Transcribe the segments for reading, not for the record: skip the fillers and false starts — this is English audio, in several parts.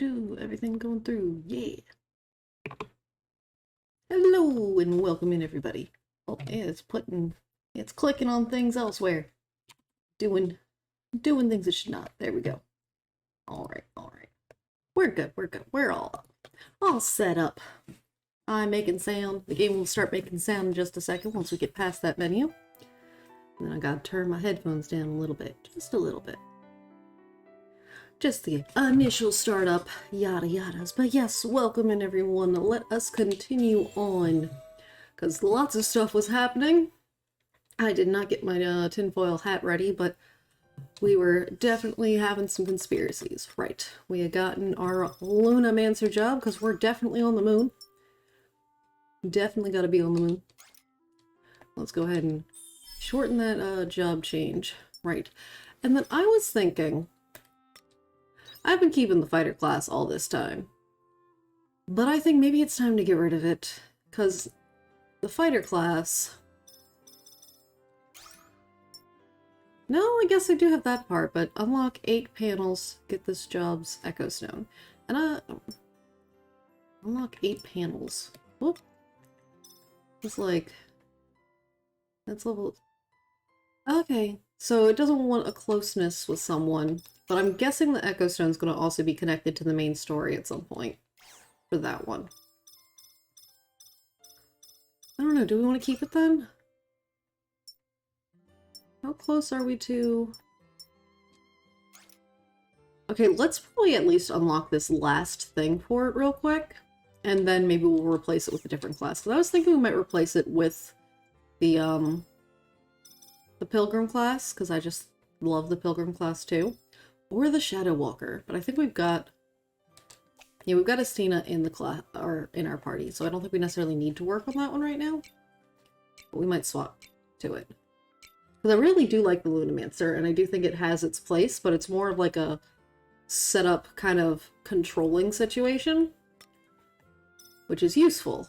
Everything going through, yeah. Hello and welcome in, everybody. Oh, yeah, it's clicking on things elsewhere. Doing things it should not. There we go. All right. We're good. We're all set up. I'm making sound. The game will start making sound in just a second once we get past that menu. And then I gotta turn my headphones down a little bit, just a little bit. Just the initial startup, yada yadas. But yes, welcome in everyone. Let us continue on, because lots of stuff was happening. I did not get my tinfoil hat ready, but we were definitely having some conspiracies. Right, we had gotten our Lunamancer job, because we're definitely on the moon. Definitely gotta be on the moon. Let's go ahead and shorten that job change. Right, and then I was thinking, I've been keeping the fighter class all this time, but I think maybe it's time to get rid of it, because the fighter class... No, I guess I do have that part, but unlock 8 panels, get this job's Echo Stone. And unlock 8 panels. Whoop. It's like... That's level... Okay, so it doesn't want a closeness with someone, but I'm guessing the Echo Stone's going to also be connected to the main story at some point for that one. I don't know, do we want to keep it then? How close are we to... Okay, let's probably at least unlock this last thing for it real quick, and then maybe we'll replace it with a different class. Because I was thinking we might replace it with the Pilgrim class, because I just love the Pilgrim class too. Or the Shadow Walker, but I think we've got... Yeah, we've got Estina in the class, or in our party, so I don't think we necessarily need to work on that one right now. But we might swap to it. Because I really do like the Lunamancer, and I do think it has its place, but it's more of like a setup kind of controlling situation, which is useful.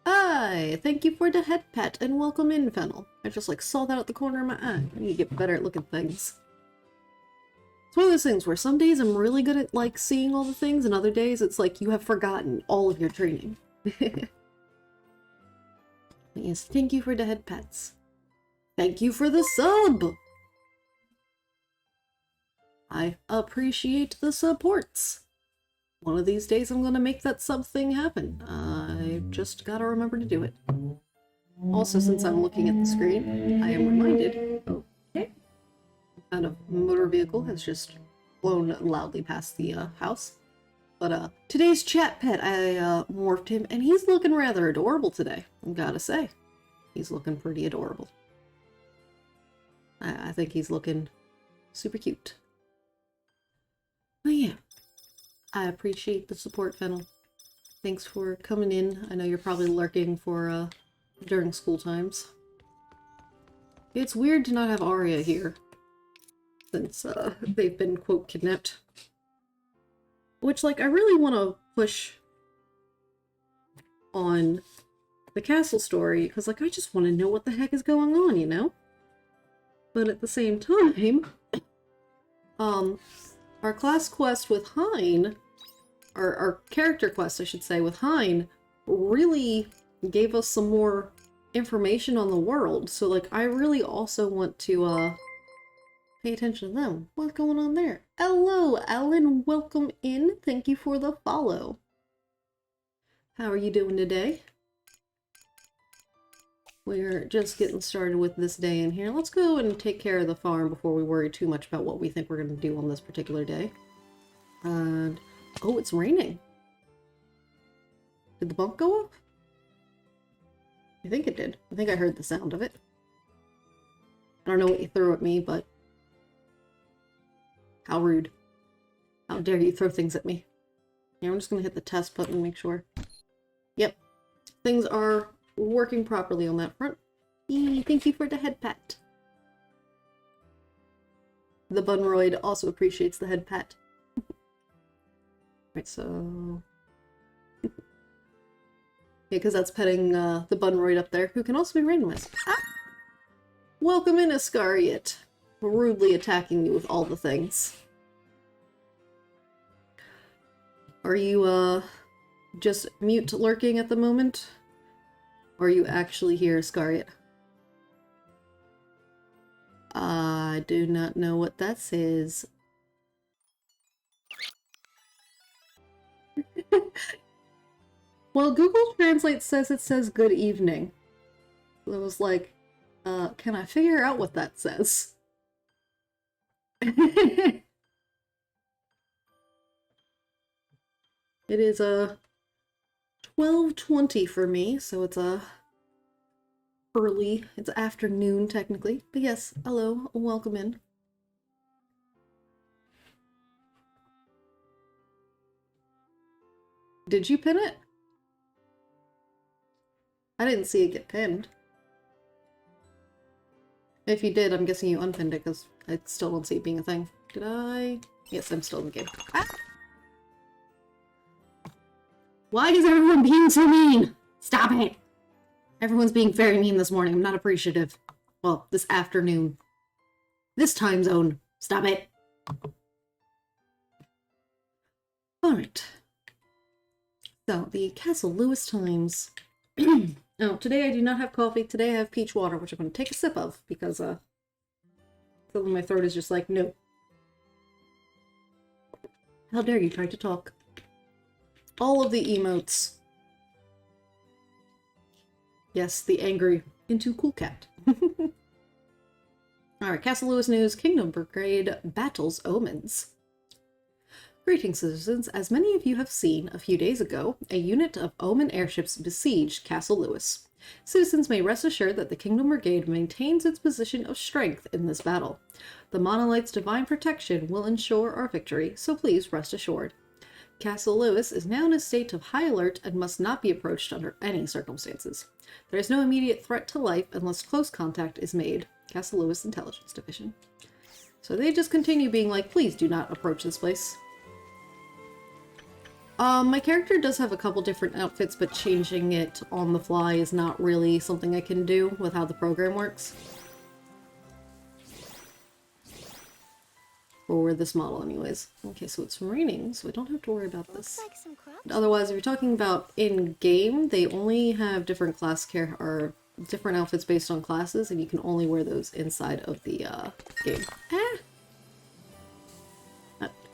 Hi! Thank you for the head pet, and welcome in, Fennel. I just like saw that out the corner of my eye. I need to get better at looking at things. It's one of those things where some days I'm really good at like seeing all the things, and other days it's like you have forgotten all of your training. Yes, thank you for the head pets. Thank you for the sub! I appreciate the supports. One of these days I'm gonna make that sub thing happen. I just gotta remember to do it. Also, since I'm looking at the screen, I am reminded... Okay. Kind of motor vehicle has just blown loudly past the house. But today's chat pet, I morphed him, and he's looking rather adorable today, I gotta say. He's looking pretty adorable. I think he's looking super cute. But yeah, I appreciate the support, Fennel. Thanks for coming in. I know you're probably lurking for during school times. It's weird to not have Arya here, since they've been, quote, kidnapped. Which, like, I really want to push on the castle story, because, like, I just want to know what the heck is going on, you know? But at the same time, our class quest with Hein, or our character quest, I should say, with Hein, really gave us some more information on the world. So, like, I really also want to, pay attention to them. What's going on there? Hello, Alan. Welcome in. Thank you for the follow. How are you doing today? We're just getting started with this day in here. Let's go and take care of the farm before we worry too much about what we think we're going to do on this particular day. And... oh, it's raining. Did the bump go up? I think it did. I think I heard the sound of it. I don't know what you threw at me, but... how rude. How dare you throw things at me. Yeah, I'm just going to hit the test button and make sure. Yep. Things are working properly on that front. Yee, thank you for the head pat. The Bunroid also appreciates the head pat. Right, so... yeah, because that's petting the Bunroid up there, who can also be randomized. Ah! Welcome in, Iscariot. Rudely attacking you with all the things. Are you, just mute lurking at the moment? Or are you actually here, Scariot? I do not know what that says. Well, Google Translate says it says good evening. It was like, can I figure out what that says? It is 12:20 for me, so it's early. It's afternoon technically. But yes, hello, welcome in. Did you pin it? I didn't see it get pinned. If you did, I'm guessing you unpinned it because I still don't see it being a thing. Did I? Yes, I'm still in the game. Ah! Why is everyone being so mean? Stop it! Everyone's being very mean this morning. I'm not appreciative. Well, this afternoon. This time zone. Stop it. Alright. So, the Castle Lewis Times. Oh, today I do not have coffee. Today I have peach water, which I'm going to take a sip of, because, something in my throat is just like, no. How dare you try to talk? All of the emotes. Yes, the angry into cool cat. Alright, Castle Lewis News, Kingdom Brigade battles omens. Greetings, citizens. As many of you have seen, a few days ago, a unit of Omen airships besieged Castle Lewis. Citizens may rest assured that the Kingdom Brigade maintains its position of strength in this battle. The Monolith's divine protection will ensure our victory, so please rest assured. Castle Lewis is now in a state of high alert and must not be approached under any circumstances. There is no immediate threat to life unless close contact is made. Castle Lewis Intelligence Division. So they just continue being like, please do not approach this place. My character does have a couple different outfits, but changing it on the fly is not really something I can do with how the program works. For this model anyways. Okay, so it's raining, so I don't have to worry about this. Otherwise, if you're talking about in-game, they only have different or different outfits based on classes, and you can only wear those inside of the game. Ah!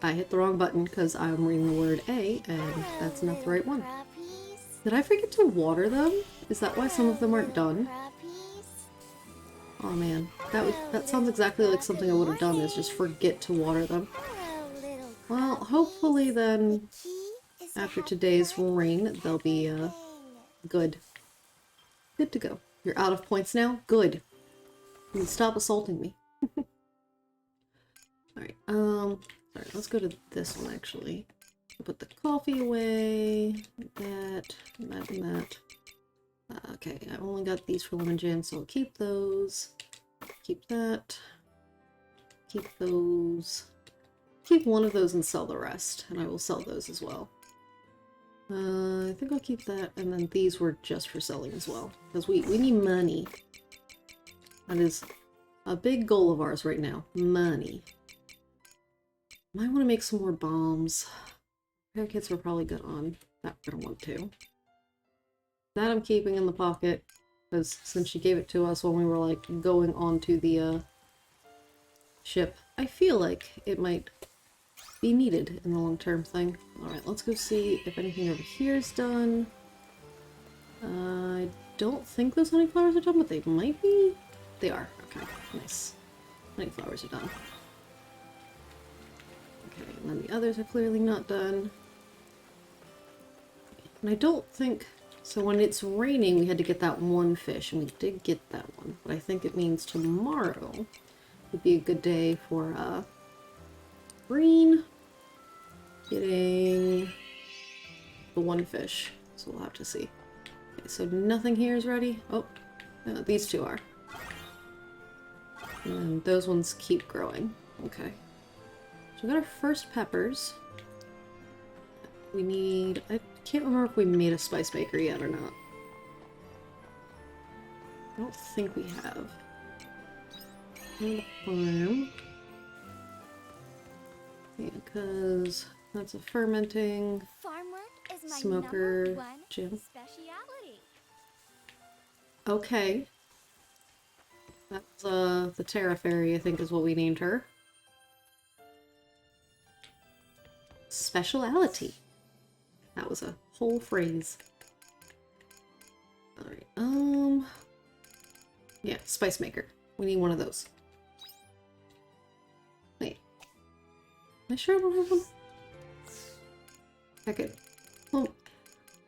I hit the wrong button because I'm reading the word A, and that's not the right one. Did I forget to water them? Is that why some of them aren't done? Oh man, that sounds exactly like something I would have done, is just forget to water them. Well, hopefully then, after today's rain, they'll be, good. Good to go. You're out of points now? Good. You can stop assaulting me. Alright, sorry, let's go to this one, actually. I'll put the coffee away, that, and that. Okay, I only got these for lemon jam, so I'll keep those. Keep that. Keep those. Keep one of those and sell the rest, and I will sell those as well. I think I'll keep that, and then these were just for selling as well, because we need money. That is a big goal of ours right now. Money. Might want to make some more bombs. Repair kits we're probably good on. That we're gonna want to. That I'm keeping in the pocket, because since she gave it to us when we were like going onto the ship, I feel like it might be needed in the long-term thing. Alright, let's go see if anything over here is done. I don't think those honeyflowers are done, but they might be. They are. Okay, nice. Honeyflowers are done. Okay, and then the others are clearly not done. And I don't think... So when it's raining, we had to get that one fish, and we did get that one. But I think it means tomorrow would be a good day for, Green getting the one fish. So we'll have to see. Okay, so nothing here is ready. Oh, no, these two are. And those ones keep growing. Okay. So we got our first peppers. We need... I can't remember if we made a spice maker yet or not. I don't think we have. On the farm. Yeah, because That's a fermenting Farm work is my smoker number one gym. speciality. Okay. That's the Terra Fairy, I think is what we named her. Speciality. That was a whole phrase. Alright, yeah, spice maker. We need one of those. Wait. Am I sure I don't have one? Heck it. Well,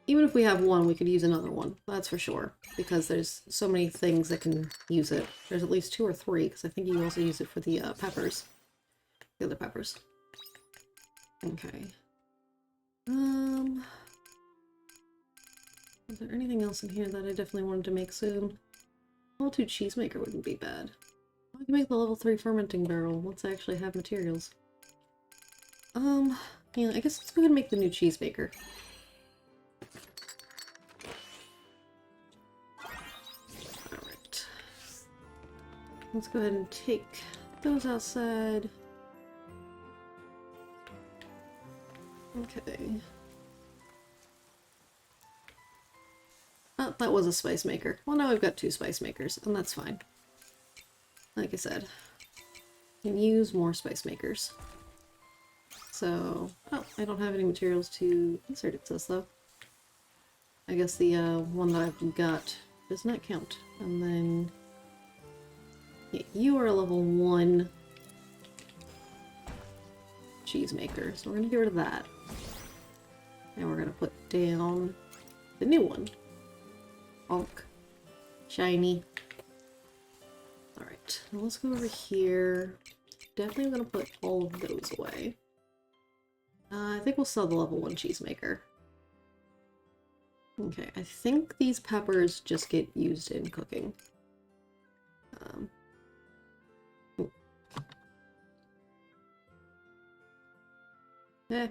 even if we have one, we could use another one. That's for sure. Because there's so many things that can use it. There's at least 2 or 3, because I think you also use it for the peppers. The other peppers. Okay. Is there anything else in here that I definitely wanted to make soon? Level 2 cheesemaker wouldn't be bad. I can make the level 3 fermenting barrel once I actually have materials. Yeah, I guess let's go ahead and make the new cheesemaker. Alright. Let's go ahead and take those outside. Okay. Oh, that was a spice maker. Well, now we've got 2 spice makers, and that's fine. Like I said, you can use more spice makers. So, oh, I don't have any materials to insert it, says though. I guess the one that I've got does not count. And then, yeah, you are a level 1 cheese maker, so we're gonna get rid of that. And we're gonna put down the new one. Bonk. Shiny. Alright, let's go over here. Definitely gonna put all of those away. I think we'll sell the level 1 cheesemaker. Okay, I think these peppers just get used in cooking. I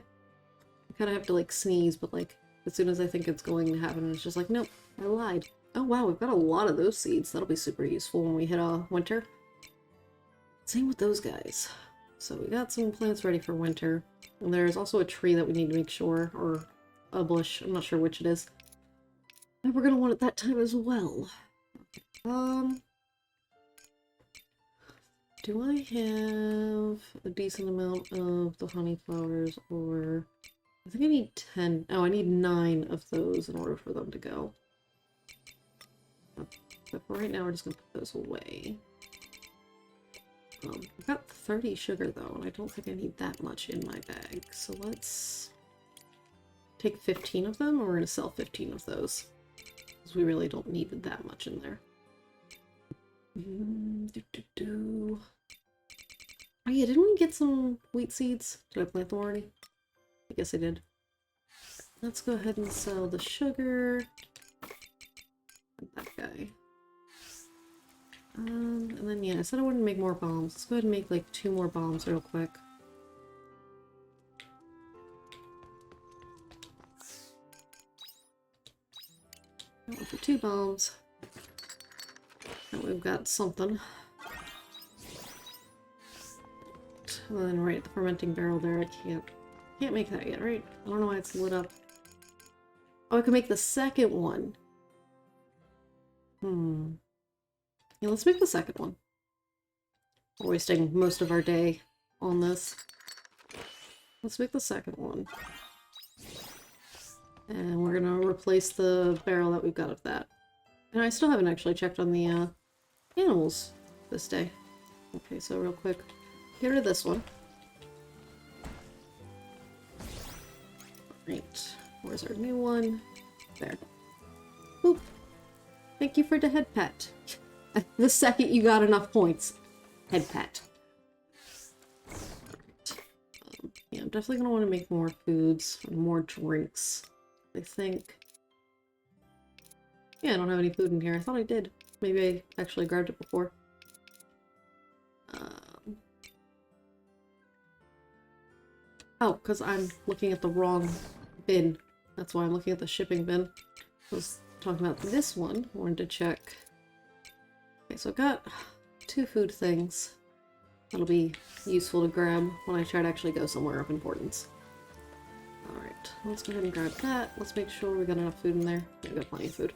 kind of have to like sneeze, but like as soon as I think it's going to happen, it's just like, nope, I lied. Oh wow, we've got a lot of those seeds. That'll be super useful when we hit winter. Same with those guys. So we got some plants ready for winter. And there's also a tree that we need to make sure, or a bush, I'm not sure which it is. And we're gonna want it that time as well. Do I have a decent amount of the honey flowers, or... I think I need 10. Oh, I need 9 of those in order for them to go. But for right now, we're just gonna put those away. I've got 30 sugar though, and I don't think I need that much in my bag. So let's take 15 of them, or we're gonna sell 15 of those. Because we really don't need that much in there. Oh yeah, didn't we get some wheat seeds? Did I plant them already? I guess I did. Let's go ahead and sell the sugar. That guy. And then yeah, I said I wouldn't make more bombs. Let's go ahead and make like 2 more bombs real quick. For 2 bombs. And we've got something. And then right at the fermenting barrel there, I can't make that yet, right? I don't know why it's lit up. Oh, I can make the second one. Yeah, let's make the second one. We're wasting most of our day on this. Let's make the second one. And we're gonna replace the barrel that we've got of that. And I still haven't actually checked on the animals this day. Okay, so real quick, get rid of this one. Right, where's our new one? There. Boop. Thank you for the head pet. The second you got enough points. Head pet. Right. Yeah, I'm definitely gonna want to make more foods and more drinks. I think. Yeah, I don't have any food in here. I thought I did. Maybe I actually grabbed it before. Oh, because I'm looking at the wrong bin. That's why I'm looking at the shipping bin. I was talking about this one. I wanted to check. Okay, so I've got 2 food things that'll be useful to grab when I try to actually go somewhere of importance. Alright, let's go ahead and grab that. Let's make sure we got enough food in there. Yeah, we got plenty of food.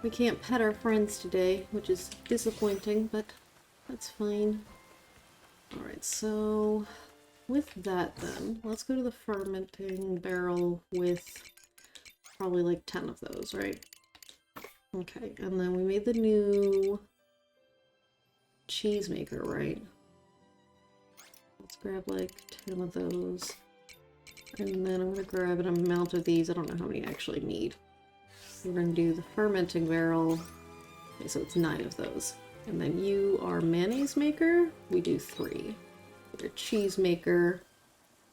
We can't pet our friends today, which is disappointing, but that's fine. Alright, so with that then, let's go to the fermenting barrel with probably like 10 of those, right? Okay, and then we made the new cheese maker, right? Let's grab like 10 of those. And then I'm going to grab an amount of these. I don't know how many I actually need. We're going to do the fermenting barrel. Okay, so it's 9 of those. And then you are mayonnaise maker. We do 3. Your cheese maker.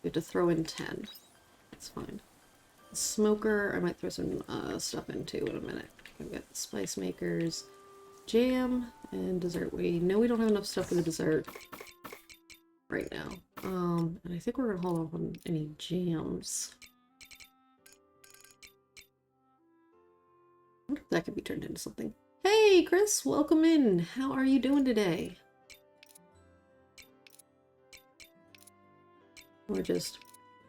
We have to throw in 10. That's fine. The smoker, I might throw some stuff in too in a minute. We've got the spice makers, jam, and dessert. We know we don't have enough stuff for the dessert right now. And I think we're gonna hold off on any jams. I wonder if that could be turned into something. Hey, Chris, welcome in. How are you doing today? We're just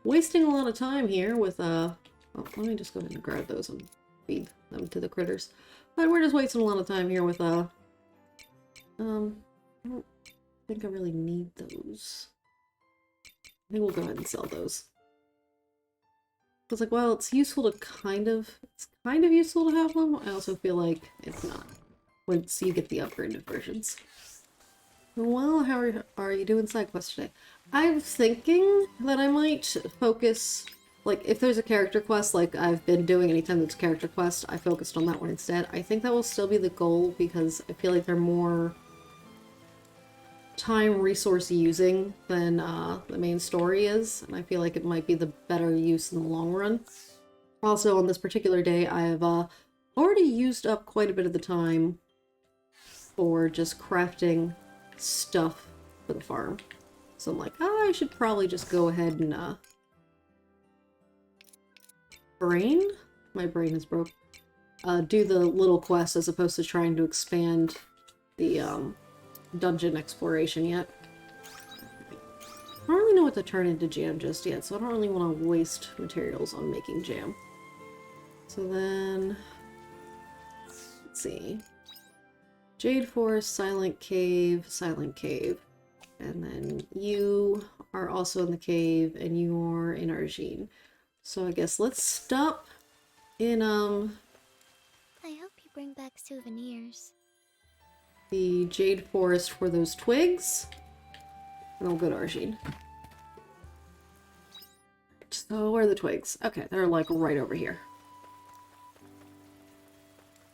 wasting a lot of time here with, oh, let me just go ahead and grab those and feed them to the critters. But we're just wasting a lot of time here with, I don't think I really need those. I think we'll go ahead and sell those. It's like, well, it's useful to it's kind of useful to have them. I also feel like it's not once you get the upgraded versions. Well, how are you doing side quests today? I'm thinking that I might focus, like, if there's a character quest, like I've been doing anytime there's a character quest, I focused on that one instead. I think that will still be the goal because I feel like they're more time resource using than the main story is, and I feel like it might be the better use in the long run. Also, on this particular day, I have already used up quite a bit of the time for just crafting stuff for the farm. So I'm like, oh, I should probably just go ahead and my brain is broke. Do the little quest as opposed to trying to expand the dungeon exploration yet. I don't really know what to turn into jam just yet, so I don't really want to waste materials on making jam. So then, let's see. Jade Forest, Silent Cave, and then you are also in the cave, and you are in Argene. So I guess let's stop in I hope you bring back souvenirs. the Jade Forest for those twigs, and we'll go to Argene. So where are the twigs? Okay, they're like right over here.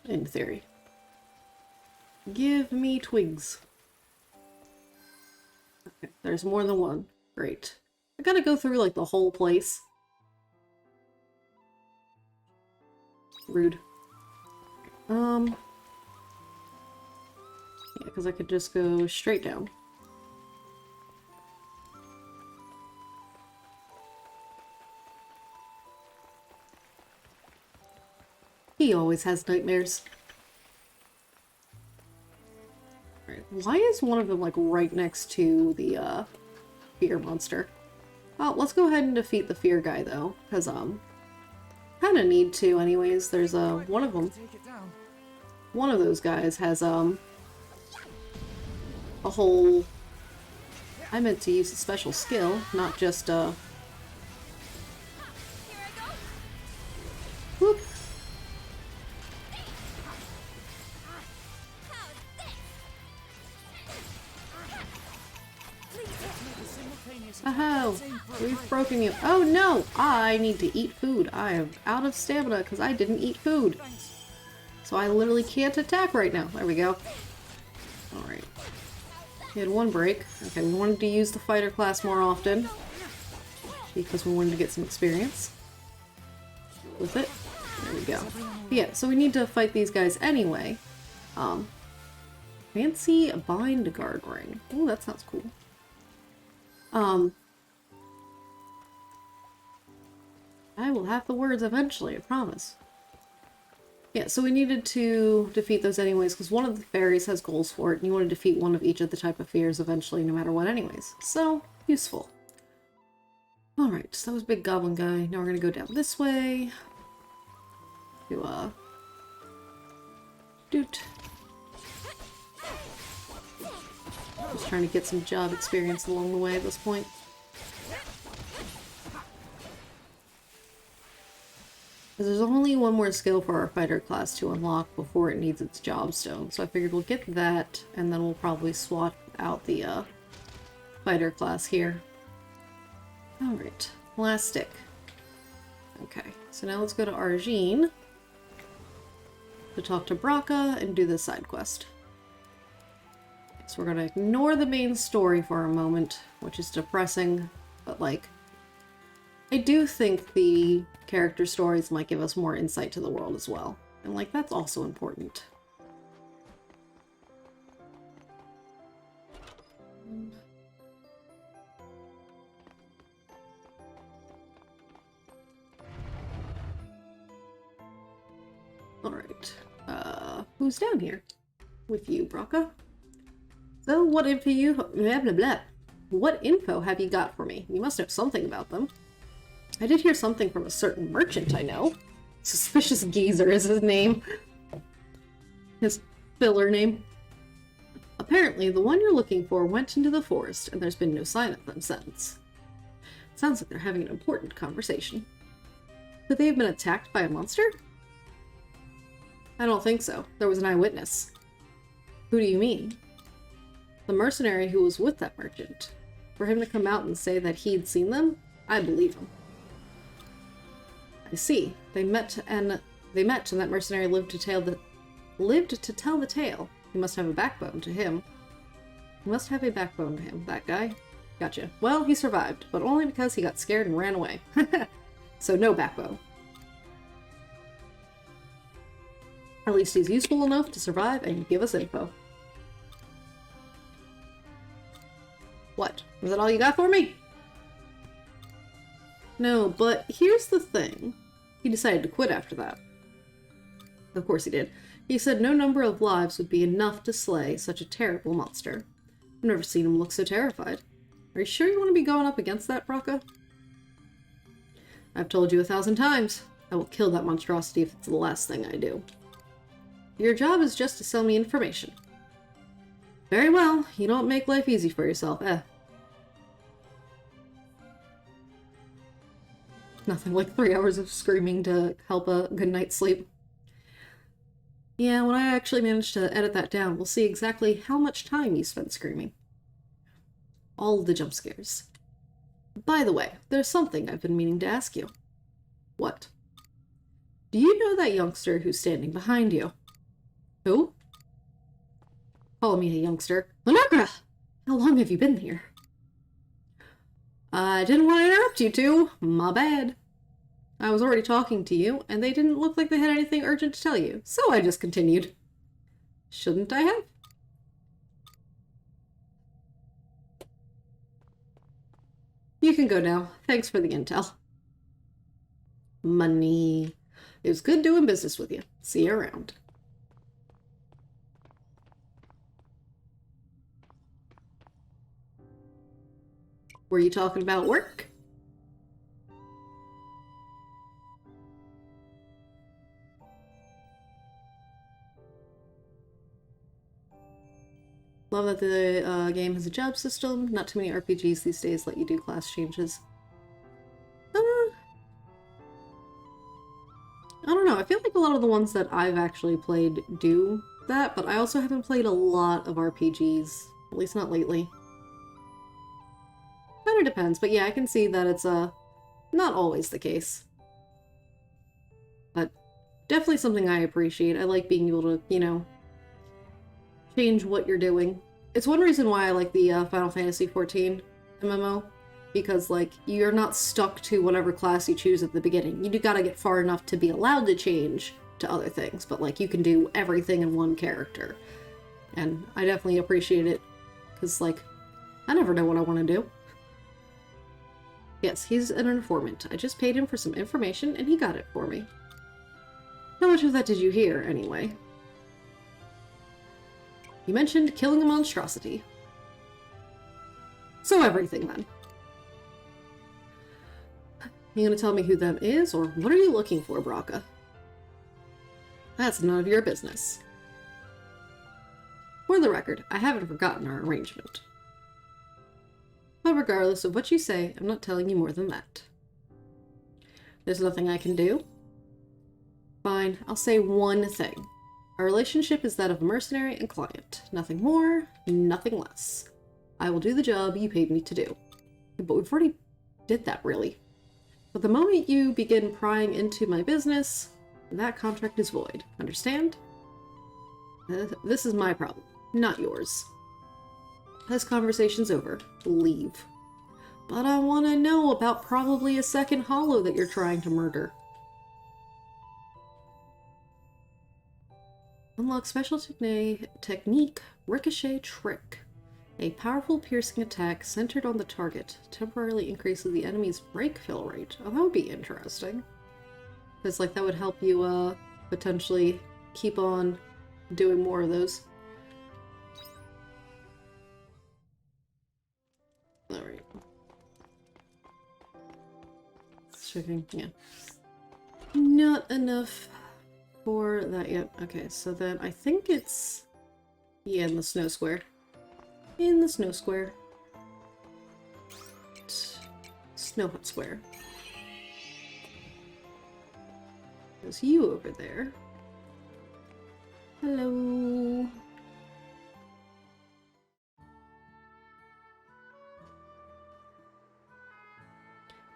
In theory. Give me twigs. Okay, there's more than one. Great. I gotta go through like the whole place. Rude. Yeah, because I could just go straight down. He always has nightmares. Right. Why is one of them like right next to the fear monster? Well, let's go ahead and defeat the fear guy though, because kind of need to anyways. There's one of them. One of those guys has a whole. I meant to use a special skill, not just whoop. Oh, we've broken you. Oh no! I need to eat food. I am out of stamina because I didn't eat food. So I literally can't attack right now. There we go. Alright. We had one break. Okay, we wanted to use the fighter class more often because we wanted to get some experience with it. There we go. But yeah, so we need to fight these guys anyway. Fancy bind guard ring. Oh, that sounds cool. I will have the words eventually, I promise. Yeah, so we needed to defeat those anyways, because one of the fairies has goals for it, and you want to defeat one of each of the type of fears eventually, no matter what anyways. So, useful. Alright, so that was big goblin guy. Now we're gonna go down this way. To, doot. Just trying to get some job experience along the way at this point. Because there's only one more skill for our fighter class to unlock before it needs its job stone. So I figured we'll get that, and then we'll probably swap out the fighter class here. Alright, plastic. Okay, so now let's go to Argene to talk to Braca and do this side quest. So we're gonna ignore the main story for a moment, which is depressing, but like, I do think the character stories might give us more insight to the world as well. And like, that's also important. Alright, who's down here? With you, Braca? So, what info blah blah blah. What info have you got for me? You must know something about them. I did hear something from a certain merchant I know. Suspicious Geezer is his name. His filler name. Apparently, the one you're looking for went into the forest, and there's been no sign of them since. Sounds like they're having an important conversation. Could they have been attacked by a monster? I don't think so. There was an eyewitness. Who do you mean? The mercenary who was with that merchant. For him to come out and say that he'd seen them, I believe him. I see. They met and that mercenary lived to tell the tale. He must have a backbone to him. He must have a backbone to him, that guy. Gotcha. Well, he survived, but only because he got scared and ran away. So no backbone. At least he's useful enough to survive and give us info. What? Was that all you got for me? No, but here's the thing. He decided to quit after that. Of course he did. He said no number of lives would be enough to slay such a terrible monster. I've never seen him look so terrified. Are you sure you want to be going up against that, Braca? I've told you 1,000 times. I will kill that monstrosity if it's the last thing I do. Your job is just to sell me information. Very well. You don't make life easy for yourself, eh? Nothing like 3 hours of screaming to help a good night's sleep. Yeah, when I actually manage to edit that down, we'll see exactly how much time you spent screaming. All of the jump scares. By the way, there's something I've been meaning to ask you. What? Do you know that youngster who's standing behind you? Who? Call me a youngster. Lanagra! How long have you been here? I didn't want to interrupt you two. My bad. I was already talking to you, and they didn't look like they had anything urgent to tell you, so I just continued. Shouldn't I have? You can go now. Thanks for the intel. Money. It was good doing business with you. See you around. Were you talking about work? Love that the game has a job system. Not too many RPGs these days let you do class changes. I don't know. I feel like a lot of the ones that I've actually played do that, but I also haven't played a lot of RPGs. At least not lately. Kind of depends, but yeah, I can see that it's not always the case. But definitely something I appreciate. I like being able to, you know, change what you're doing. It's one reason why I like the Final Fantasy XIV MMO, because like you're not stuck to whatever class you choose at the beginning. You do gotta get far enough to be allowed to change to other things, but like you can do everything in one character. And I definitely appreciate it, because like, I never know what I want to do. Yes, he's an informant. I just paid him for some information and he got it for me. How much of that did you hear, anyway? You mentioned killing a monstrosity. So everything, then. You gonna tell me who them is, or what are you looking for, Braca? That's none of your business. For the record, I haven't forgotten our arrangement. But regardless of what you say, I'm not telling you more than that. There's nothing I can do? Fine, I'll say one thing. Our relationship is that of mercenary and client. Nothing more, nothing less. I will do the job you paid me to do. But we've already did that, really. But the moment you begin prying into my business, that contract is void. Understand? This is my problem, not yours. This conversation's over. Leave. But I want to know about probably a second hollow that you're trying to murder. Unlock special technique Ricochet Trick. A powerful piercing attack centered on the target temporarily increases the enemy's break fill rate. Oh, that would be interesting. Because, like, that would help you, potentially keep on doing more of those. Alright. Checking, yeah. Not enough for that yet. Okay, so then I think it's... yeah, in the snow square. In the snow square. Snow Hut Square. There's you over there. Hello.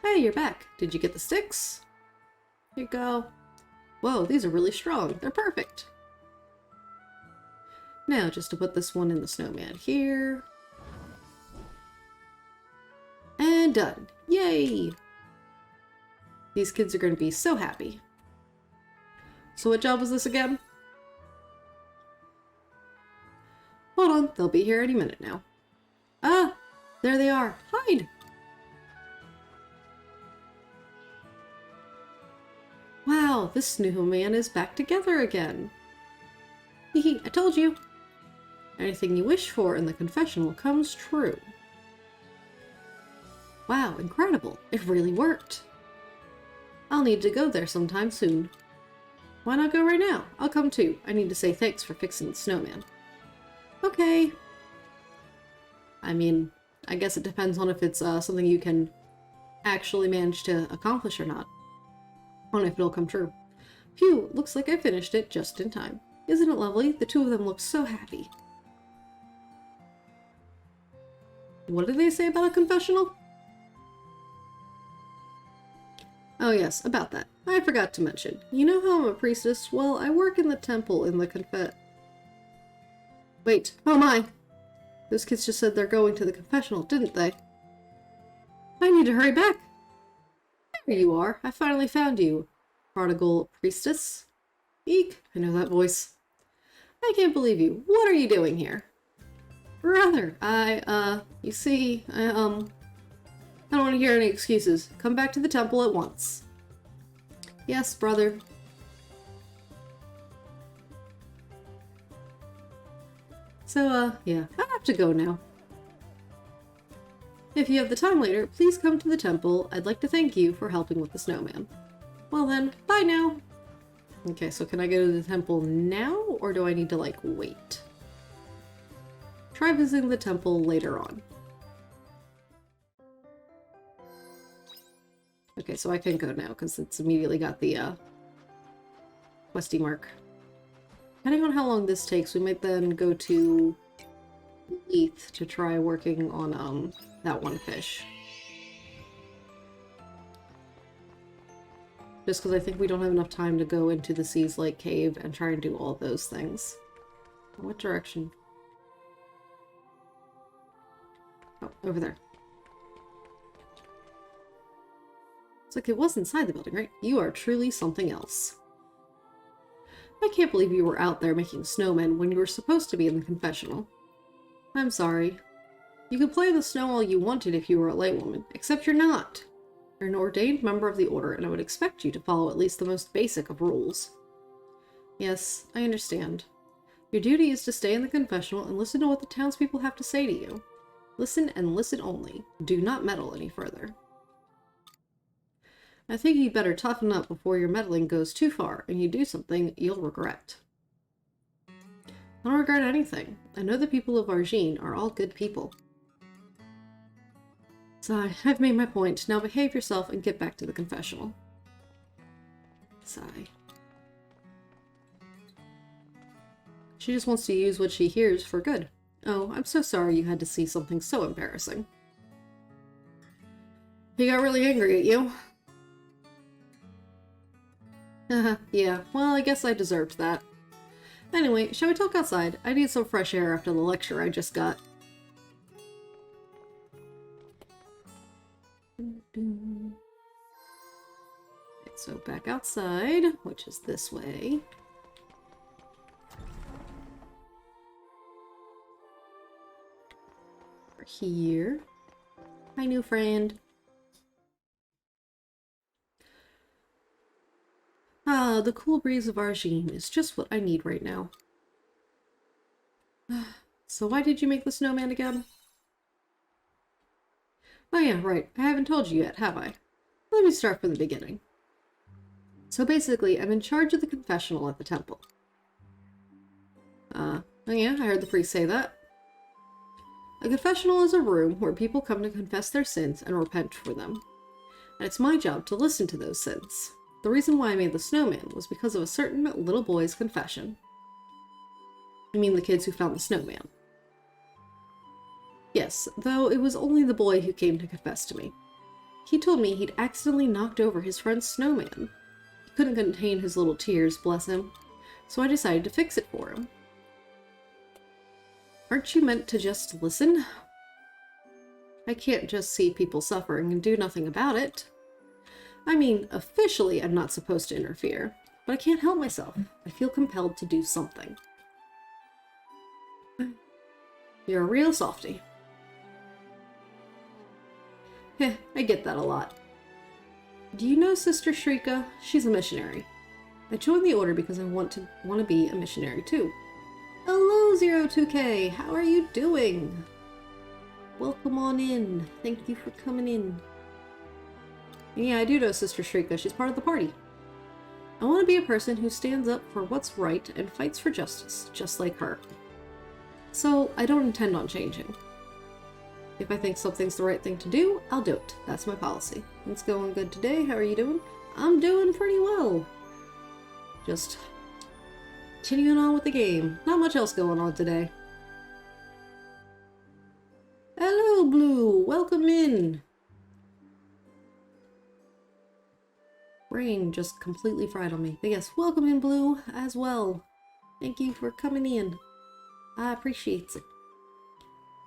Hey, you're back. Did you get the sticks? Here you go. Whoa, these are really strong. They're perfect. Now, just to put this one in the snowman here. And done. Yay! These kids are going to be so happy. So what job was this again? Hold on, they'll be here any minute now. Ah! There they are. Hide! Wow, this snowman is back together again. Hehe, I told you. Anything you wish for in the confessional comes true. Wow, incredible. It really worked. I'll need to go there sometime soon. Why not go right now? I'll come too. I need to say thanks for fixing the snowman. Okay. I mean, I guess it depends on if it's something you can actually manage to accomplish or not. On if it'll come true. Phew, looks like I finished it just in time. Isn't it lovely? The two of them look so happy. What did they say about a confessional? Oh yes, about that. I forgot to mention. You know how I'm a priestess? Well, I work in the temple in the Wait, oh my! Those kids just said they're going to the confessional, didn't they? I need to hurry back! There you are. I finally found you, prodigal priestess. Eek, I know that voice. I can't believe you. What are you doing here? Brother, you see, I don't want to hear any excuses. Come back to the temple at once. Yes, brother. So, yeah, I have to go now. If you have the time later, please come to the temple. I'd like to thank you for helping with the snowman. Well then, bye now. Okay, so can I go to the temple now, or do I need to, like, wait? Try visiting the temple later on. Okay, so I can go now, because it's immediately got the, questy mark. Depending on how long this takes, we might then go to Leith to try working on, that one fish. Just because I think we don't have enough time to go into the Seas Lake Cave and try and do all those things. What direction? Oh, over there. It's like it was inside the building, right? You are truly something else. I can't believe you were out there making snowmen when you were supposed to be in the confessional. I'm sorry. You could play in the snow all you wanted if you were a laywoman, except you're not. You're an ordained member of the Order, and I would expect you to follow at least the most basic of rules. Yes, I understand. Your duty is to stay in the confessional and listen to what the townspeople have to say to you. Listen and listen only. Do not meddle any further. I think you better toughen up before your meddling goes too far and you do something you'll regret. I don't regret anything. I know the people of Argene are all good people. Sigh, I've made my point. Now behave yourself and get back to the confessional. Sigh. She just wants to use what she hears for good. Oh, I'm so sorry you had to see something so embarrassing. He got really angry at you. Yeah, well, I guess I deserved that. Anyway, shall we talk outside? I need some fresh air after the lecture I just got. Okay, so back outside, which is this way. We're here. Hi, new friend. Ah, the cool breeze of Argene is just what I need right now. So why did you make the snowman again? Oh yeah, right. I haven't told you yet, have I? Let me start from the beginning. So basically, I'm in charge of the confessional at the temple. Oh yeah, I heard the priest say that. A confessional is a room where people come to confess their sins and repent for them. And it's my job to listen to those sins. The reason why I made the snowman was because of a certain little boy's confession. I mean the kids who found the snowman. Yes, though it was only the boy who came to confess to me. He told me he'd accidentally knocked over his friend's snowman. He couldn't contain his little tears, bless him, so I decided to fix it for him. Aren't you meant to just listen? I can't just see people suffering and do nothing about it. I mean, officially I'm not supposed to interfere, but I can't help myself. I feel compelled to do something. You're a real softie. Heh, I get that a lot. Do you know Sister Shrika? She's a missionary. I joined the order because I want to be a missionary too. Hello, 02K! How are you doing? Welcome on in. Thank you for coming in. Yeah, I do know Sister Shrika. She's part of the party. I want to be a person who stands up for what's right and fights for justice, just like her. So, I don't intend on changing. If I think something's the right thing to do, I'll do it. That's my policy. It's going good today. How are you doing? I'm doing pretty well. Just continuing on with the game. Not much else going on today. Hello, Blue. Welcome in. Brain just completely fried on me. But yes, welcome in, Blue, as well. Thank you for coming in. I appreciate it.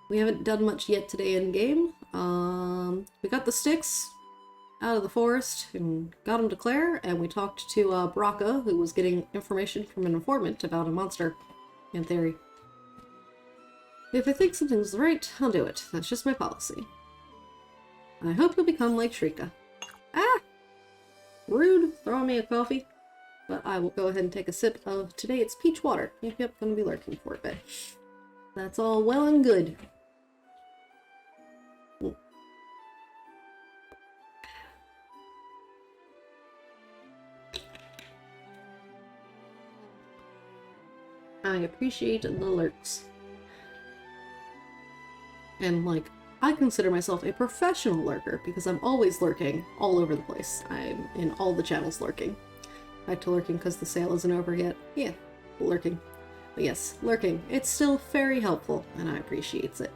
We haven't done much yet today in game. We got the sticks out of the forest and got them to Claire, and we talked to Braca, who was getting information from an informant about a monster, in theory. If I think something's right, I'll do it. That's just my policy. I hope you'll become like Shrika. Ah! Rude, throwing me a coffee. But I will go ahead and take a sip of today. It's peach water. Yep, gonna be lurking for a bit. That's all well and good. I appreciate the lurks. And, like, I consider myself a professional lurker because I'm always lurking all over the place. I'm in all the channels lurking. Back to lurking because the sale isn't over yet. Yeah, lurking. But yes, lurking. It's still very helpful, and I appreciate it.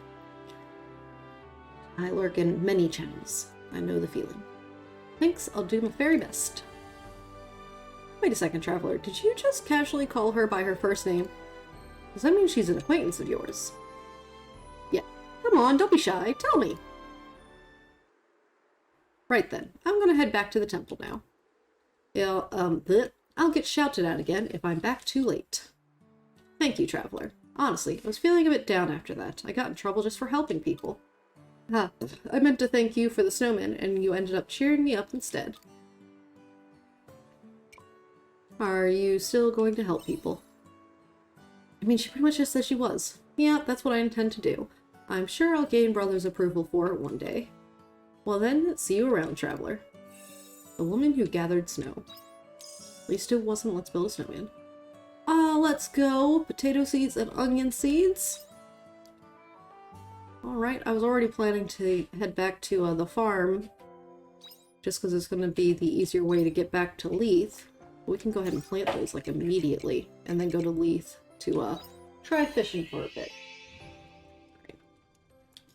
I lurk in many channels. I know the feeling. Thanks, I'll do my very best. Wait a second, Traveler. Did you just casually call her by her first name? Does that mean she's an acquaintance of yours? Yeah. Come on, don't be shy. Tell me. Right then. I'm gonna head back to the temple now. Yeah, I'll get shouted at again if I'm back too late. Thank you, Traveler. Honestly, I was feeling a bit down after that. I got in trouble just for helping people. I meant to thank you for the snowman, and you ended up cheering me up instead. Are you still going to help people? I mean, she pretty much just said she was. Yeah, that's what I intend to do. I'm sure I'll gain Brother's approval for it one day. Well then, see you around, Traveler. The woman who gathered snow. At least it wasn't let's build a snowman. Let's go. Potato seeds and onion seeds. Alright, I was already planning to head back to the farm. Just because it's going to be the easier way to get back to Leith. We can go ahead and plant those like immediately. And then go to Leith to try fishing for a bit. Right.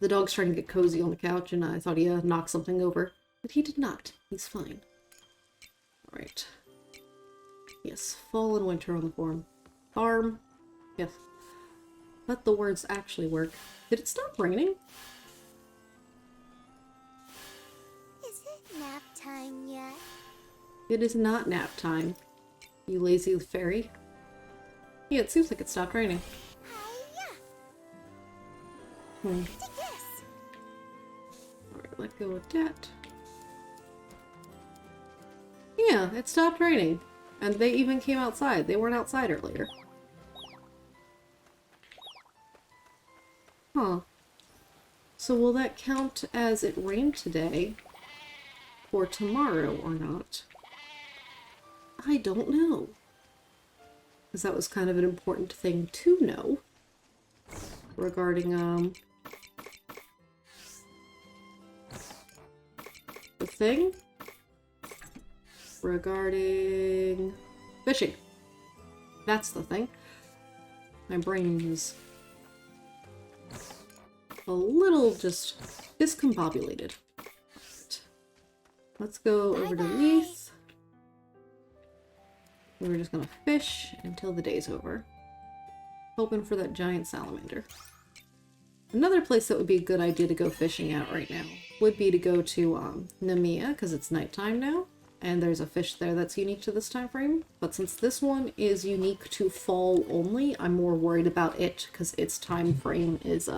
The dog's trying to get cozy on the couch and I thought he knocked something over. But he did not. He's fine. Alright. Yes, fall and winter on the farm. Farm. Yes. Let the words actually work. Did it stop raining? Is it nap time yet? It is not nap time, you lazy fairy. Yeah, it seems like it stopped raining. Hiya! Hmm. Take this! Alright, let go of that. Yeah, it stopped raining. And they even came outside. They weren't outside earlier. Huh. So will that count as it rained today for tomorrow or not? I don't know. Because that was kind of an important thing to know regarding the thing regarding fishing. That's the thing. My brain is a little just discombobulated. Right. Let's go over to Leith. We're just gonna fish until the day's over. Hoping for that giant salamander. Another place that would be a good idea to go fishing at right now would be to go to Nemea, because it's nighttime now, and there's a fish there that's unique to this time frame. But since this one is unique to fall only, I'm more worried about it because its time frame is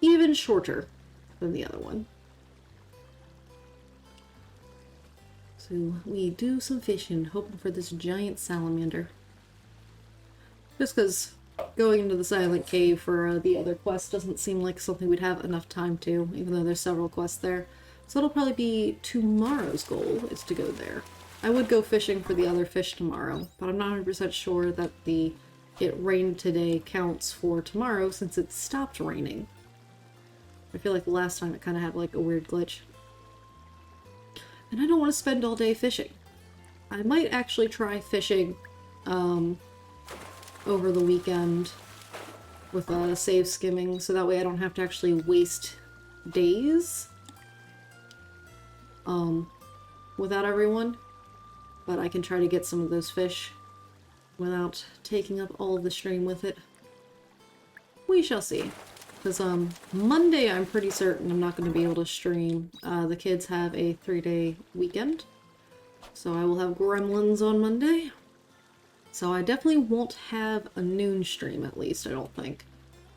even shorter than the other one. So we do some fishing, hoping for this giant salamander. Just because going into the Silent Cave for the other quest doesn't seem like something we'd have enough time to, even though there's several quests there. So it'll probably be tomorrow's goal, is to go there. I would go fishing for the other fish tomorrow, but I'm not 100% sure that the it rained today counts for tomorrow since it stopped raining. I feel like the last time it kind of had like a weird glitch. And I don't want to spend all day fishing. I might actually try fishing over the weekend with save skimming, so that way I don't have to actually waste days without everyone. But I can try to get some of those fish without taking up all of the stream with it. We shall see. Because Monday I'm pretty certain I'm not going to be able to stream. The kids have a 3-day weekend. So I will have Gremlins on Monday. So I definitely won't have a noon stream, at least, I don't think.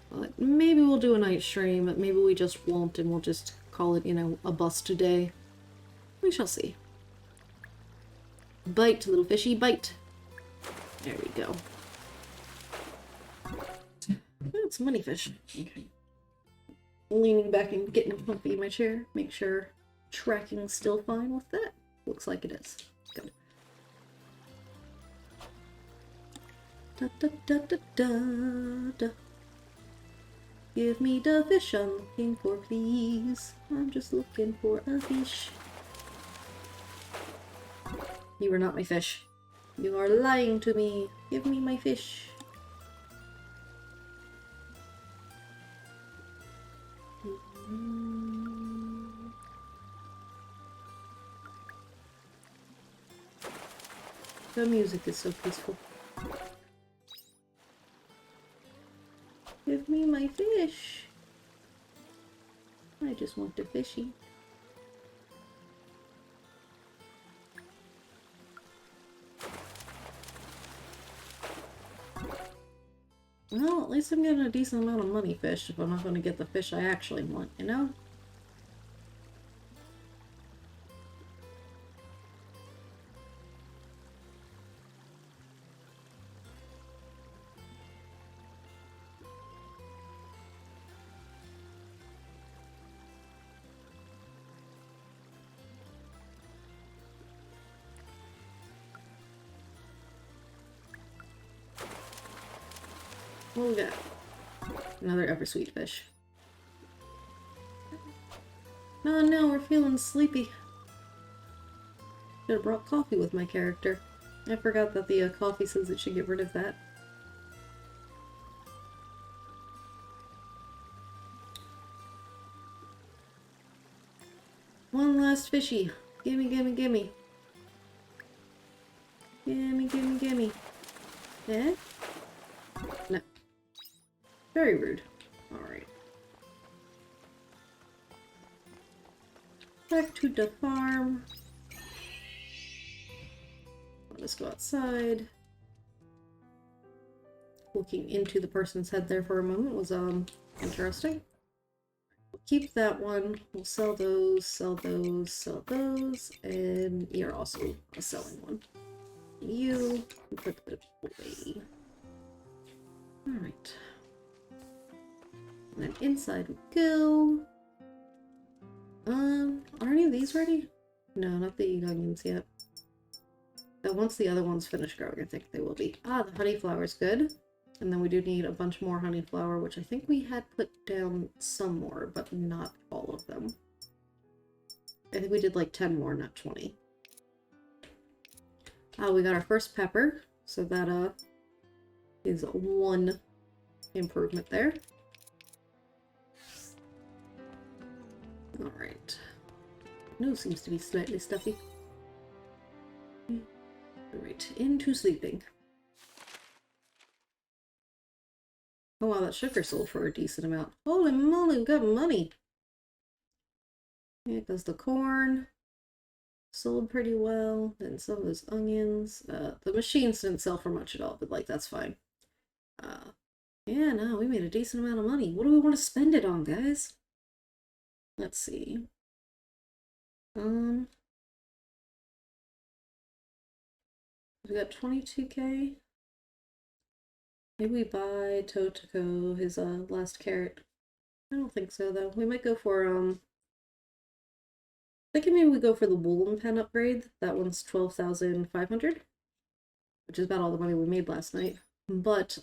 But maybe we'll do a night stream, but maybe we just won't and we'll just call it, you know, a bust day. We shall see. Bite, little fishy, bite. There we go. Oh, it's money fish. Okay. Leaning back and getting comfy in my chair. Make sure tracking's still fine with that. Looks like it is. Good. Da da da da da da. Give me the fish I'm looking for, please. I'm just looking for a fish. You are not my fish. You are lying to me. Give me my fish. The music is so peaceful. Give me my fish. I just want the fishy. Well, at least I'm getting a decent amount of money fish if I'm not going to get the fish I actually want, you know? What we got? Another Eversweet fish. Oh no, we're feeling sleepy. Should have brought coffee with my character. I forgot that the coffee says it should get rid of that. One last fishy. Gimme, gimme, gimme. Gimme, gimme, gimme. Eh? No. Very rude. Alright. Back to the farm. Let us go outside. Looking into the person's head there for a moment was, interesting. We'll keep that one. We'll sell those, sell those, sell those, and you're also a selling one. You put it away. Alright. And then inside we go. Are any of these ready? No, not the onions yet. But once the other ones finish growing, I think they will be. Ah, the honey flower is good. And then we do need a bunch more honey flower, which I think we had put down some more, but not all of them. I think we did like 10 more, not 20. We got our first pepper, so that is one improvement there. Alright. Nose seems to be slightly stuffy. Alright, into sleeping. Oh wow, that sugar sold for a decent amount. Holy moly, we got money! Here goes the corn. Sold pretty well. Then some of those onions. The machines didn't sell for much at all, but like, that's fine. Yeah, no, we made a decent amount of money. What do we want to spend it on, guys? Let's see. We got 22k. Maybe we buy Totoko his last carrot. I don't think so though. We might go for thinking maybe we go for the woolen pen upgrade. That one's 12,500, which is about all the money we made last night. But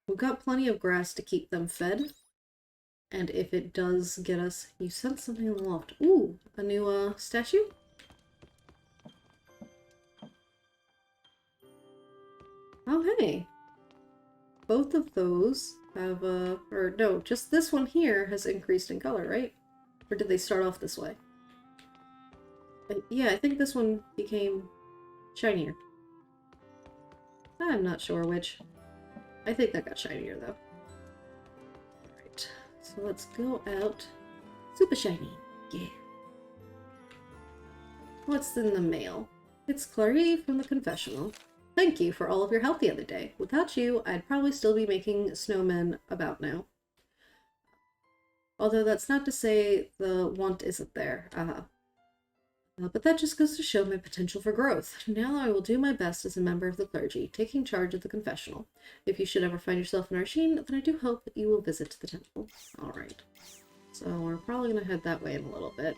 we've got plenty of grass to keep them fed. And if it does get us... You sent something in the loft. Ooh, a new statue? Oh, hey. Both of those have, or no, just this one here has increased in color, right? Or did they start off this way? Yeah, I think this one became shinier. I'm not sure which. I think that got shinier, though. Alright, so let's go out. Super shiny. Yeah. What's in the mail? It's Clary from the confessional. Thank you for all of your help the other day. Without you, I'd probably still be making snowmen about now. Although that's not to say the want isn't there. But that just goes to show my potential for growth. Now I will do my best as a member of the clergy, taking charge of the confessional. If you should ever find yourself in our sheen, then I do hope that you will visit the temple. Alright. So we're probably going to head that way in a little bit.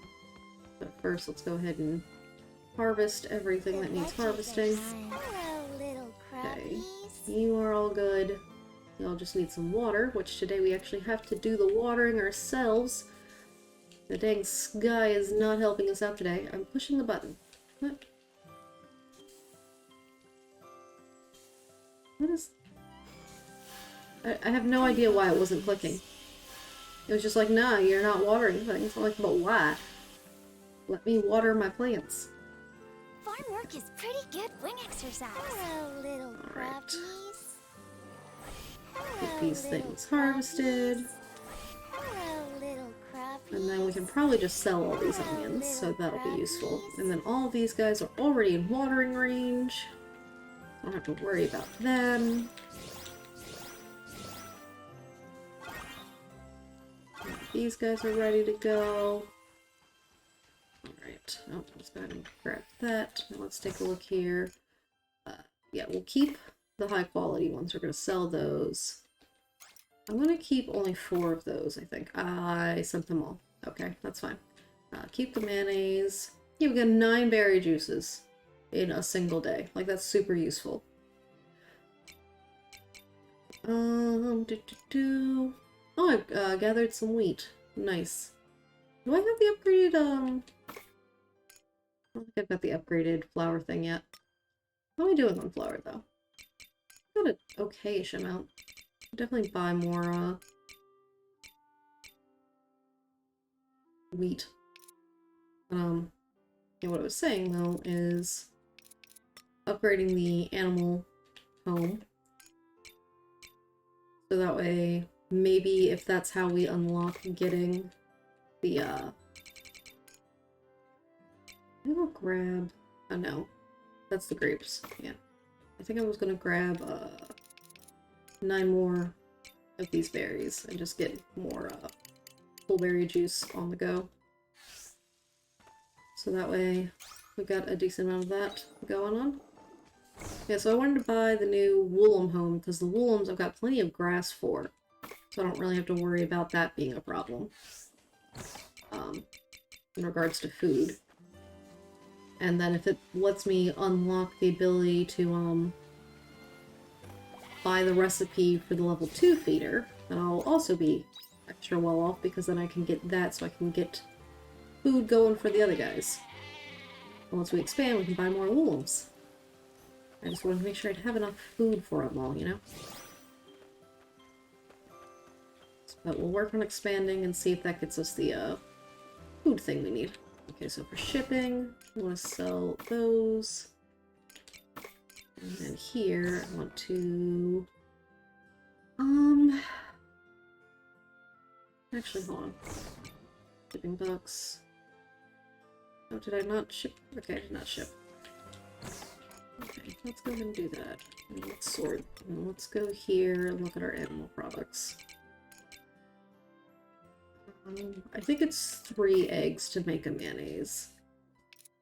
But first, let's go ahead and harvest everything that needs harvesting. Okay, you are all good. Y'all just need some water, which today we actually have to do the watering ourselves. The dang sky is not helping us out today. I'm pushing the button. What? What is... I have no idea why it wasn't clicking. It was just like, nah, you're not watering things. I'm like, but why? Let me water my plants. Farm work is pretty good wing exercise. Hello, little crabbies. Get these things harvested. Hello, little crabbies. And then we can probably just sell all these onions, so that'll be useful. And then all of these guys are already in watering range. Don't have to worry about them. These guys are ready to go. Alright, oh, let's go ahead and grab that. Now let's take a look here. Yeah, we'll keep the high quality ones. We're going to sell those. I'm going to keep only 4 of those, I think. I sent them all. Okay, that's fine. Keep the mayonnaise. Yeah, we got 9 berry juices in a single day. Like, that's super useful. Oh, I've gathered some wheat. Nice. Do I have the upgraded, I don't think I've got the upgraded flour thing yet. How am I doing on flour, though? Got an okay-ish amount. Definitely buy more, wheat. Yeah, what I was saying, though, is upgrading the animal home. So that way, maybe if that's how we unlock getting the, I'm gonna grab, oh no, that's the grapes, yeah. I think I was gonna grab, 9 more of these berries and just get more, full berry juice on the go. So that way, we got a decent amount of that going on. Yeah, so I wanted to buy the new Woolham home, because the Woolhams I've got plenty of grass for. So I don't really have to worry about that being a problem. In regards to food. And then if it lets me unlock the ability to, buy the recipe for the level 2 feeder, then I'll also be extra well off, because then I can get that so I can get food going for the other guys. And once we expand, we can buy more Woolhams. I just wanted to make sure I'd have enough food for them all, you know? But we'll work on expanding and see if that gets us the, food thing we need. Okay, so for shipping, I want to sell those. And then here, I want to... Actually, hold on. Shipping bucks. Oh, did I not ship? Okay, I did not ship. Okay, let's go ahead and do that. And let's sort. And let's go here and look at our animal products. I think it's 3 eggs to make a mayonnaise.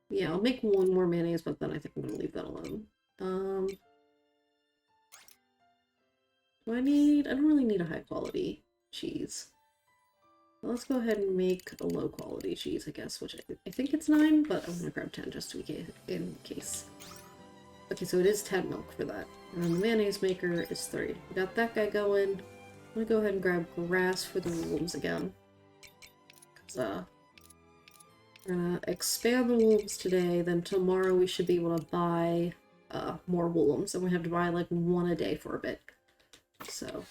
Yeah, I'll make 1 more mayonnaise, but then I think I'm gonna leave that alone. Do I need... I don't really need a high quality cheese. Well, let's go ahead and make a low quality cheese, I guess, which I think it's 9, but I'm gonna grab 10 just in case. Okay, so it is 10 milk for that. And then the mayonnaise maker is 3. We got that guy going. I'm gonna go ahead and grab grass for the wolves again. We're gonna expand the wolves today, then tomorrow we should be able to buy more wolves, and we have to buy like 1 a day for a bit. So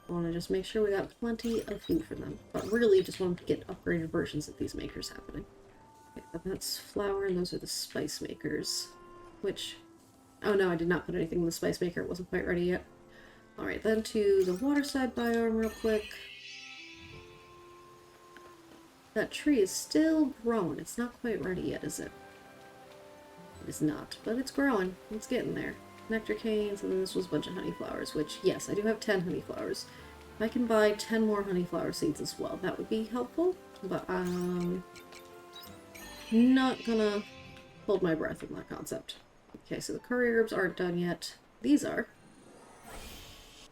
I want to just make sure we got plenty of food for them, but really just want to get upgraded versions of these makers happening. Okay, that's flour, and those are the spice makers, which, oh no, I did not put anything in the spice maker, it wasn't quite ready yet. Alright, then to the waterside biome real quick. That tree is still growing. It's not quite ready yet, is it? It is not, but it's growing. It's getting there. Nectar canes, and then this was a bunch of honey flowers, which, yes, I do have 10 honey flowers. If I can buy 10 more honey flower seeds as well, that would be helpful, but not gonna hold my breath on that concept. Okay, so the curry herbs aren't done yet. These are.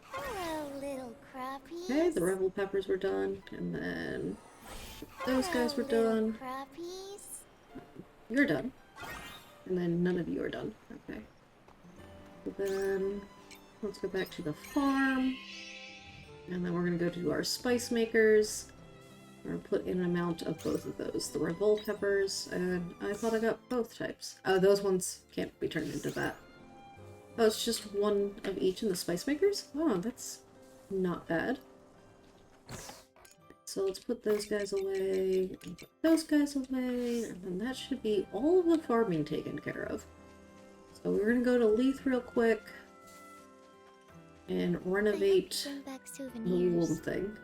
Hello, little crappies. Okay, the rebel peppers were done, and then those guys were done. Crappies. You're done. And then none of you are done. Okay. So then let's go back to the farm. And then we're going to go to our spice makers. We're going to put in an amount of both of those. The revolt peppers, and I thought I got both types. Oh, those ones can't be turned into that. Oh, it's just 1 of each in the spice makers? Oh, that's not bad. So let's put those guys away, and put those guys away, and then that should be all of the farming taken care of. So we're gonna go to Leith real quick and renovate the wool thing.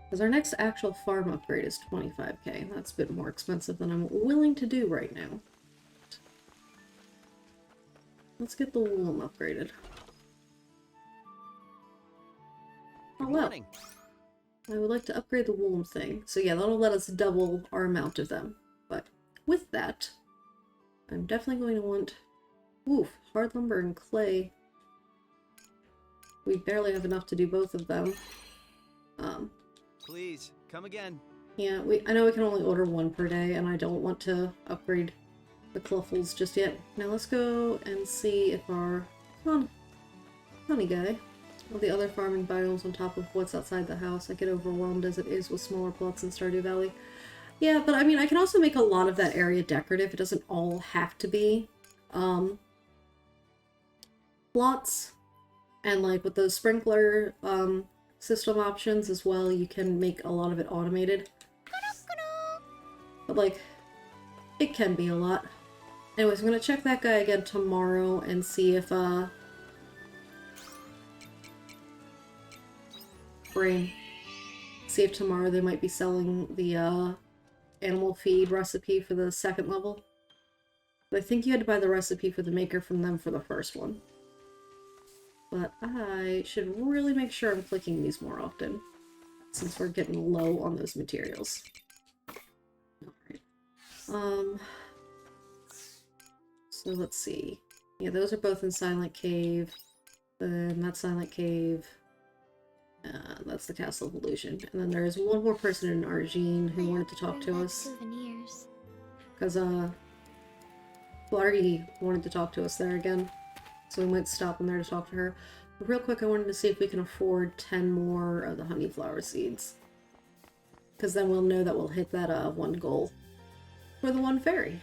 Because our next actual farm upgrade is 25k. That's a bit more expensive than I'm willing to do right now. Let's get the wool upgraded. Oh well. I would like to upgrade the wool thing. So yeah, that'll let us double our amount of them. But with that, I'm definitely going to want... Oof, hard lumber and clay. We barely have enough to do both of them. Please, come again. Yeah, I know we can only order 1 per day, and I don't want to upgrade the cluffles just yet. Now let's go and see if our Come on. Honey guy. All the other farming biomes on top of what's outside the house. I get overwhelmed as it is with smaller plots in Stardew Valley. Yeah, but I mean, I can also make a lot of that area decorative. It doesn't all have to be plots. And like with those sprinkler system options as well, you can make a lot of it automated. But like, it can be a lot. Anyways, I'm gonna check that guy again tomorrow and see if see if tomorrow they might be selling the animal feed recipe for the second level. But I think you had to buy the recipe for the maker from them for the first one. But I should really make sure I'm clicking these more often, since we're getting low on those materials. Alright. So let's see. Yeah, those are both in Silent Cave. Then that's Silent Cave. That's the Castle of Illusion. And then there's one more person in Argene who wanted to talk to us. Because, Blargy wanted to talk to us there again. So we might stop in there to talk to her. But real quick, I wanted to see if we can afford 10 more of the honeyflower seeds. Because then we'll know that we'll hit that one goal for the one fairy.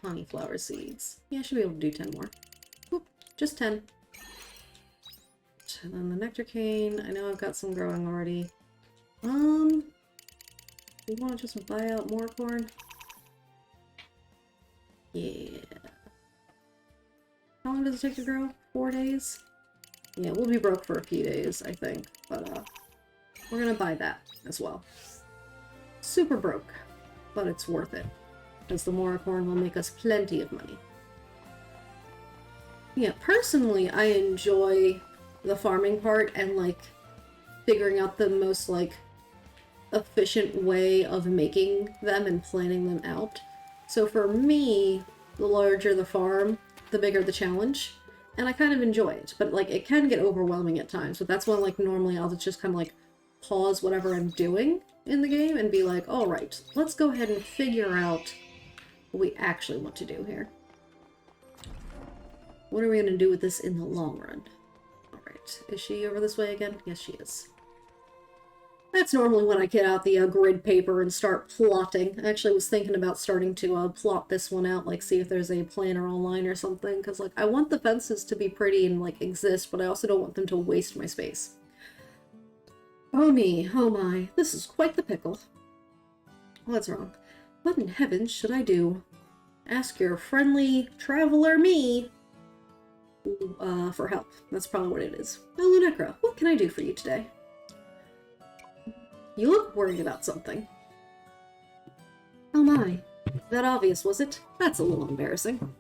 Honeyflower seeds. Yeah, I should be able to do 10 more. Oop, just 10. And then the nectar cane. I know I've got some growing already. We want to just buy out more corn? Yeah. How long does it take to grow? 4 days? Yeah, we'll be broke for a few days, I think. But, we're gonna buy that as well. Super broke. But it's worth it. Because the more corn will make us plenty of money. Yeah, personally, I enjoy the farming part and, like, figuring out the most, like, efficient way of making them and planning them out. So for me, the larger the farm, the bigger the challenge. And I kind of enjoy it, but like it can get overwhelming at times. But that's when like normally I'll just kind of like pause whatever I'm doing in the game and be like, all right, let's go ahead and figure out what we actually want to do here. What are we going to do with this in the long run? All right, is she over this way again? Yes, she is. That's normally when I get out the grid paper and start plotting. I actually was thinking about starting to plot this one out, like see if there's a planner online or something, because like I want the fences to be pretty and like exist, but I also don't want them to waste my space. Oh me, oh my, this is quite the pickle. What's wrong? What in heavens should I do? Ask your friendly traveler me for help. That's probably what it is. Oh, Lunecra, what can I do for you today? You look worried about something. Oh my. That obvious, was it? That's a little embarrassing.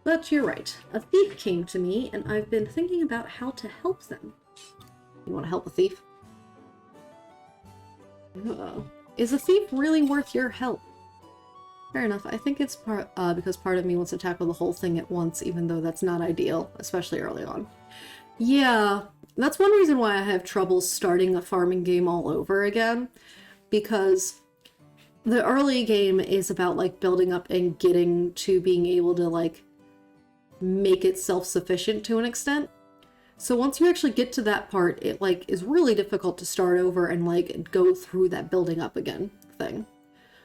But you're right. A thief came to me, and I've been thinking about how to help them. You want to help a thief? Is a thief really worth your help? Fair enough. I think it's because part of me wants to tackle the whole thing at once, even though that's not ideal, especially early on. Yeah. That's one reason why I have trouble starting a farming game all over again, because the early game is about like building up and getting to being able to like make it self-sufficient to an extent. So once you actually get to that part, it like is really difficult to start over and like go through that building up again thing.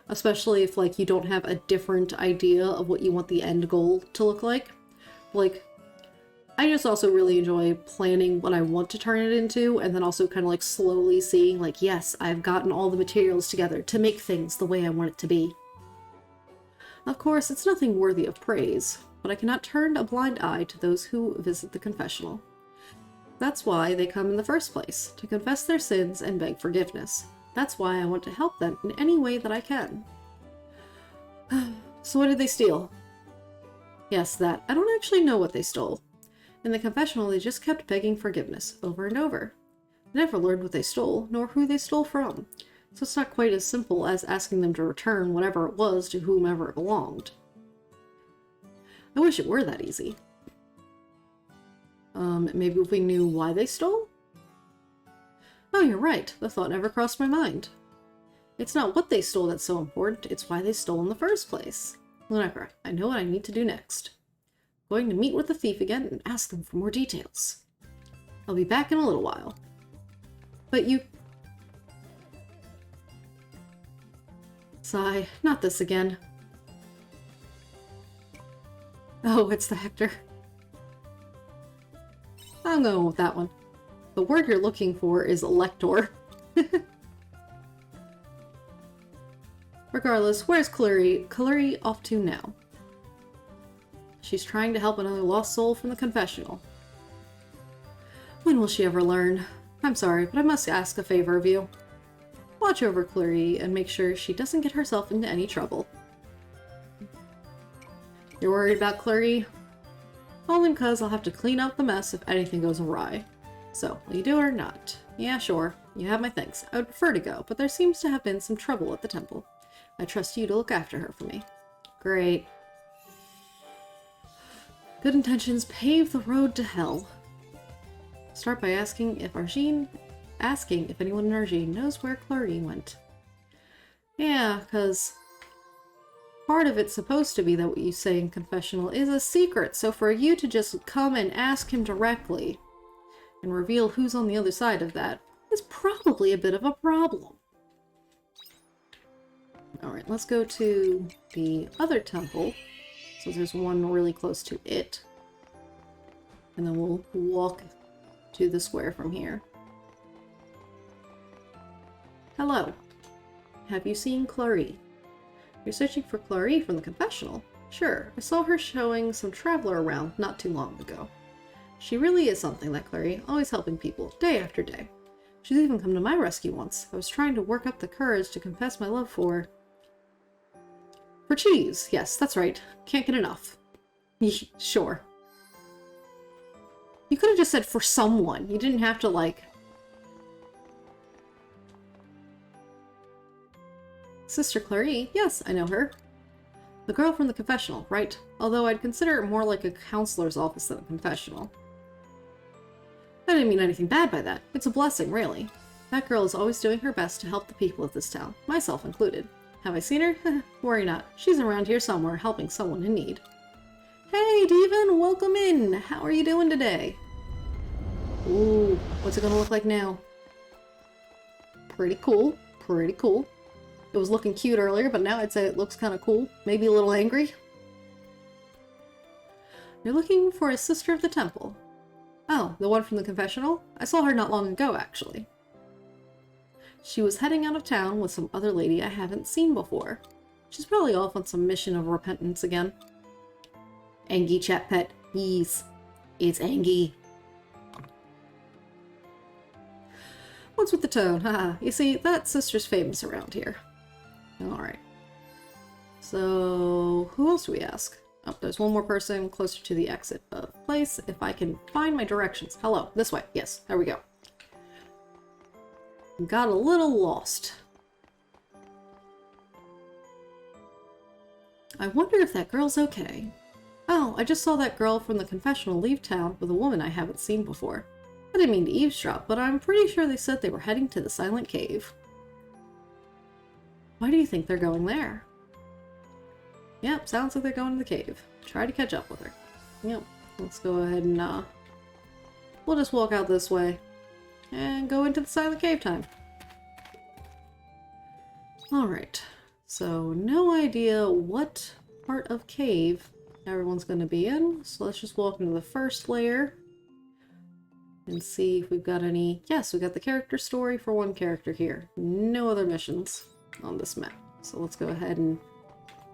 Especially if like you don't have a different idea of what you want the end goal to look like. Like, I just also really enjoy planning what I want to turn it into, and then also kind of like slowly seeing like, yes, I've gotten all the materials together to make things the way I want it to be. Of course, it's nothing worthy of praise, but I cannot turn a blind eye to those who visit the confessional. That's why they come in the first place, to confess their sins and beg forgiveness. That's why I want to help them in any way that I can. So what did they steal? Yes, that. I don't actually know what they stole. In the confessional, they just kept begging forgiveness, over and over. I never learned what they stole, nor who they stole from, so it's not quite as simple as asking them to return whatever it was to whomever it belonged. I wish it were that easy. Maybe if we knew why they stole? Oh, you're right. The thought never crossed my mind. It's not what they stole that's so important, it's why they stole in the first place. Lunekra, I know what I need to do next. Going to meet with the thief again and ask them for more details. I'll be back in a little while. But you... Sigh, not this again. Oh, it's the Hector. I'm going with that one. The word you're looking for is elector. Regardless, where's Clary? Clary off to now? She's trying to help another lost soul from the confessional. When will she ever learn? I'm sorry, but I must ask a favor of you. Watch over Clary and make sure she doesn't get herself into any trouble. You're worried about Clary? Only because I'll have to clean up the mess if anything goes awry. So, will you do it or not? Yeah, sure. You have my thanks. I would prefer to go, but there seems to have been some trouble at the temple. I trust you to look after her for me. Great. Good intentions pave the road to hell. Start by asking if anyone in Argene knows where Clary went. Yeah, because part of it's supposed to be that what you say in confessional is a secret, so for you to just come and ask him directly and reveal who's on the other side of that is probably a bit of a problem. Alright, let's go to the other temple, so there's one really close to it. And then we'll walk to the square from here. Hello. Have you seen Clary? You're searching for Clary from the confessional? Sure, I saw her showing some traveler around not too long ago. She really is something, that Clary, always helping people, day after day. She's even come to my rescue once. I was trying to work up the courage to confess my love for cheese. Yes, that's right. Can't get enough. Sure. You could have just said for someone. You didn't have to, like... Sister Clary? Yes, I know her. The girl from the confessional, right? Although I'd consider it more like a counselor's office than a confessional. I didn't mean anything bad by that. It's a blessing, really. That girl is always doing her best to help the people of this town, myself included. Have I seen her? Worry not. She's around here somewhere, helping someone in need. Hey, Devin! Welcome in! How are you doing today? Ooh, what's it gonna look like now? Pretty cool. Pretty cool. It was looking cute earlier, but now I'd say it looks kind of cool. Maybe a little angry. You're looking for a sister of the temple. Oh, the one from the confessional? I saw her not long ago, actually. She was heading out of town with some other lady I haven't seen before. She's probably off on some mission of repentance again. Angie, chat pet. Yes. It's Angie. What's with the tone? Haha. You see, that sister's famous around here. Alright. So, who else do we ask? Oh, there's one more person closer to the exit of the place. If I can find my directions. Hello, this way. Yes, there we go. Got a little lost. I wonder if that girl's okay. Oh, I just saw that girl from the confessional leave town with a woman I haven't seen before. I didn't mean to eavesdrop, but I'm pretty sure they said they were heading to the Silent Cave. Why do you think they're going there? Yep, sounds like they're going to the cave. Try to catch up with her. Yep, let's go ahead and, we'll just walk out this way. And go into the Silent Cave time. Alright, so no idea what part of cave everyone's going to be in. So let's just walk into the first layer. And see if we've got any... Yes, we got the character story for one character here. No other missions on this map. So let's go ahead and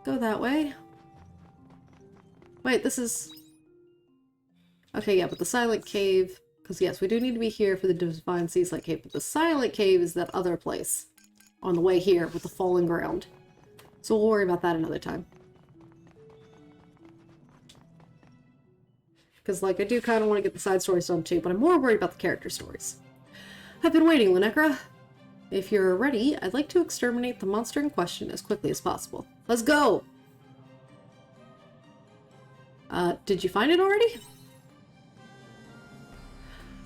go that way. Wait, this is... Okay, yeah, but the Silent Cave... Because yes, we do need to be here for the Divine Seaslight Cave, but the Silent Cave is that other place on the way here with the falling ground. So we'll worry about that another time. Because, like, I do kind of want to get the side stories done too, but I'm more worried about the character stories. I've been waiting, Lunekra. If you're ready, I'd like to exterminate the monster in question as quickly as possible. Let's go! Did you find it already?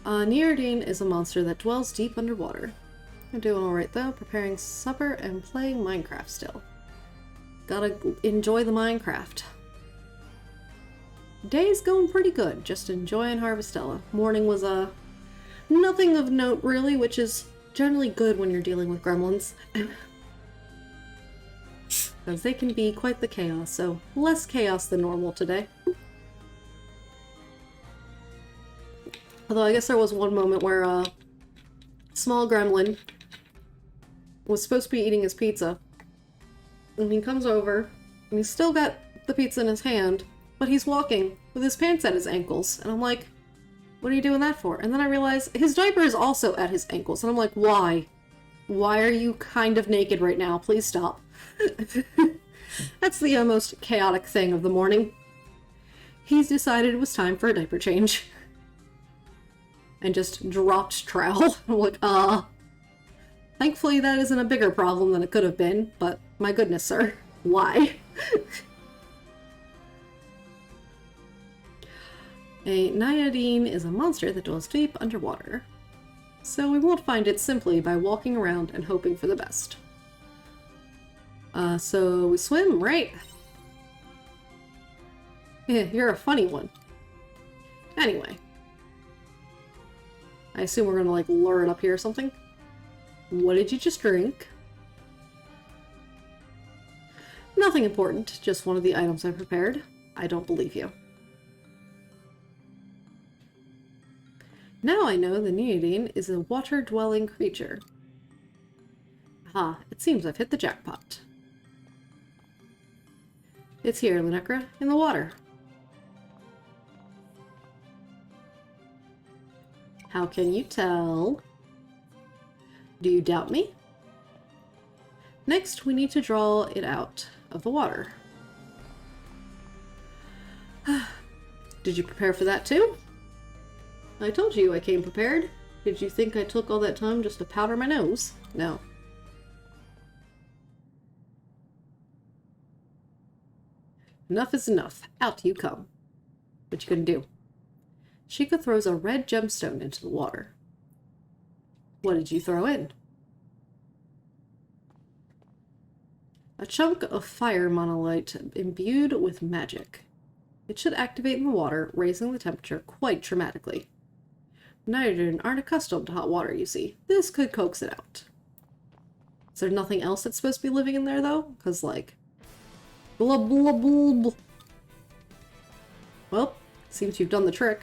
Neardine is a monster that dwells deep underwater. I'm doing alright though, preparing supper and playing Minecraft still. Gotta enjoy the Minecraft. Day's going pretty good, just enjoying Harvestella. Morning was nothing of note really, which is generally good when you're dealing with gremlins. Because they can be quite the chaos, so less chaos than normal today. Although I guess there was one moment where a small gremlin was supposed to be eating his pizza. And he comes over, and he's still got the pizza in his hand, but he's walking with his pants at his ankles. And I'm like, what are you doing that for? And then I realize his diaper is also at his ankles. And I'm like, why? Why are you kind of naked right now? Please stop. That's the most chaotic thing of the morning. He's decided it was time for a diaper change. And just dropped trowel. I'm like, thankfully that isn't a bigger problem than it could have been, but my goodness, sir. Why? A Naiadine is a monster that dwells deep underwater. So we won't find it simply by walking around and hoping for the best. So we swim, right? Yeah, you're a funny one. Anyway. I assume we're gonna, like, lure it up here or something. What did you just drink? Nothing important, just one of the items I prepared. I don't believe you. Now I know the Neodine is a water-dwelling creature. Aha, it seems I've hit the jackpot. It's here, Lunecra, in the water. How can you tell? Do you doubt me? Next, we need to draw it out of the water. Did you prepare for that too? I told you I came prepared. Did you think I took all that time just to powder my nose? No. Enough is enough. Out you come. What you gonna do? Sheikah throws a red gemstone into the water. What did you throw in? A chunk of fire monolite imbued with magic. It should activate in the water, raising the temperature quite dramatically. Nitrogen aren't accustomed to hot water, you see. This could coax it out. Is there nothing else that's supposed to be living in there, though? Because, like... blah, blah, blah, blah. Well, seems you've done the trick.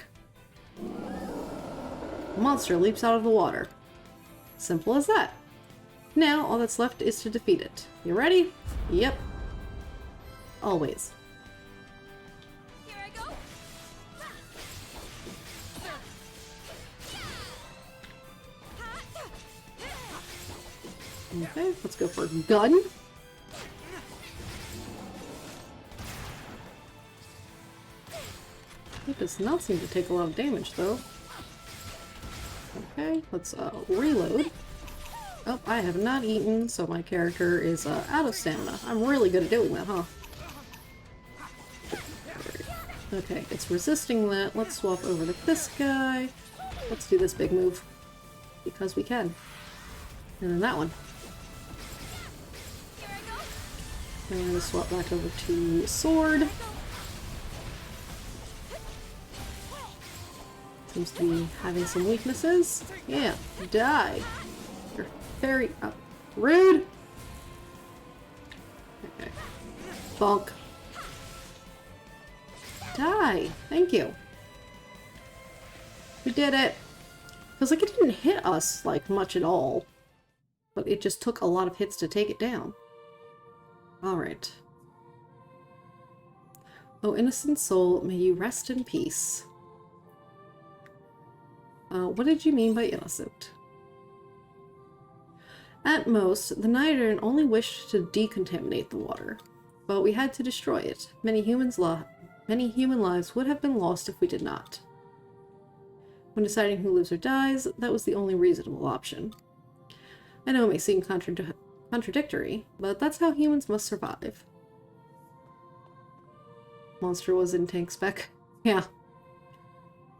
The monster leaps out of the water. Simple as that. Now, all that's left is to defeat it. You ready? Yep. Always. Here I go. Okay, let's go for a gun. It does not seem to take a lot of damage, though. Okay, let's reload. Oh, I have not eaten, so my character is out of stamina. I'm really good at doing that, huh? Okay, it's resisting that. Let's swap over to this guy. Let's do this big move. Because we can. And then that one. And swap back over to sword. Seems to be having some weaknesses. Yeah, die. You're very rude. Okay. Bonk. Die. Thank you. We did it. Because, like, it didn't hit us, like, much at all. But it just took a lot of hits to take it down. Alright. Oh, innocent soul, may you rest in peace. What did you mean by innocent? At most, the Nidoran only wished to decontaminate the water, but we had to destroy it. Many human lives would have been lost if we did not. When deciding who lives or dies, that was the only reasonable option. I know it may seem contradictory, but that's how humans must survive. Monster was in tank spec. Yeah.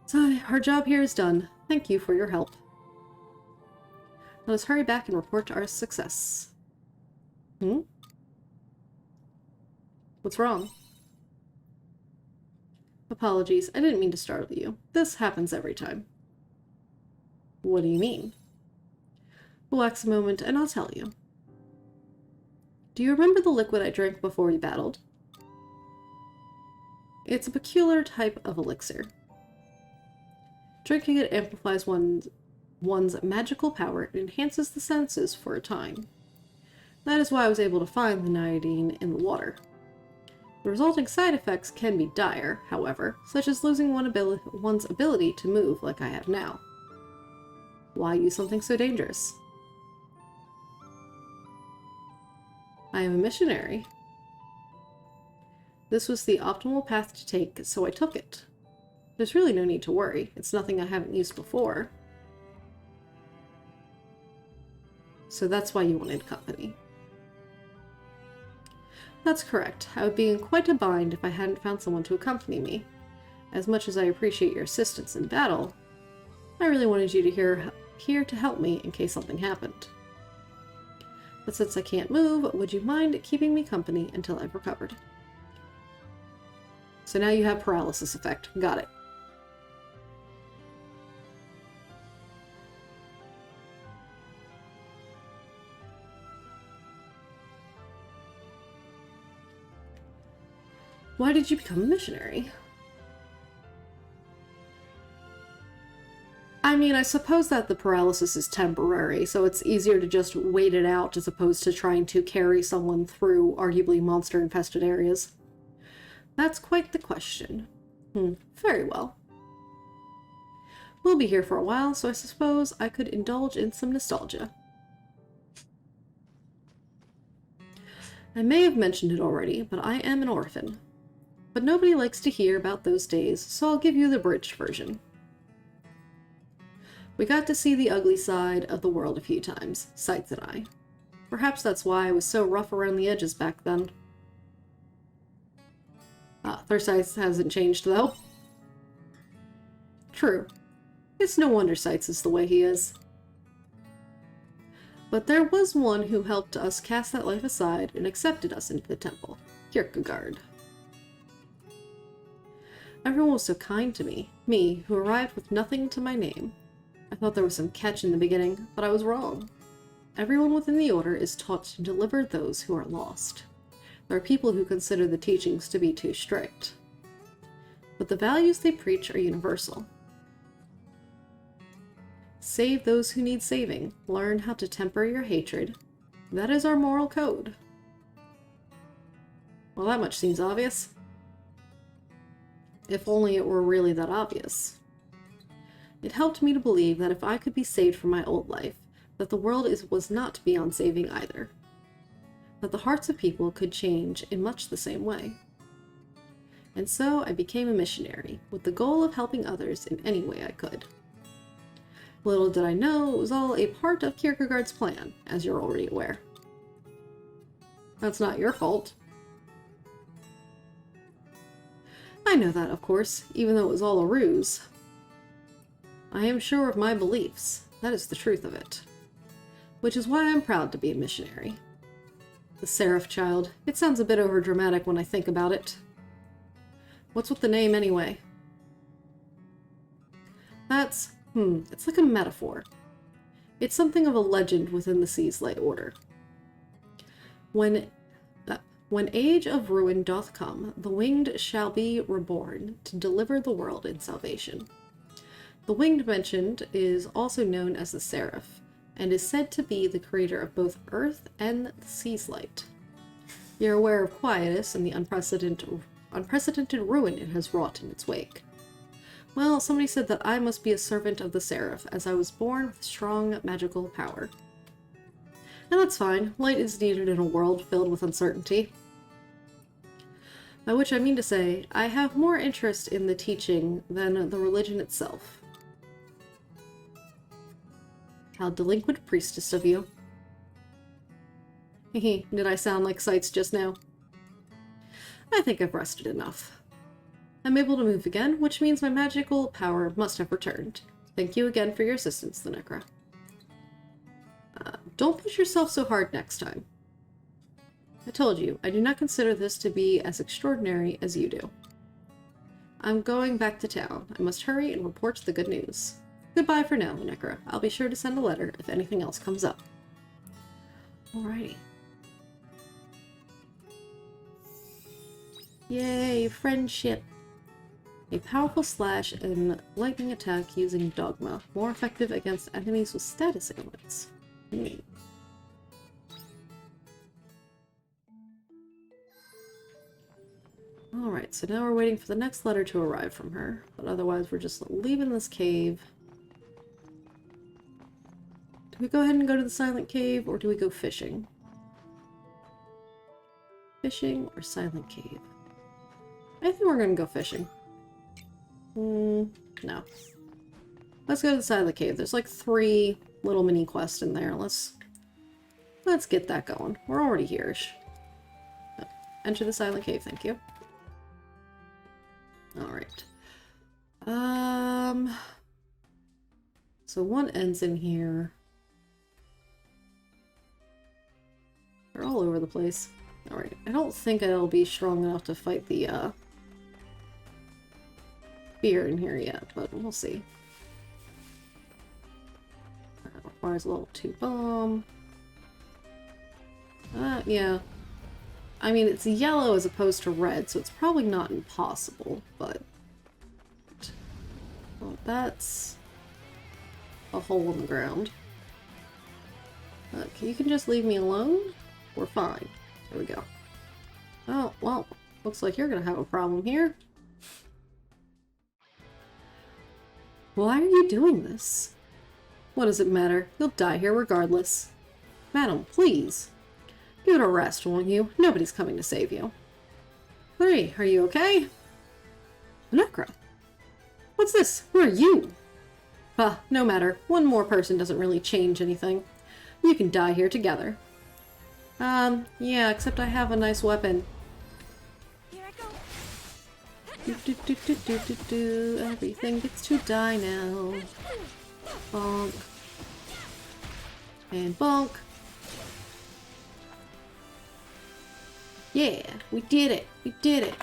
So, our job here is done. Thank you for your help. Let us hurry back and report our success. What's wrong? Apologies, I didn't mean to startle you. This happens every time. What do you mean? Relax a moment and I'll tell you. Do you remember the liquid I drank before we battled? It's a peculiar type of elixir. Drinking it amplifies one's magical power and enhances the senses for a time. That is why I was able to find the iodine in the water. The resulting side effects can be dire, however, such as losing one's ability to move like I have now. Why use something so dangerous? I am a missionary. This was the optimal path to take, so I took it. There's really no need to worry. It's nothing I haven't used before. So that's why you wanted company. That's correct. I would be in quite a bind if I hadn't found someone to accompany me. As much as I appreciate your assistance in battle, I really wanted you to here to help me in case something happened. But since I can't move, would you mind keeping me company until I've recovered? So now you have paralysis effect. Got it. Why did you become a missionary? I mean, I suppose that the paralysis is temporary, so it's easier to just wait it out as opposed to trying to carry someone through arguably monster-infested areas. That's quite the question. Very well. We'll be here for a while, so I suppose I could indulge in some nostalgia. I may have mentioned it already, but I am an orphan. But nobody likes to hear about those days, so I'll give you the abridged version. We got to see the ugly side of the world a few times, Sights and I. Perhaps that's why I was so rough around the edges back then. Their size hasn't changed, though. True. It's no wonder Sights is the way he is. But there was one who helped us cast that life aside and accepted us into the temple, Kierkegaard. Everyone was so kind to me, who arrived with nothing to my name. I thought there was some catch in the beginning, but I was wrong. Everyone within the Order is taught to deliver those who are lost. There are people who consider the teachings to be too strict. But the values they preach are universal. Save those who need saving. Learn how to temper your hatred. That is our moral code. Well, that much seems obvious. If only it were really that obvious. It helped me to believe that if I could be saved from my old life, that the world was not beyond saving either. That the hearts of people could change in much the same way. And so I became a missionary, with the goal of helping others in any way I could. Little did I know it was all a part of Kierkegaard's plan, as you're already aware. That's not your fault. I know that, of course, even though it was all a ruse. I am sure of my beliefs. That is the truth of it. Which is why I'm proud to be a missionary. The Seraph Child. It sounds a bit overdramatic when I think about it. What's with the name, anyway? That's, it's like a metaphor. It's something of a legend within the Seasley Order. When age of ruin doth come, the winged shall be reborn to deliver the world in salvation. The winged mentioned is also known as the Seraph, and is said to be the creator of both Earth and the Sea's light. You're aware of Quietus and the unprecedented ruin it has wrought in its wake. Well, somebody said that I must be a servant of the Seraph, as I was born with strong magical power. And that's fine. Light is needed in a world filled with uncertainty. By which I mean to say, I have more interest in the teaching than the religion itself. How delinquent priestess of you. Hehe, did I sound like Sights just now? I think I've rested enough. I'm able to move again, which means my magical power must have returned. Thank you again for your assistance, the Necra. Don't push yourself so hard next time. I told you, I do not consider this to be as extraordinary as you do. I'm going back to town. I must hurry and report the good news. Goodbye for now, Necra. I'll be sure to send a letter if anything else comes up. Alrighty. Yay, friendship! A powerful slash and lightning attack using Dogma. More effective against enemies with status ailments. Alright, so now we're waiting for the next letter to arrive from her. But otherwise we're just leaving this cave. Do we go ahead and go to the Silent Cave, or do we go fishing? Fishing or Silent Cave? I think we're gonna go fishing. No. Let's go to the Silent Cave. There's like 3 little mini quests in there. Let's get that going. We're already here-ish. Enter the Silent Cave, thank you. Alright. So one ends in here. They're all over the place. Alright, I don't think I'll be strong enough to fight the, bear in here yet, but we'll see. That requires a level 2 bomb. Yeah. I mean, it's yellow as opposed to red, so it's probably not impossible, but... Well, that's... a hole in the ground. You can just leave me alone? We're fine. There we go. Oh, well, looks like you're gonna have a problem here. Why are you doing this? What does it matter? You'll die here regardless. Madam, please. Give it a rest, won't you? Nobody's coming to save you. Hurry, are you okay? Necra. What's this? Who are you? No matter. One more person doesn't really change anything. You can die here together. Yeah, except I have a nice weapon. Here I go. Everything gets to die now. Bonk. And bonk. Yeah, we did it. We did it.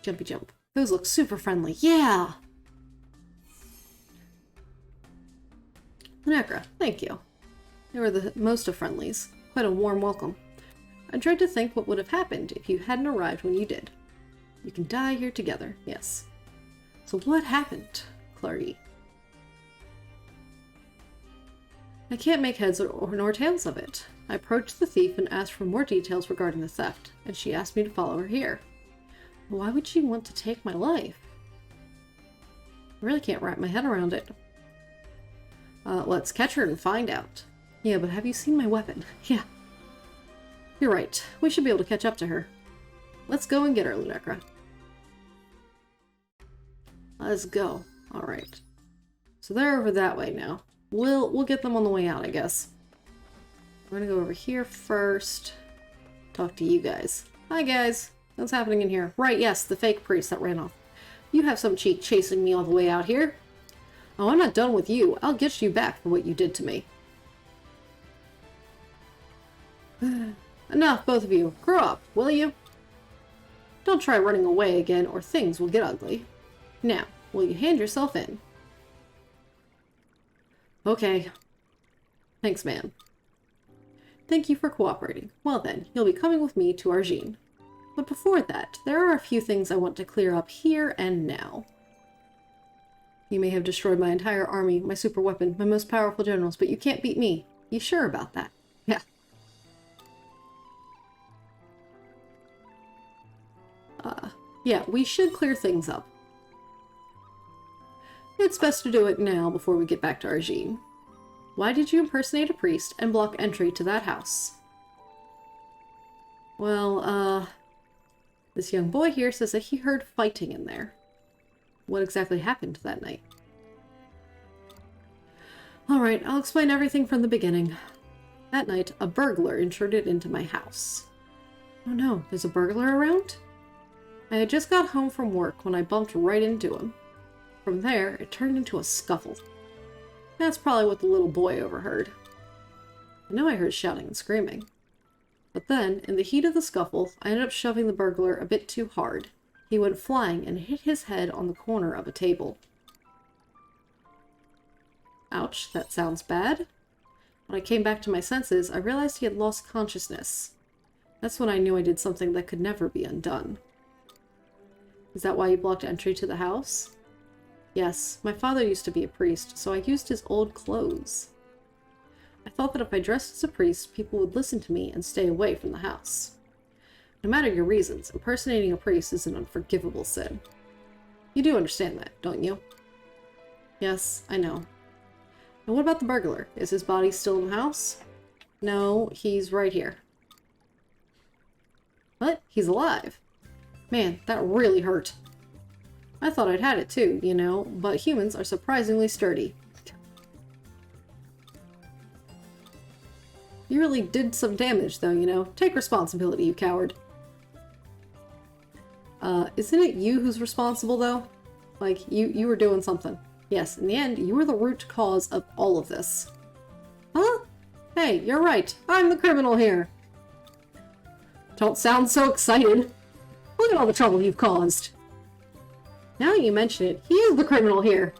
Jumpy jump. Those look super friendly. Yeah! Necra, thank you. They were the most of friendlies. Quite a warm welcome. I tried to think what would have happened if you hadn't arrived when you did. You can die here together, yes. So what happened, Clary? I can't make heads nor tails of it. I approached the thief and asked for more details regarding the theft, and she asked me to follow her here. Why would she want to take my life? I really can't wrap my head around it. Let's catch her and find out. Yeah, but have you seen my weapon? Yeah. You're right. We should be able to catch up to her. Let's go and get her, Lunecra. Let's go. Alright. So they're over that way now. We'll get them on the way out, I guess. We're gonna go over here first. Talk to you guys. Hi, guys. What's happening in here? Right, yes, the fake priest that ran off. You have some cheek chasing me all the way out here. Oh, I'm not done with you. I'll get you back for what you did to me. Enough, both of you. Grow up, will you? Don't try running away again, or things will get ugly. Now, will you hand yourself in? Okay. Thanks, man. Thank you for cooperating. Well then, you'll be coming with me to Argene. But before that, there are a few things I want to clear up here and now. You may have destroyed my entire army, my super weapon, my most powerful generals, but you can't beat me. You sure about that? Yeah. Yeah, we should clear things up. It's best to do it now before we get back to Argene. Why did you impersonate a priest and block entry to that house? Well, this young boy here says that he heard fighting in there. What exactly happened that night? Alright, I'll explain everything from the beginning. That night, a burglar intruded into my house. Oh no, there's a burglar around? I had just got home from work when I bumped right into him. From there, it turned into a scuffle. That's probably what the little boy overheard. I know I heard shouting and screaming. But then, in the heat of the scuffle, I ended up shoving the burglar a bit too hard. He went flying and hit his head on the corner of a table. Ouch, that sounds bad. When I came back to my senses, I realized he had lost consciousness. That's when I knew I did something that could never be undone. Is that why you blocked entry to the house? Yes, my father used to be a priest, so I used his old clothes. I thought that if I dressed as a priest, people would listen to me and stay away from the house. No matter your reasons, impersonating a priest is an unforgivable sin. You do understand that, don't you? Yes, I know. And what about the burglar? Is his body still in the house? No, he's right here. What? He's alive? Man, that really hurt. I thought I'd had it too, you know, but humans are surprisingly sturdy. You really did some damage though, you know. Take responsibility, you coward. Isn't it you who's responsible though? Like, you were doing something. Yes, in the end, you were the root cause of all of this. Huh? Hey, you're right. I'm the criminal here. Don't sound so excited. Look at all the trouble you've caused. Now you mention it, he is the criminal here.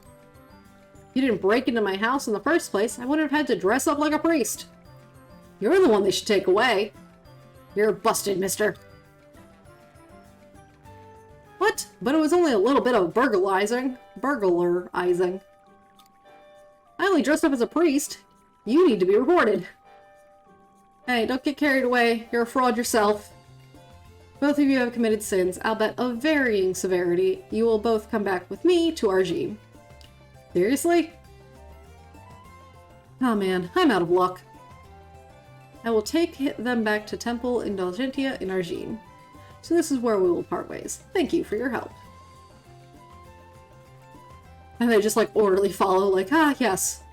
If you didn't break into my house in the first place, I wouldn't have had to dress up like a priest. You're the one they should take away. You're busted, mister. What? But it was only a little bit of burglarizing. Burglarizing. I only dressed up as a priest. You need to be reported. Hey, don't get carried away. You're a fraud yourself. Both of you have committed sins, albeit of varying severity. You will both come back with me to Argene. Seriously? Oh man, I'm out of luck. I will take them back to Temple Indulgentia in Argene. So this is where we will part ways. Thank you for your help. And they just like orderly follow, like, ah, yes.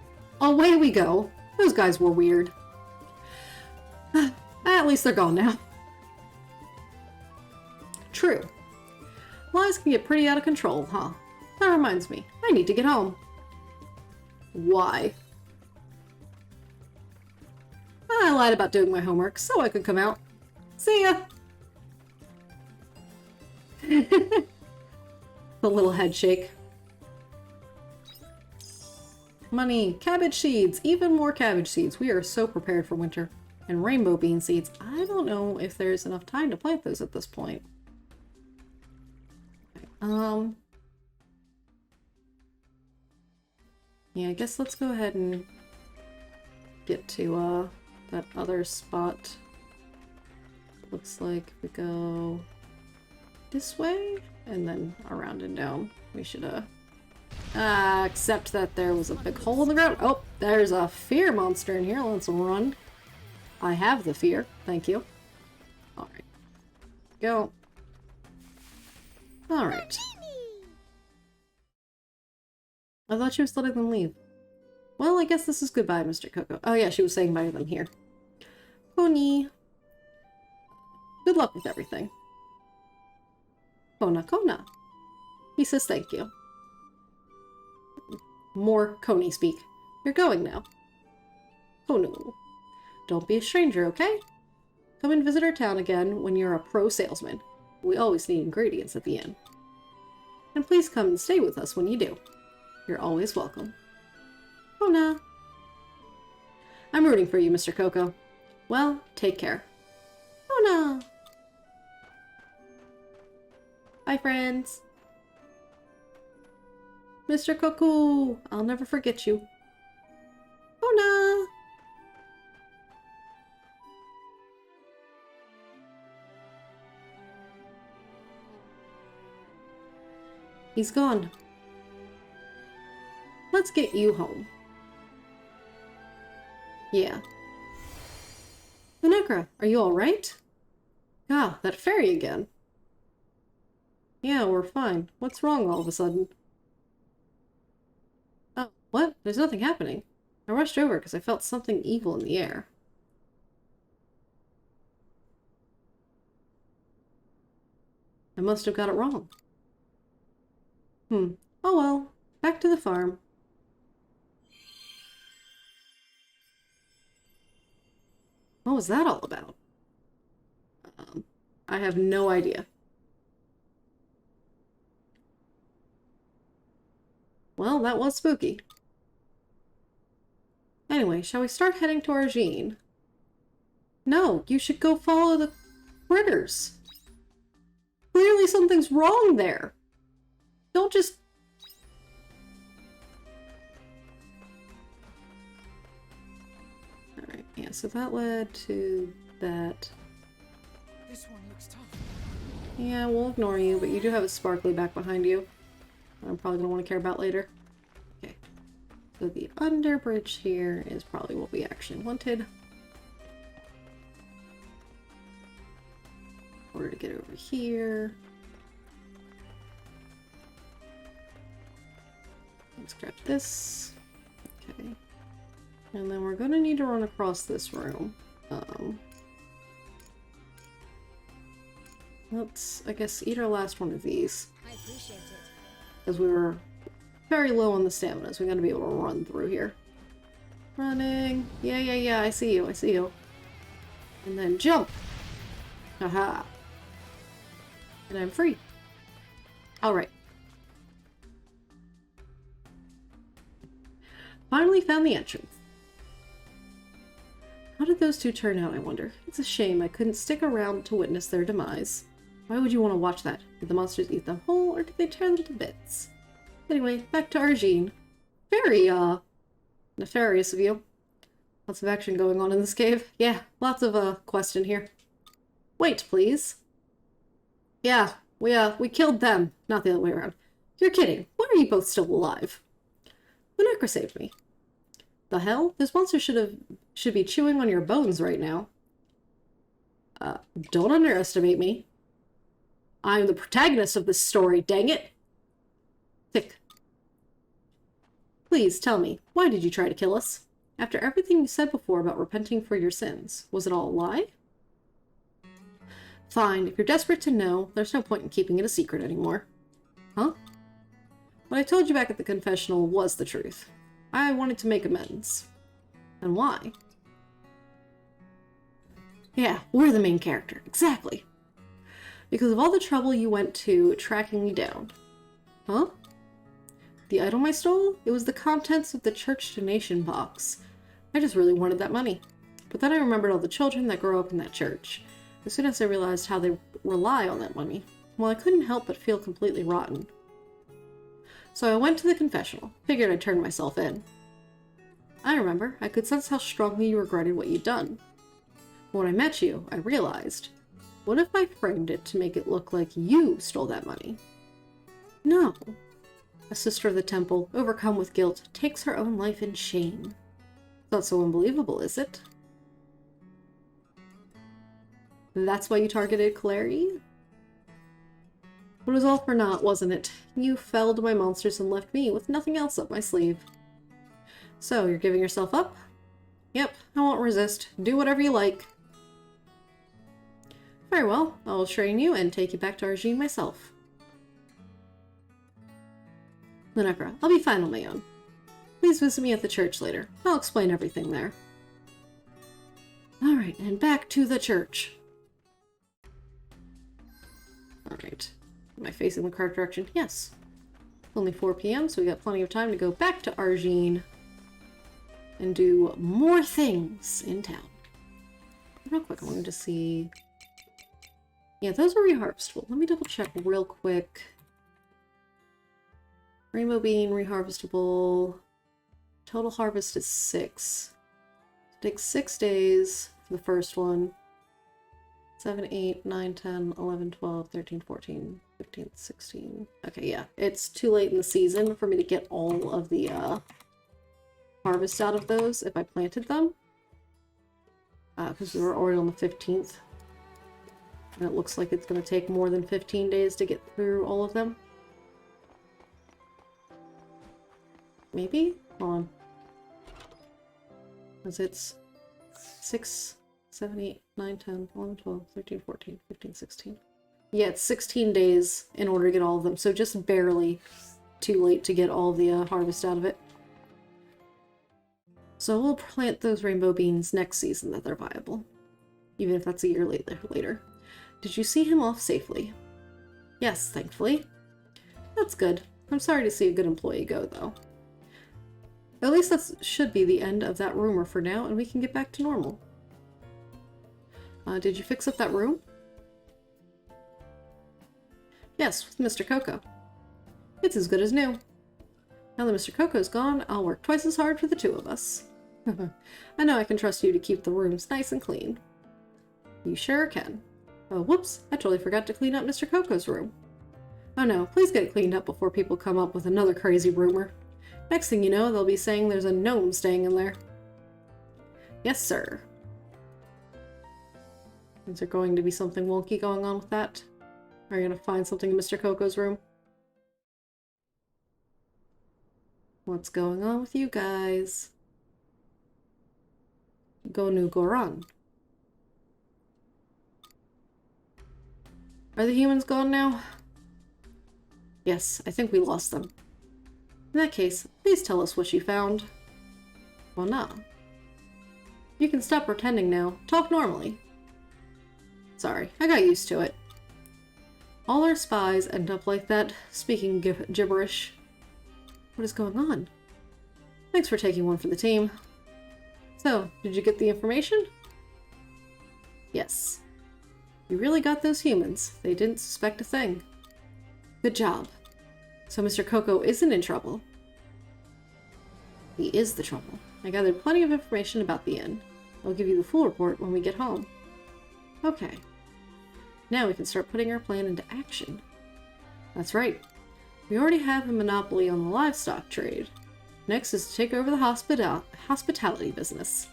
Away we go. Those guys were weird. At least they're gone now. True. Lies can get pretty out of control, huh? That reminds me, I need to get home. Why? I lied about doing my homework so I could come out. See ya! The little head shake. Money, cabbage seeds, even more cabbage seeds. We are so prepared for winter. And rainbow bean seeds. I don't know if there's enough time to plant those at this point. Yeah, I guess let's go ahead and get to that other spot. Looks like we go this way and then around and down. We should except that there was a big hole in the ground. Oh, there's a fear monster in here. Let's run. I have the fear. Thank you. Alright. Go. Alright. I thought she was letting them leave. Well, I guess this is goodbye, Mr. Coco. Oh yeah, she was saying bye to them here. Pony. Good luck with everything. Kona Kona. He says thank you. More Coney speak. You're going now. Oh no. Don't be a stranger, okay? Come and visit our town again when you're a pro salesman. We always need ingredients at the inn. And please come and stay with us when you do. You're always welcome. Oh no. I'm rooting for you, Mr. Coco. Well, take care. Oh no. Bye, friends. Mr. Coco, I'll never forget you. Oh no. He's gone. Let's get you home. Yeah. Minecra, are you alright? Ah, that fairy again. Yeah, we're fine. What's wrong all of a sudden? Oh, what? There's nothing happening. I rushed over because I felt something evil in the air. I must have got it wrong. Oh well. Back to the farm. What was that all about? I have no idea. Well, that was spooky. Anyway, shall we start heading to Argene? No, you should go follow the critters. Clearly something's wrong there. Don't just... Alright, yeah, so that led to that. This one looks tough. Yeah, we'll ignore you, but you do have a sparkly back behind you. I'm probably going to want to care about later. Okay. So the under bridge here is probably what we actually wanted. In order to get over here. Let's grab this. Okay. And then we're going to need to run across this room. Let's, I guess, eat our last one of these. I appreciate it. Because we were very low on the stamina, so we gotta be able to run through here. Running. Yeah, I see you, I see you. And then jump! Haha. And I'm free. Alright. Finally found the entrance. How did those two turn out, I wonder? It's a shame I couldn't stick around to witness their demise. Why would you want to watch that? Did the monsters eat them whole, or did they tear them to bits? Anyway, back to Argene. Very, nefarious of you. Lots of action going on in this cave. Yeah, lots of, quest in here. Wait, please. Yeah, we killed them, not the other way around. You're kidding. Why are you both still alive? Lunacra saved me. The hell? This monster should be chewing on your bones right now. Don't underestimate me. I'm the protagonist of this story, dang it! Thick. Please tell me, why did you try to kill us? After everything you said before about repenting for your sins, was it all a lie? Fine, if you're desperate to know, there's no point in keeping it a secret anymore. Huh? What I told you back at the confessional was the truth. I wanted to make amends. And why? Yeah, we're the main character, exactly. Because of all the trouble you went to tracking me down. Huh? The item I stole? It was the contents of the church donation box. I just really wanted that money. But then I remembered all the children that grow up in that church. As soon as I realized how they rely on that money, well, I couldn't help but feel completely rotten. So I went to the confessional. Figured I'd turn myself in. I remember. I could sense how strongly you regretted what you'd done. But when I met you, I realized... What if I framed it to make it look like you stole that money? No. A sister of the temple, overcome with guilt, takes her own life in shame. Not so unbelievable, is it? That's why you targeted Clary? It was all for naught, wasn't it? You felled my monsters and left me with nothing else up my sleeve. So, you're giving yourself up? Yep, I won't resist. Do whatever you like. Very well, I'll train you and take you back to Argene myself. Lunacra, I'll be fine on my own. Please visit me at the church later. I'll explain everything there. Alright, and back to the church. Alright. Am I facing the correct direction? Yes. Only 4 p.m., so we got plenty of time to go back to Argene and do more things in town. Real quick, I wanted to see... Yeah, those are reharvestable. Let me double check real quick. Rainbow bean, reharvestable. Total harvest is 6. It takes 6 days for the first one. 7, 8, 9, 10, 11, 12, 13, 14, 15, 16. Okay, yeah. It's too late in the season for me to get all of the harvest out of those if I planted them. Because we were already on the 15th. And it looks like it's going to take more than 15 days to get through all of them. Maybe? Hold on. Because it's 6, 7, 8, 9, 10, 11, 12, 13, 14, 15, 16. Yeah, it's 16 days in order to get all of them. So just barely too late to get all the harvest out of it. So we'll plant those rainbow beans next season that they're viable. Even if that's a year later. Did you see him off safely? Yes, thankfully. That's good. I'm sorry to see a good employee go, though. At least that should be the end of that rumor for now, and we can get back to normal. Did you fix up that room? Yes, with Mr. Coco. It's as good as new. Now that Mr. Coco's gone, I'll work twice as hard for the two of us. I know I can trust you to keep the rooms nice and clean. You sure can. Oh, whoops, I totally forgot to clean up Mr. Coco's room. Oh no, please get it cleaned up before people come up with another crazy rumor. Next thing you know, they'll be saying there's a gnome staying in there. Yes, sir. Is there going to be something wonky going on with that? Are you going to find something in Mr. Coco's room? What's going on with you guys? Gonu Goran. Are the humans gone now? Yes, I think we lost them. In that case, please tell us what you found. Well, no. You can stop pretending now. Talk normally. Sorry, I got used to it. All our spies end up like that, speaking gibberish. What is going on? Thanks for taking one for the team. So, did you get the information? Yes. You really got those humans. They didn't suspect a thing. Good job. So Mr. Coco isn't in trouble. He is the trouble. I gathered plenty of information about the inn. I'll give you the full report when we get home. Okay. Now we can start putting our plan into action. That's right. We already have a monopoly on the livestock trade. Next is to take over the hospitality business.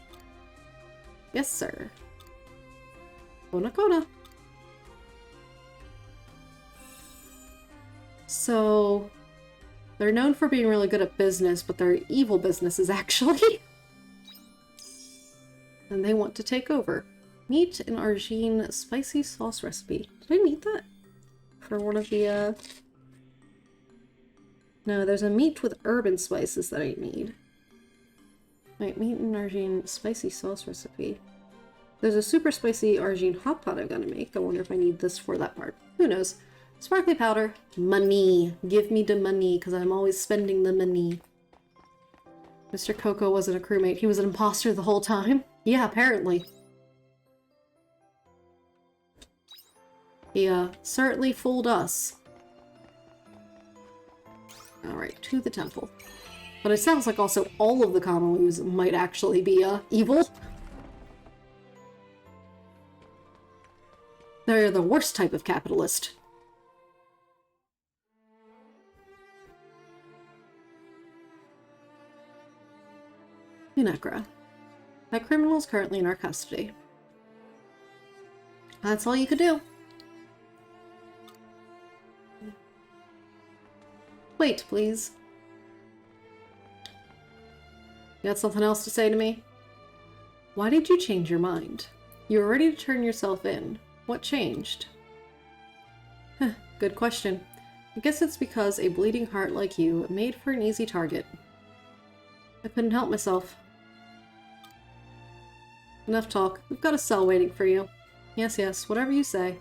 Yes, sir. Kona Kona. So, they're known for being really good at business, but they're evil businesses, actually. And they want to take over. Meat and Argine spicy sauce recipe. Did I need that? For one of the, No, there's a meat with herb and spices that I need. Wait, meat and Argine spicy sauce recipe. There's a super spicy Argine hot pot I'm gonna make. I wonder if I need this for that part. Who knows? Sparkly powder. Money. Give me the money, because I'm always spending the money. Mr. Coco wasn't a crewmate. He was an imposter the whole time. Yeah, apparently. He, certainly fooled us. Alright, to the temple. But it sounds like also all of the Kamalu's might actually be, evil. They're the worst type of capitalist. Unekra. That criminal is currently in our custody. That's all you could do. Wait, please. You got something else to say to me? Why did you change your mind? You were ready to turn yourself in. What changed? Huh, good question. I guess it's because a bleeding heart like you made for an easy target. I couldn't help myself. Enough talk. We've got a cell waiting for you. Yes, yes, whatever you say.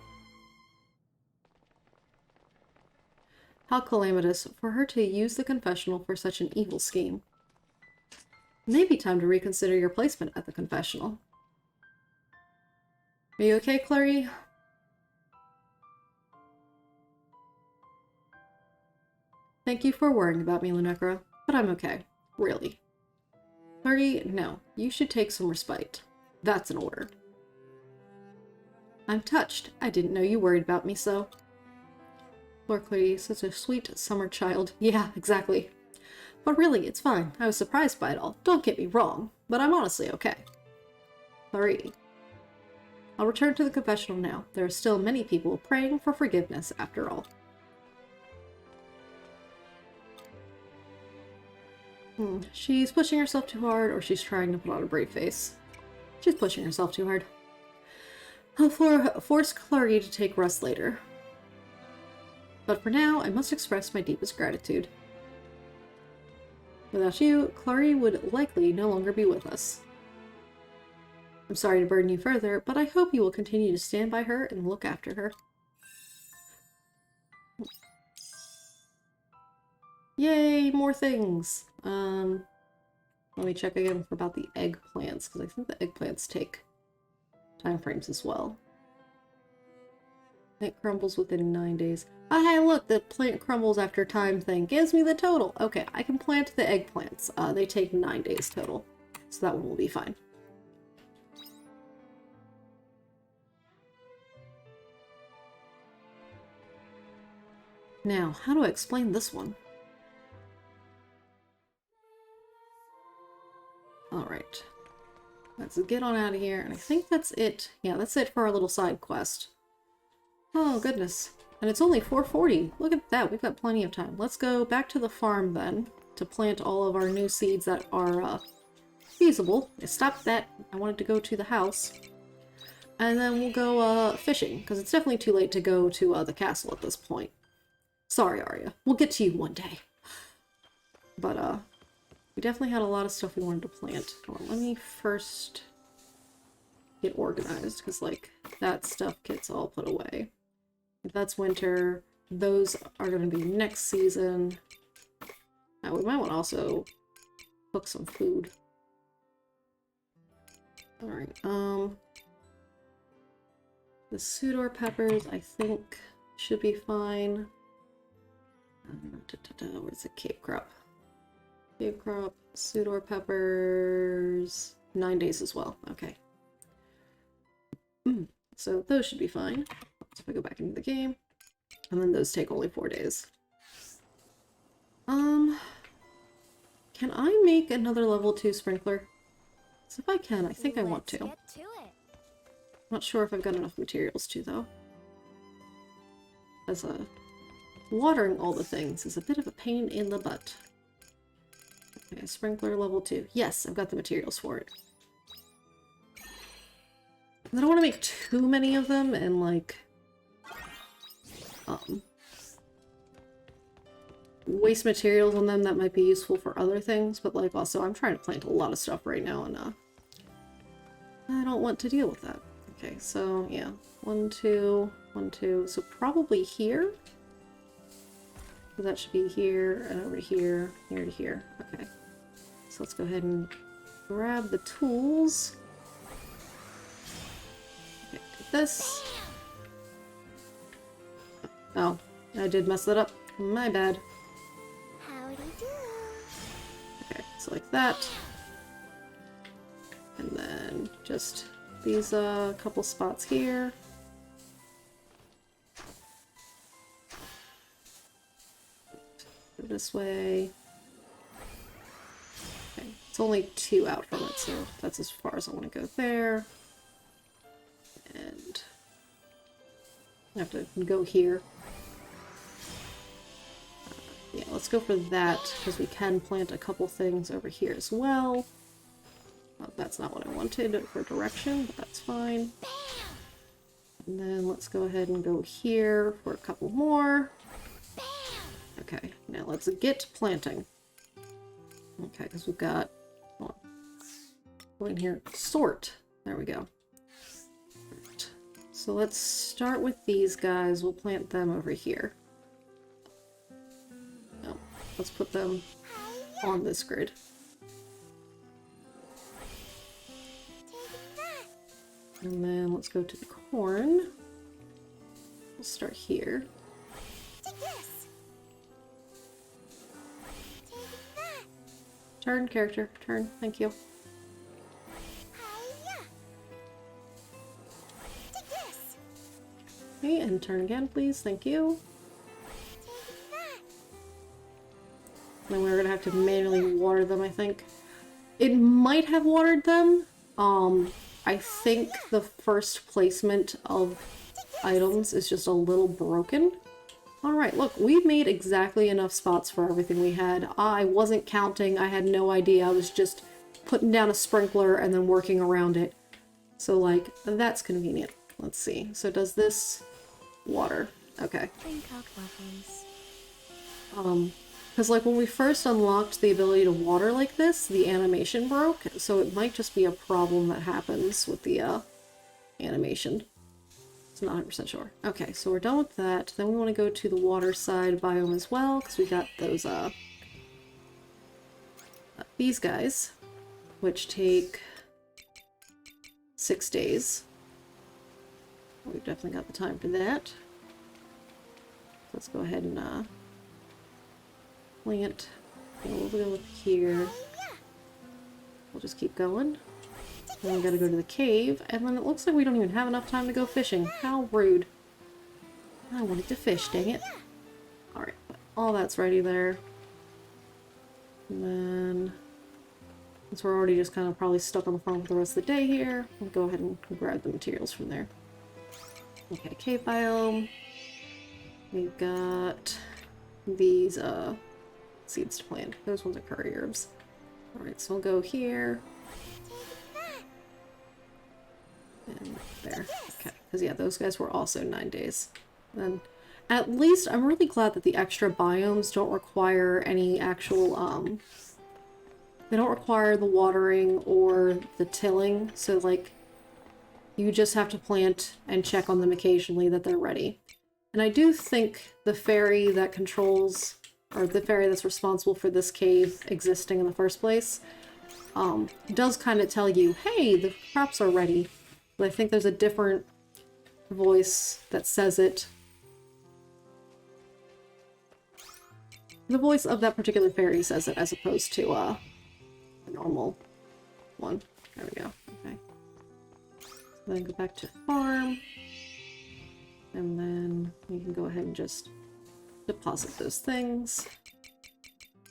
How calamitous for her to use the confessional for such an evil scheme. Maybe time to reconsider your placement at the confessional. Are you okay, Clary? Thank you for worrying about me, Lunekra, but I'm okay. Really. Clary, no. You should take some respite. That's an order. I'm touched. I didn't know you worried about me so. Poor Clary, such a sweet summer child. Yeah, exactly. But really, it's fine. I was surprised by it all. Don't get me wrong, but I'm honestly okay. Clary. I'll return to the confessional now. There are still many people praying for forgiveness after all. She's pushing herself too hard, or she's trying to put on a brave face. She's pushing herself too hard. I'll force Clary to take rest later. But for now, I must express my deepest gratitude. Without you, Clary would likely no longer be with us. I'm sorry to burden you further, but I hope you will continue to stand by her and look after her. Yay, more things! Let me check again about the eggplants, because I think the eggplants take time frames as well. Plant crumbles within 9 days. Ah, hey, look, the plant crumbles after time thing gives me the total. Okay, I can plant the eggplants. They take 9 days total, so that one will be fine. Now, how do I explain this one? Alright. Let's get on out of here, and I think that's it. Yeah, that's it for our little side quest. Oh, goodness. And it's only 4:40. Look at that, we've got plenty of time. Let's go back to the farm, then, to plant all of our new seeds that are, feasible. Stop that. I wanted to go to the house. And then we'll go, fishing, because it's definitely too late to go to, the castle at this point. Sorry, Arya. We'll get to you one day. But, we definitely had a lot of stuff we wanted to plant. Hold on, let me first get organized, because, like, that stuff gets all put away. If that's winter, those are going to be next season. Now, we might want to also cook some food. Alright, the Sudor peppers, I think, should be fine. Where's the Cape crop? Cape crop, Sudor peppers, 9 days as well. Okay. So those should be fine. So if I go back into the game, and then those take only 4 days. Can I make another level 2 sprinkler? So if I can, I think I want to. Get to it. Not sure if I've got enough materials to, though. As watering all the things is a bit of a pain in the butt. Okay, sprinkler level 2. Yes, I've got the materials for it. I don't want to make too many of them and, like, waste materials on them that might be useful for other things, but, like, also I'm trying to plant a lot of stuff right now, and I don't want to deal with that. Okay, so, yeah. 1, 2, 1, 2. So probably here. That should be here, and over here, here to here. Okay. So let's go ahead and grab the tools. Okay, get this. Oh, I did mess that up. My bad. Howdy do. Okay, so like that. And then just these couple spots here. Go this way. Okay, it's only 2 out from it, so that's as far as I want to go there. And I have to go here. Yeah, let's go for that, because we can plant a couple things over here as well. Well, that's not what I wanted for direction, but that's fine. And then let's go ahead and go here for a couple more. Okay, now let's get planting. Okay, because we've got... Go in here. Sort. There we go. Right. So let's start with these guys. We'll plant them over here. No, let's put them on this grid. And then let's go to the corn. We'll start here. Take this. Take that. Turn, character. Turn. Thank you. Hiya. Take this. Okay, and turn again, please. Thank you. Take that. Then we're gonna have to manually water them, I think. It might have watered them. I think the first placement of items is just a little broken. Alright, look, we've made exactly enough spots for everything we had. I wasn't counting, I had no idea. I was just putting down a sprinkler and then working around it. So, like, that's convenient. Let's see. So does this water? Okay. Drink out waffles. Because, like, when we first unlocked the ability to water like this, the animation broke, so it might just be a problem that happens with the, animation. It's not 100% sure. Okay, so we're done with that. Then we want to go to the water side biome as well, because we got those, these guys, which take 6 days. We've definitely got the time for that. Let's go ahead and, plant. We'll go with here. We'll just keep going. Then we gotta go to the cave, and then it looks like we don't even have enough time to go fishing. How rude. I wanted to fish, dang it. Alright, all that's ready there. And then, since we're already just kind of probably stuck on the farm for the rest of the day here, we'll go ahead and grab the materials from there. Okay, cave biome. We've got these, seeds to plant. Those ones are curry herbs. Alright, so we'll go here. And there. Okay. Because, yeah, those guys were also 9 days. And at least, I'm really glad that the extra biomes don't require any actual, they don't require the watering or the tilling. So, like, you just have to plant and check on them occasionally that they're ready. And I do think the fairy that controls, or the fairy that's responsible for this cave existing in the first place, does kind of tell you, hey, the crops are ready. But I think there's a different voice that says it. The voice of that particular fairy says it, as opposed to, a normal one. There we go. Okay. So then go back to farm. And then we can go ahead and just deposit those things.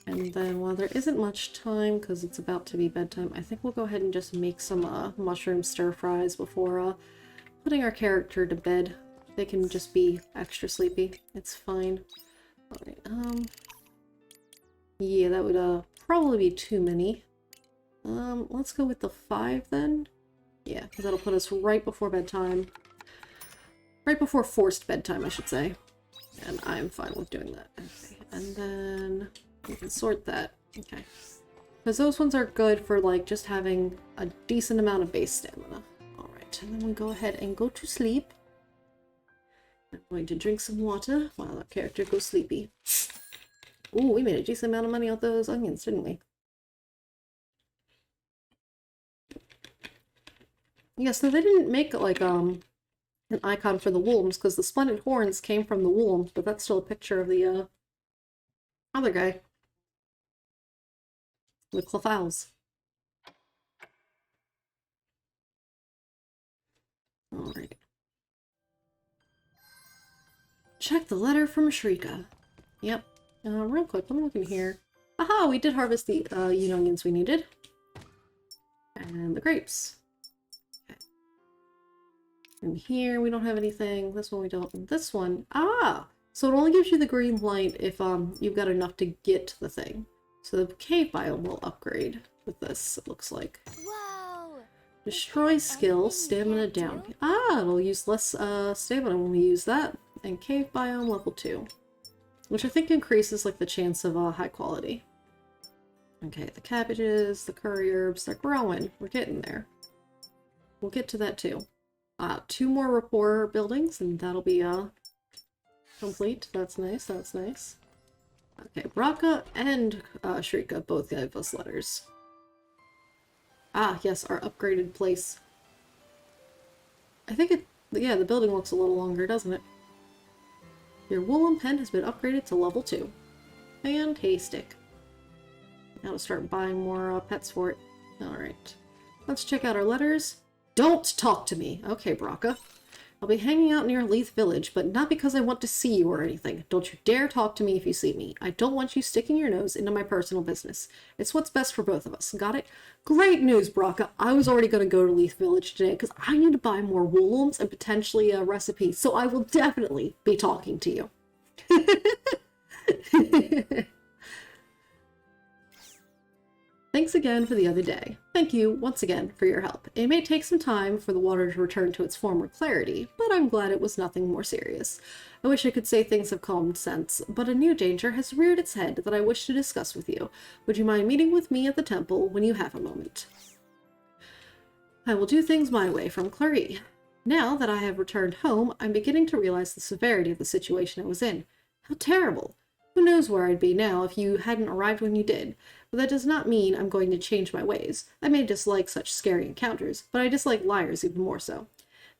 And then while there isn't much time, because it's about to be bedtime, I think we'll go ahead and just make some mushroom stir-fries before putting our character to bed. They can just be extra sleepy. It's fine. Alright, yeah, that would probably be too many. Let's go with the 5 then. Yeah, because that'll put us right before bedtime. Right before forced bedtime, I should say. And I'm fine with doing that. Okay, and then we can sort that. Okay. Because those ones are good for, like, just having a decent amount of base stamina. Alright, and then we go ahead and go to sleep. I'm going to drink some water while our character goes sleepy. Ooh, we made a decent amount of money off those onions, didn't we? Yeah, so they didn't make, like, an icon for the wolves, because the splendid horns came from the wolves, but that's still a picture of the, other guy. The Clefals. Alright. Check the letter from Shrika. Yep. Real quick, let me look in here. Aha! We did harvest the, onions we needed. And the grapes. Okay. And here we don't have anything. This one we don't. And this one. Ah! So it only gives you the green light if, you've got enough to get the thing. So the cave biome will upgrade with this, it looks like. Whoa! Destroy skill, stamina down. Ah, it'll use less stamina when we use that. And cave biome level 2. Which I think increases like the chance of high quality. Okay, the cabbages, the curry herbs, they're growing. We're getting there. We'll get to that too. 2 more rapport buildings and that'll be complete. That's nice, that's nice. Okay, Braca and Shrika both gave us letters. Ah, yes, our upgraded place. I think it, yeah, the building looks a little longer, doesn't it? Your woolen pen has been upgraded to level 2. Fantastic. Now to start buying more pets for it. Alright. Let's check out our letters. Don't talk to me! Okay, Braca. I'll be hanging out near Leith Village, but not because I want to see you or anything. Don't you dare talk to me if you see me. I don't want you sticking your nose into my personal business. It's what's best for both of us. Got it? Great news, Braca. I was already going to go to Leith Village today because I need to buy more woolums and potentially a recipe, so I will definitely be talking to you. Thanks again for the other day. Thank you once again for your help. It may take some time for the water to return to its former clarity, but I'm glad it was nothing more serious. I wish I could say things have calmed since, but a new danger has reared its head that I wish to discuss with you. Would you mind meeting with me at the temple when you have a moment? I will do things my way from Clary. Now that I have returned home, I'm beginning to realize the severity of the situation I was in. How terrible! Who knows where I'd be now if you hadn't arrived when you did, but that does not mean I'm going to change my ways. I may dislike such scary encounters, but I dislike liars even more so.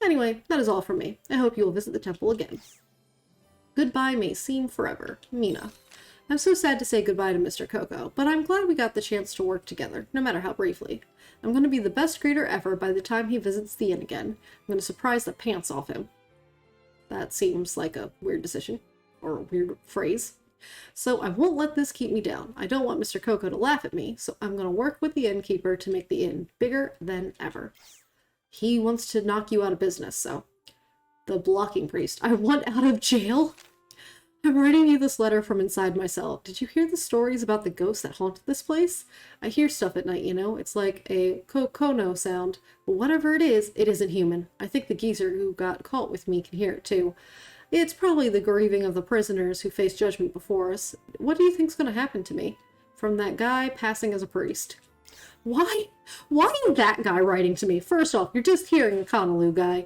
Anyway, that is all from me. I hope you will visit the temple again. Goodbye may seem forever. Mina. I'm so sad to say goodbye to Mr. Coco, but I'm glad we got the chance to work together, no matter how briefly. I'm going to be the best greeter ever by the time he visits the inn again. I'm going to surprise the pants off him. That seems like a weird decision, or a weird phrase. So I won't let this keep me down. I don't want Mr. Coco to laugh at me, so I'm going to work with the innkeeper to make the inn bigger than ever. He wants to knock you out of business, so... The blocking priest. I want out of jail? I'm writing you this letter from inside myself. Did you hear the stories about the ghosts that haunted this place? I hear stuff at night, you know? It's like a kokono sound. But whatever it isn't human. I think the geezer who got caught with me can hear it too. It's probably the grieving of the prisoners who face judgment before us. What do you think's going to happen to me? From that guy passing as a priest. Why is that guy writing to me? First off, you're just hearing a Conaloo guy.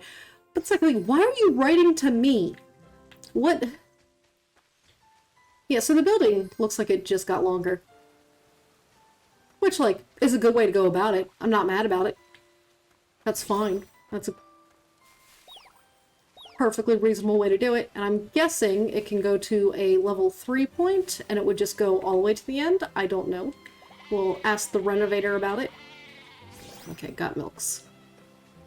But secondly, why are you writing to me? What? Yeah, so the building looks like it just got longer. Which, like, is a good way to go about it. I'm not mad about it. That's fine. That's a perfectly reasonable way to do it. And I'm guessing it can go to a level 3 point, and it would just go all the way to the end. I don't know. We'll ask the renovator about it. Okay, got milks.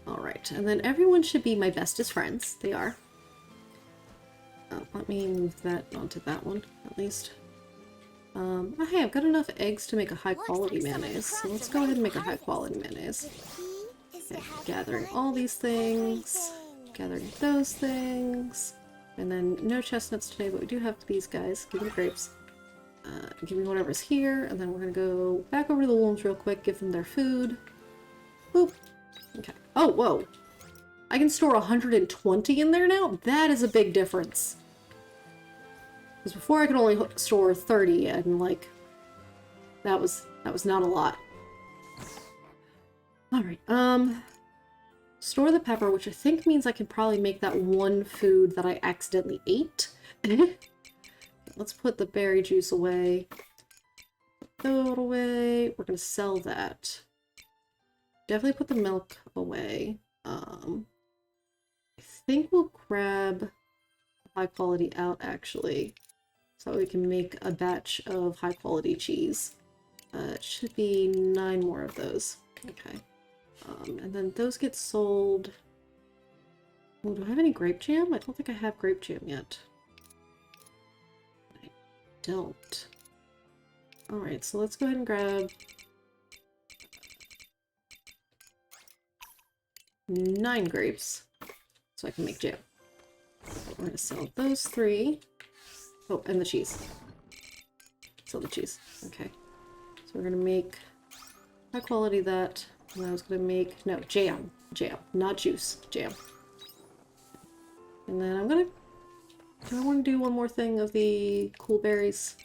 Alright, and then everyone should be my bestest friends. They are. Let me move that onto that one, at least. Hey, I've got enough eggs to make a high-quality mayonnaise, so let's go ahead and make a high-quality mayonnaise. Okay, gathering all these things, gathering those things, and then no chestnuts today, but we do have these guys. Give me grapes. Give me whatever's here, and then we're gonna go back over to the wolves real quick, give them their food. Boop. Okay. Oh, whoa. I can store 120 in there now? That is a big difference. Because before I could only store 30, and like, that was not a lot. Alright, store the pepper, which I think means I can probably make that one food that I accidentally ate. Let's put the berry juice away. Throw it away. We're gonna sell that. Definitely put the milk away. I think we'll grab high quality out actually, so we can make a batch of high quality cheese. It should be 9 more of those. Okay. And then those get sold. Oh, do I have any grape jam? I don't think I have grape jam yet. I don't. Alright, so let's go ahead and grab 9 grapes so I can make jam. We're gonna sell those 3. Oh, and the cheese. Sell the cheese. Okay. So we're gonna make high quality that. And I was gonna make, no, jam. Jam. Not juice. Jam. And then I'm gonna, do I want to do one more thing of the cool berries?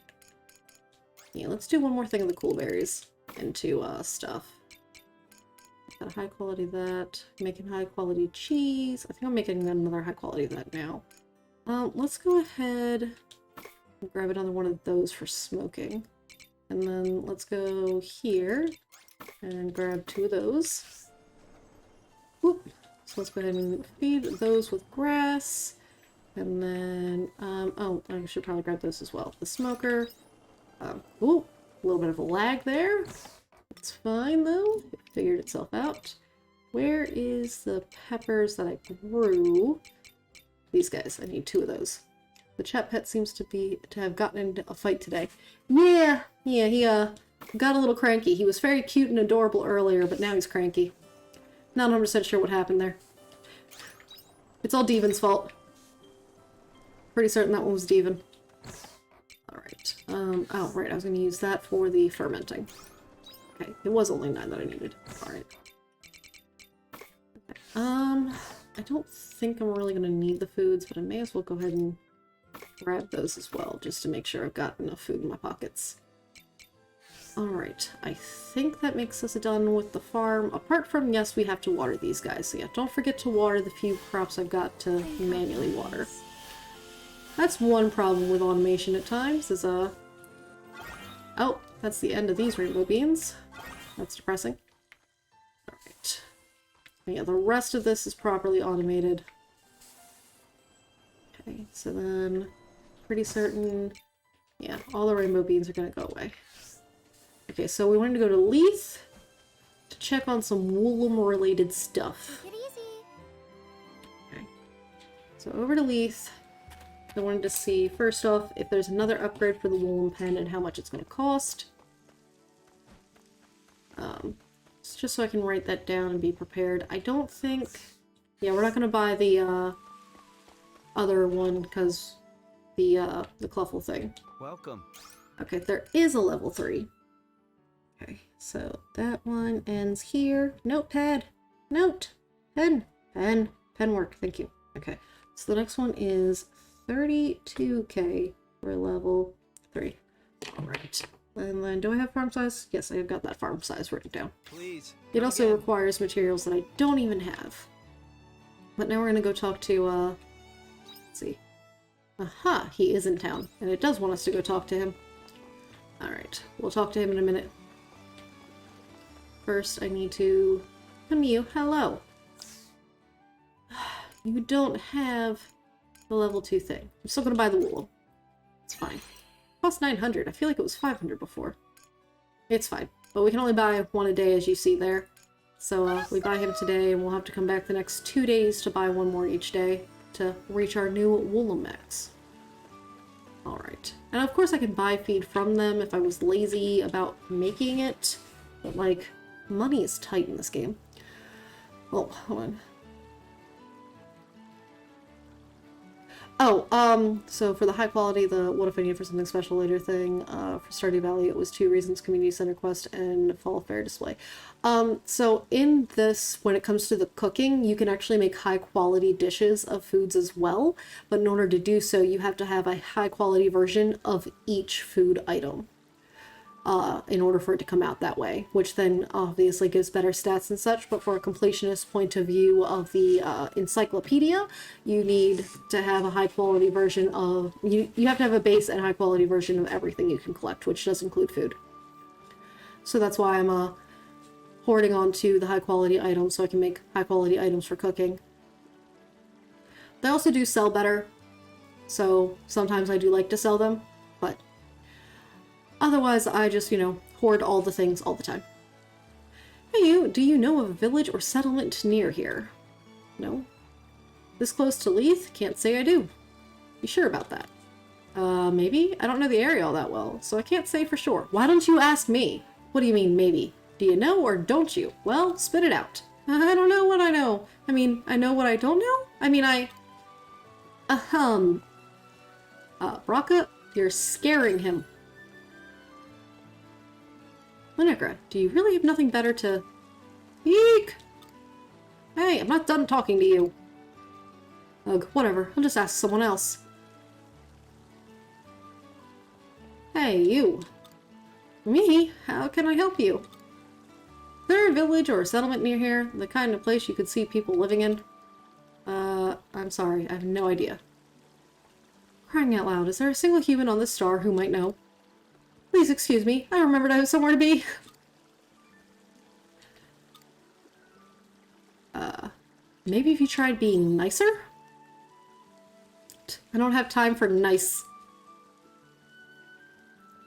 Yeah, let's do one more thing of the cool berries into stuff. Got a high quality of that. Making high quality cheese. I think I'm making another high quality of that now. Let's go ahead and grab another one of those for smoking. And then let's go here and grab 2 of those. Whoop. So let's go ahead and feed those with grass. And then, oh, I should probably grab those as well. The smoker. Ooh, a little bit of a lag there. It's fine though. It figured itself out. Where is the peppers that I grew? These guys. I need 2 of those. The chat pet seems to have gotten into a fight today. Yeah, he got a little cranky. He was very cute and adorable earlier, but now he's cranky. Not 100% sure what happened there. It's all Devin's fault. Pretty certain that one was Devin. Alright. Oh, right, I was going to use that for the fermenting. Okay, it was only 9 that I needed. Alright. Okay. I don't think I'm really gonna need the foods, but I may as well go ahead and grab those as well, just to make sure I've got enough food in my pockets. Alright, I think that makes us done with the farm. Apart from, yes, we have to water these guys. So yeah, don't forget to water the few crops I've got to manually water. That's one problem with automation at times, is, oh, that's the end of these rainbow beans. That's depressing. Alright. Yeah, the rest of this is properly automated. Okay, so then, pretty certain, yeah, all the rainbow beans are gonna go away. Okay, so we wanted to go to Leith to check on some Woolum-related stuff. Take it easy. Okay. So over to Leith. I wanted to see, first off, if there's another upgrade for the Woolum pen and how much it's going to cost. Just so I can write that down and be prepared. I don't think... Yeah, we're not going to buy the other one because the Cluffle thing. Welcome. Okay, there is a level 3. Okay, so that one ends here. Notepad! Note! Pen! Pen! Pen work, thank you. Okay, so the next one is 32k for level 3. Alright. And then, do I have farm size? Yes, I have got that farm size written down. Please. It also requires materials that I don't even have. But now we're gonna go talk to, let's see. Aha! He is in town, and it does want us to go talk to him. Alright, we'll talk to him in a minute. First, I need to come to you. Hello. You don't have the level 2 thing. I'm still gonna buy the wool. It's fine. Cost 900. I feel like it was 500 before. It's fine. But we can only buy one a day, as you see there. So, we buy him today, and we'll have to come back the next 2 days to buy one more each day to reach our new Woolum max. Alright. And of course I can buy feed from them if I was lazy about making it. But, like, money is tight in this game. Oh, hold on. Oh, so for the high quality, the what if I need for something special later thing, for Stardew Valley, it was 2 reasons, community center quest and fall fair display. So in this, when it comes to the cooking, you can actually make high quality dishes of foods as well, but in order to do so, you have to have a high quality version of each food item. In order for it to come out that way, which then obviously gives better stats and such, but for a completionist point of view of the encyclopedia, you need to have a high quality version of, you have to have a base and high quality version of everything you can collect, which does include food. So that's why I'm hoarding on to the high quality items so I can make high quality items for cooking. They also do sell better, so sometimes I do like to sell them, but otherwise, I just, hoard all the things all the time. Hey you, do you know of a village or settlement near here? No? This close to Leith? Can't say I do. You sure about that? Maybe? I don't know the area all that well, so I can't say for sure. Why don't you ask me? What do you mean, maybe? Do you know or don't you? Well, spit it out. I don't know what I know. I mean, I know what I don't know? I mean, Braca, you're scaring him. Linegra, do you really have nothing better to... Eek! Hey, I'm not done talking to you. Ugh, whatever. I'll just ask someone else. Hey, you. Me? How can I help you? Is there a village or a settlement near here? The kind of place you could see people living in? I'm sorry. I have no idea. Crying out loud, is there a single human on this star who might know? Please excuse me. I remembered I have somewhere to be. Maybe if you tried being nicer? I don't have time for nice.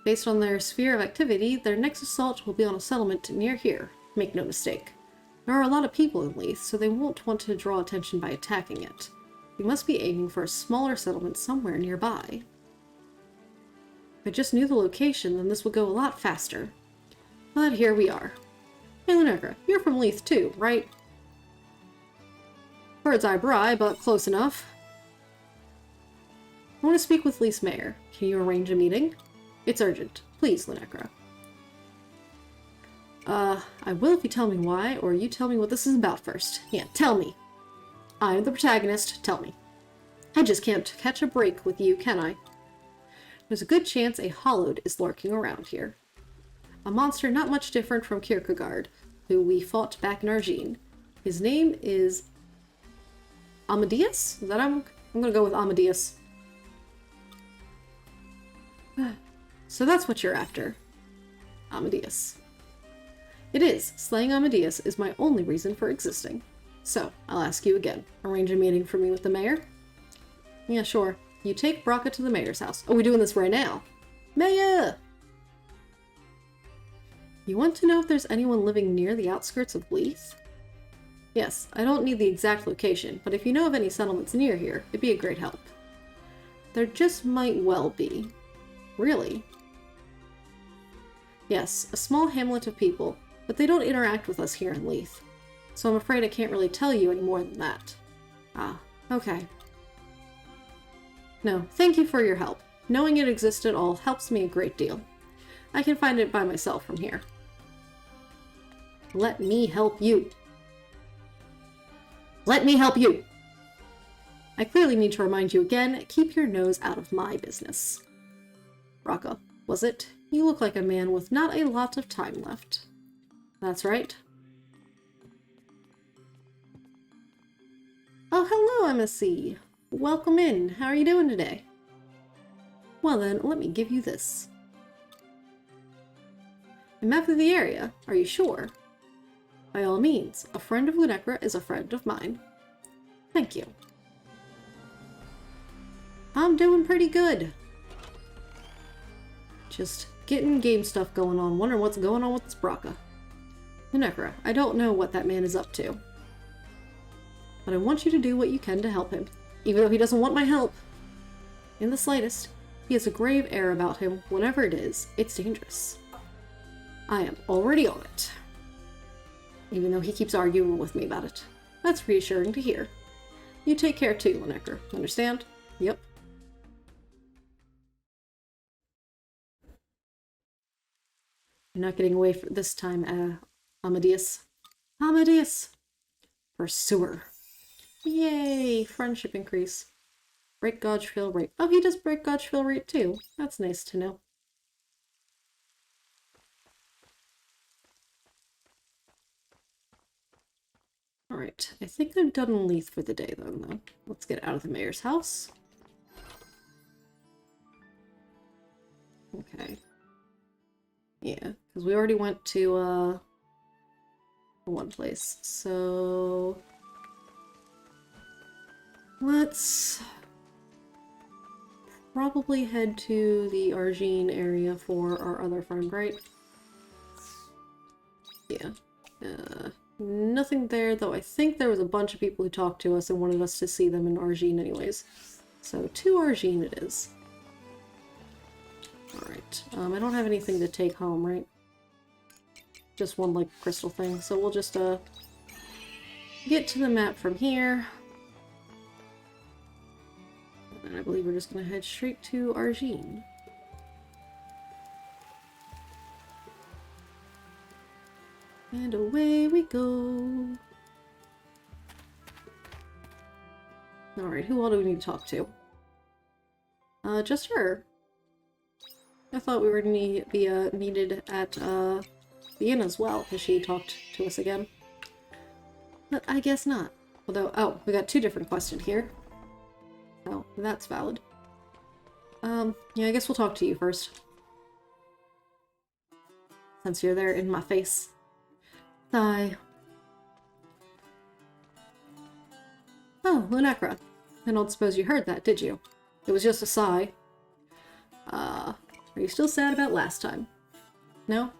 Based on their sphere of activity, their next assault will be on a settlement near here. Make no mistake. There are a lot of people in Leith, so they won't want to draw attention by attacking it. You must be aiming for a smaller settlement somewhere nearby. If I just knew the location, then this would go a lot faster. But here we are. Hey Linegra, you're from Leith too, right? Bird's eye bry, but close enough. I want to speak with Leith's mayor. Can you arrange a meeting? It's urgent. Please, Linegra. I will if you tell me why, or you tell me what this is about first. Yeah, tell me. I am the protagonist, tell me. I just can't catch a break with you, can I? There's a good chance a Hollowed is lurking around here. A monster not much different from Kierkegaard, who we fought back in Argene. His name is Amadeus? Is that I'm gonna go with Amadeus. So that's what you're after. Amadeus. It is. Slaying Amadeus is my only reason for existing. So, I'll ask you again. Arrange a meeting for me with the mayor? Yeah, sure. You take Braca to the mayor's house. Oh, we're doing this right now. Mayor! You want to know if there's anyone living near the outskirts of Leith? Yes, I don't need the exact location, but if you know of any settlements near here, it'd be a great help. There just might well be. Really? Yes, a small hamlet of people, but they don't interact with us here in Leith. So I'm afraid I can't really tell you any more than that. Ah, okay. No, thank you for your help. Knowing it exists at all helps me a great deal. I can find it by myself from here. Let me help you. Let me help you! I clearly need to remind you again, keep your nose out of my business. Braca, was it? You look like a man with not a lot of time left. That's right. Oh, hello, MSC. Welcome in. How are you doing today? Well then, let me give you this. A map of the area. Are you sure? By all means, a friend of Lunecra is a friend of mine. Thank you. I'm doing pretty good. Just getting game stuff going on. Wondering what's going on with this Braca. Lunecra, I don't know what that man is up to. But I want you to do what you can to help him, even though he doesn't want my help. In the slightest, he has a grave air about him. Whatever it is, it's dangerous. I am already on it. Even though he keeps arguing with me about it. That's reassuring to hear. You take care too, Lunecra. Understand? Yep. You're not getting away from this time, Amadeus. Amadeus! Pursuer. Yay! Friendship increase. Break Gauge Fill Rate. Oh, he does Break Gauge Fill Rate too. That's nice to know. Alright, I think I'm done in Leith for the day then, though. Let's get out of the mayor's house. Okay. Yeah, because we already went to, one place. So... let's probably head to the Argene area for our other friend, right? Yeah. Nothing there, though I think there was a bunch of people who talked to us and wanted us to see them in Argene anyways. So, to Argene it is. Alright. I don't have anything to take home, right? Just one, like, crystal thing. So we'll just, get to the map from here. And I believe we're just gonna head straight to Argene. And away we go. Alright, who all do we need to talk to? Just her. I thought we were gonna be needed at the inn as well, because she talked to us again. But I guess not. Although, oh, we got two different quests in here. Oh, that's valid. Yeah, I guess we'll talk to you first. Since you're there in my face. Sigh. Oh, Lunecra. I don't suppose you heard that, did you? It was just a sigh. Are you still sad about last time? No?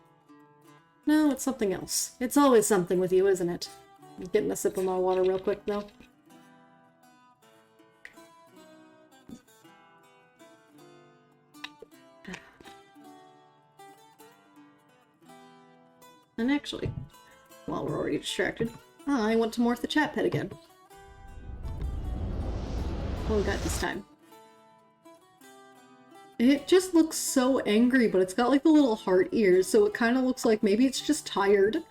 No, it's something else. It's always something with you, isn't it? I'm getting a sip of my water real quick, though. And actually, while we're already distracted, I want to morph the chat pet again. What we got this time? It just looks so angry, but it's got like the little heart ears, so it kind of looks like maybe it's just tired.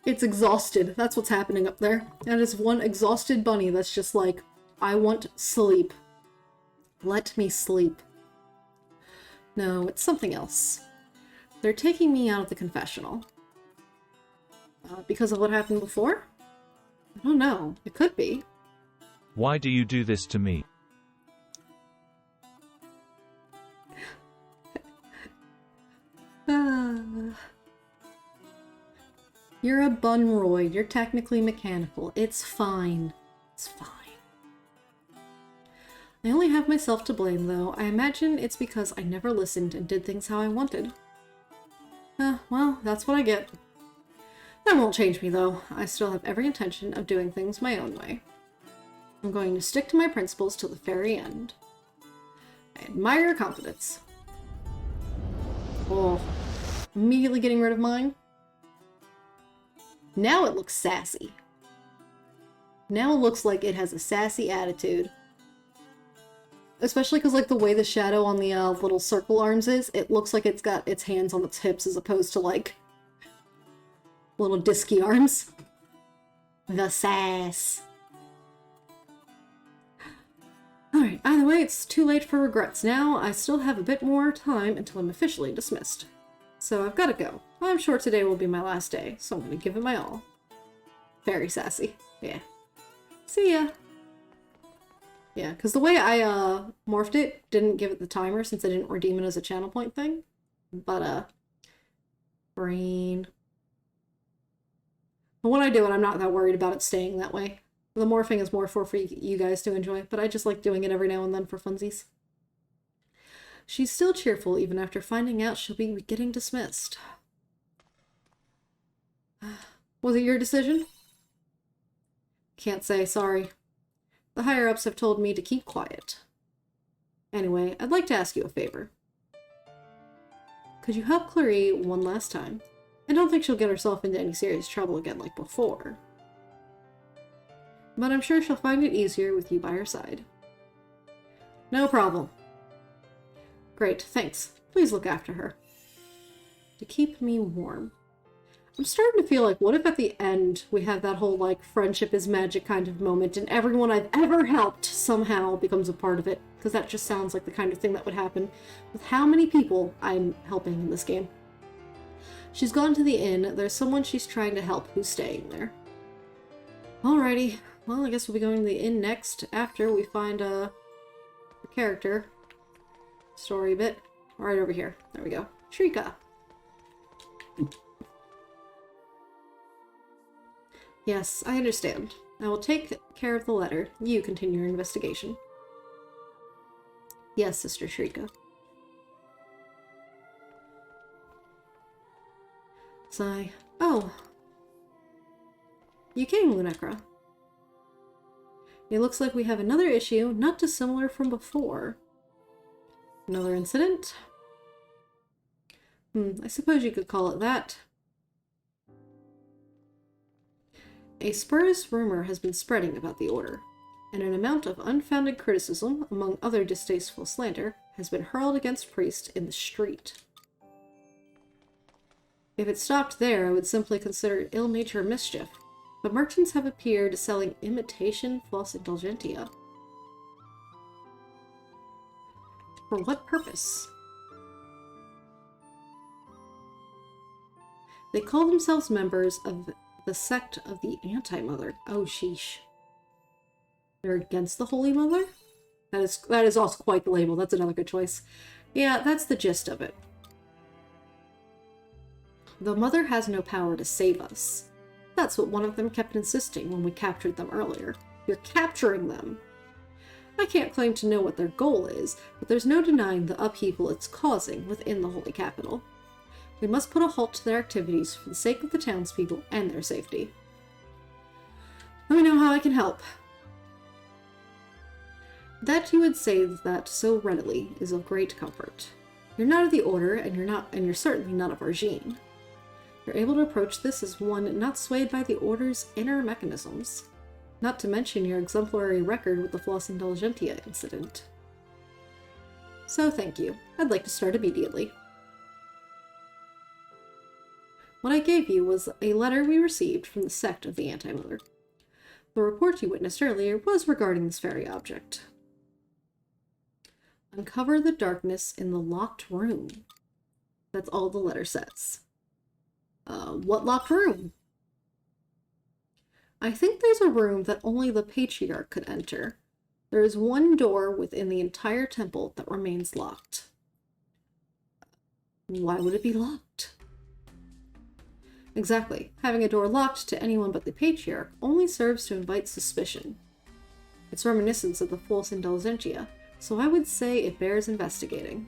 It's exhausted. That's what's happening up there. That is one exhausted bunny that's just like, I want sleep. Let me sleep. No, it's something else. They're taking me out of the confessional. Because of what happened before? I don't know. It could be. Why do you do this to me? You're a bunroid. You're technically mechanical. It's fine. It's fine. I only have myself to blame, though. I imagine it's because I never listened and did things how I wanted. Well, that's what I get. That won't change me, though. I still have every intention of doing things my own way. I'm going to stick to my principles till the very end. I admire your confidence. Oh, immediately getting rid of mine. Now it looks sassy. Now it looks like it has a sassy attitude. Especially because, like, the way the shadow on the little circle arms is, it looks like it's got its hands on its hips as opposed to, like, little disky arms. The sass. Alright, either way, it's too late for regrets now. I still have a bit more time until I'm officially dismissed. So I've got to go. I'm sure today will be my last day, so I'm going to give it my all. Very sassy. Yeah. See ya. Yeah, because the way I morphed it didn't give it the timer since I didn't redeem it as a channel point thing. But, brain. But when I do it, I'm not that worried about it staying that way. The morphing is more for you guys to enjoy, but I just like doing it every now and then for funsies. She's still cheerful even after finding out she'll be getting dismissed. Was it your decision? Can't say, sorry. The higher-ups have told me to keep quiet. Anyway, I'd like to ask you a favor. Could you help Clarie one last time? I don't think she'll get herself into any serious trouble again like before. But I'm sure she'll find it easier with you by her side. No problem. Great, thanks. Please look after her. To keep me warm. I'm starting to feel like, what if at the end we have that whole, like, friendship is magic kind of moment and everyone I've ever helped somehow becomes a part of it? Because that just sounds like the kind of thing that would happen with how many people I'm helping in this game. She's gone to the inn. There's someone she's trying to help who's staying there. Alrighty. Well, I guess we'll be going to the inn next after we find the character story bit. Right over here. There we go. Shrika. Yes, I understand. I will take care of the letter. You continue your investigation. Yes, Sister Shrika. Sigh. Oh. You came, Lunecra. It looks like we have another issue, not dissimilar from before. Another incident? I suppose you could call it that. A spurious rumor has been spreading about the Order, and an amount of unfounded criticism, among other distasteful slander, has been hurled against priests in the street. If it stopped there, I would simply consider it ill-natured mischief, but merchants have appeared selling imitation false indulgentia. For what purpose? They call themselves members of the sect of the Anti-Mother. Oh, sheesh. They're against the Holy Mother? That is also quite the label. That's another good choice. Yeah, that's the gist of it. The Mother has no power to save us. That's what one of them kept insisting when we captured them earlier. You're capturing them! I can't claim to know what their goal is, but there's no denying the upheaval it's causing within the Holy Capital. We must put a halt to their activities for the sake of the townspeople and their safety. Let me know how I can help. That you would say that so readily is of great comfort. You're not of the Order, and you're certainly not of Argene. You're able to approach this as one not swayed by the Order's inner mechanisms. Not to mention your exemplary record with the Floss Indulgentia incident. So thank you. I'd like to start immediately. What I gave you was a letter we received from the sect of the Anti-Mother. The report you witnessed earlier was regarding this very object. Uncover the darkness in the locked room. That's all the letter says. What locked room? I think there's a room that only the Patriarch could enter. There is one door within the entire temple that remains locked. Why would it be locked? Exactly. Having a door locked to anyone but the Patriarch only serves to invite suspicion. It's reminiscent of the false indulgentia, so I would say it bears investigating.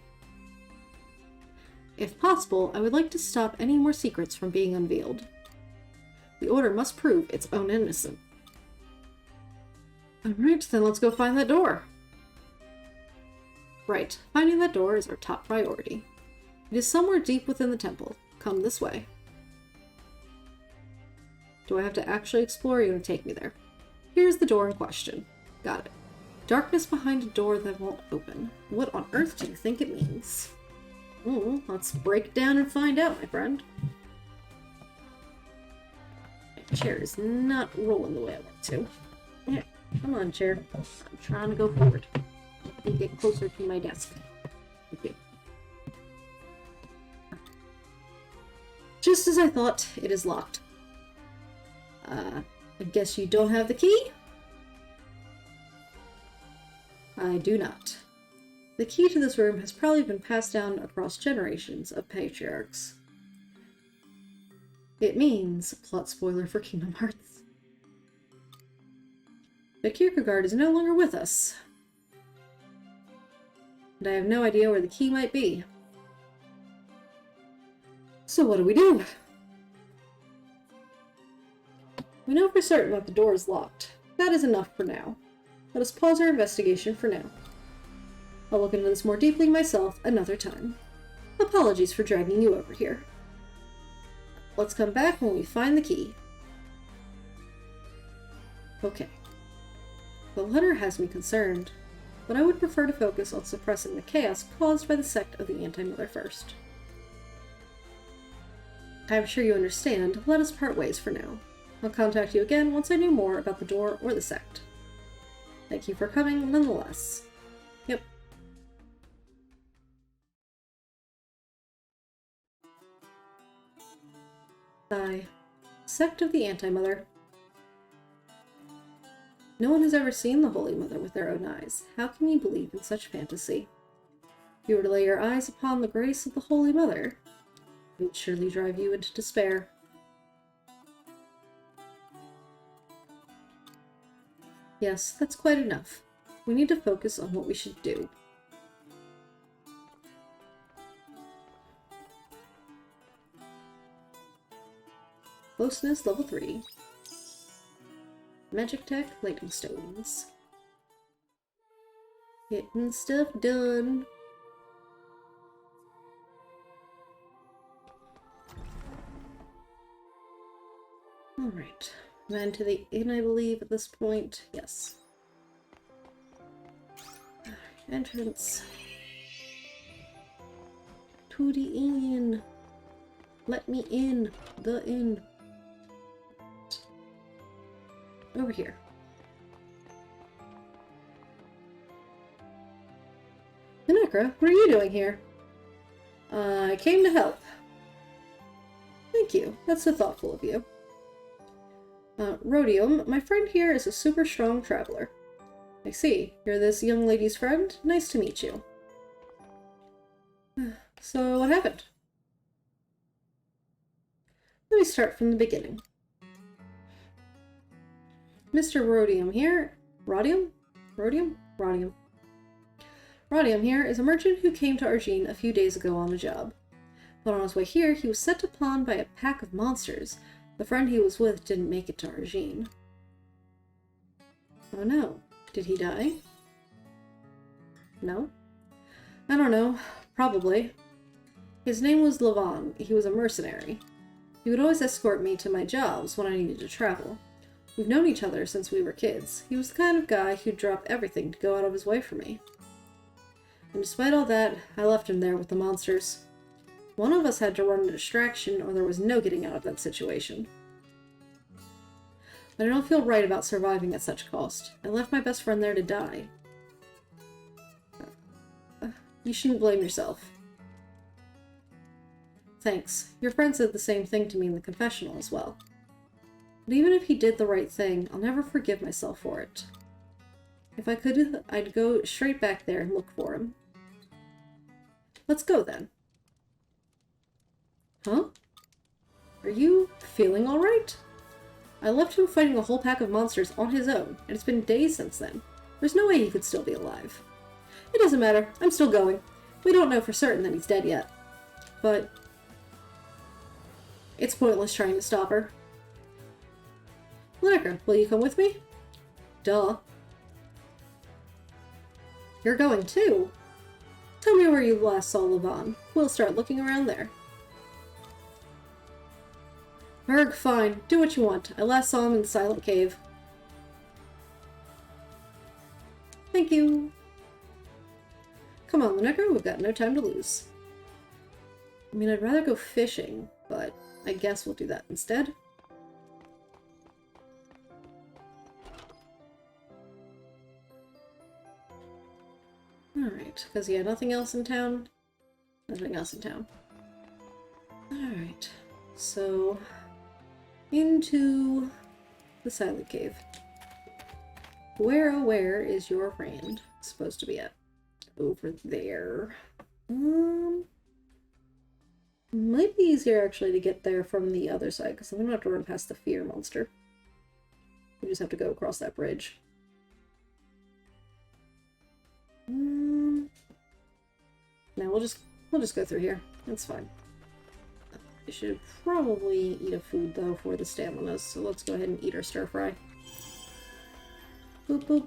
If possible, I would like to stop any more secrets from being unveiled. The Order must prove its own innocence. Alright, then let's go find that door. Right, finding that door is our top priority. It is somewhere deep within the temple. Come this way. Do I have to actually explore, or are you going to take me there? Here's the door in question. Got it. Darkness behind a door that won't open. What on earth do you think it means? Let's break it down and find out, my friend. My chair is not rolling the way I want to. Yeah, come on, chair. I'm trying to go forward. Let me get closer to my desk. Okay. Just as I thought, it is locked. I guess you don't have the key? I do not. The key to this room has probably been passed down across generations of patriarchs. It means, plot spoiler for Kingdom Hearts, the Kierkegaard is no longer with us. And I have no idea where the key might be. So what do we do? We know for certain that the door is locked. That is enough for now. Let us pause our investigation for now. I'll look into this more deeply myself another time. Apologies for dragging you over here. Let's come back when we find the key. Okay. The letter has me concerned, but I would prefer to focus on suppressing the chaos caused by the sect of the Anti-Mother first. I'm sure you understand. Let us part ways for now. I'll contact you again once I know more about the door or the sect. Thank you for coming, nonetheless. Yep. Sect of the Anti-Mother. No one has ever seen the Holy Mother with their own eyes. How can you believe in such fantasy? If you were to lay your eyes upon the grace of the Holy Mother, it would surely drive you into despair. Yes, that's quite enough. We need to focus on what we should do. Closeness level 3. Magic Tech, Lightning Stones. Getting stuff done. Alright. Then to the inn, I believe, at this point. Yes. Entrance. To the inn. Let me in. The inn. Over here. Minekra, what are you doing here? I came to help. Thank you. That's so thoughtful of you. Rhodium, my friend here is a super strong traveler. I see. You're this young lady's friend? Nice to meet you. So, what happened? Let me start from the beginning. Mr. Rhodium here... Rhodium? Rhodium? Rhodium. Rhodium here is a merchant who came to Argene a few days ago on a job. But on his way here, he was set upon by a pack of monsters. The friend he was with didn't make it to Argene. Oh no. Did he die? No? I don't know. Probably. His name was Levon. He was a mercenary. He would always escort me to my jobs when I needed to travel. We've known each other since we were kids. He was the kind of guy who'd drop everything to go out of his way for me. And despite all that, I left him there with the monsters. One of us had to run a distraction, or there was no getting out of that situation. But I don't feel right about surviving at such cost. I left my best friend there to die. You shouldn't blame yourself. Thanks. Your friend said the same thing to me in the confessional as well. But even if he did the right thing, I'll never forgive myself for it. If I could, I'd go straight back there and look for him. Let's go then. Huh? Are you feeling alright? I left him fighting a whole pack of monsters on his own, and it's been days since then. There's no way he could still be alive. It doesn't matter. I'm still going. We don't know for certain that he's dead yet. But it's pointless trying to stop her. Lineker, will you come with me? Duh. You're going too? Tell me where you last saw Levon. We'll start looking around there. Erg, fine. Do what you want. I last saw him in the Silent Cave. Thank you. Come on, Lineker, we've got no time to lose. I mean, I'd rather go fishing, but I guess we'll do that instead. Alright, because yeah, nothing else in town. Nothing else in town. Alright, so into the Silent Cave. Where, oh where is your friend supposed to be at? Over there. Might be easier actually to get there from the other side, because I'm gonna have to run past the fear monster. We just have to go across that bridge. No, we'll just go through here. That's fine. We should probably eat a food though for the stamina, so let's go ahead and eat our stir fry. Boop boop.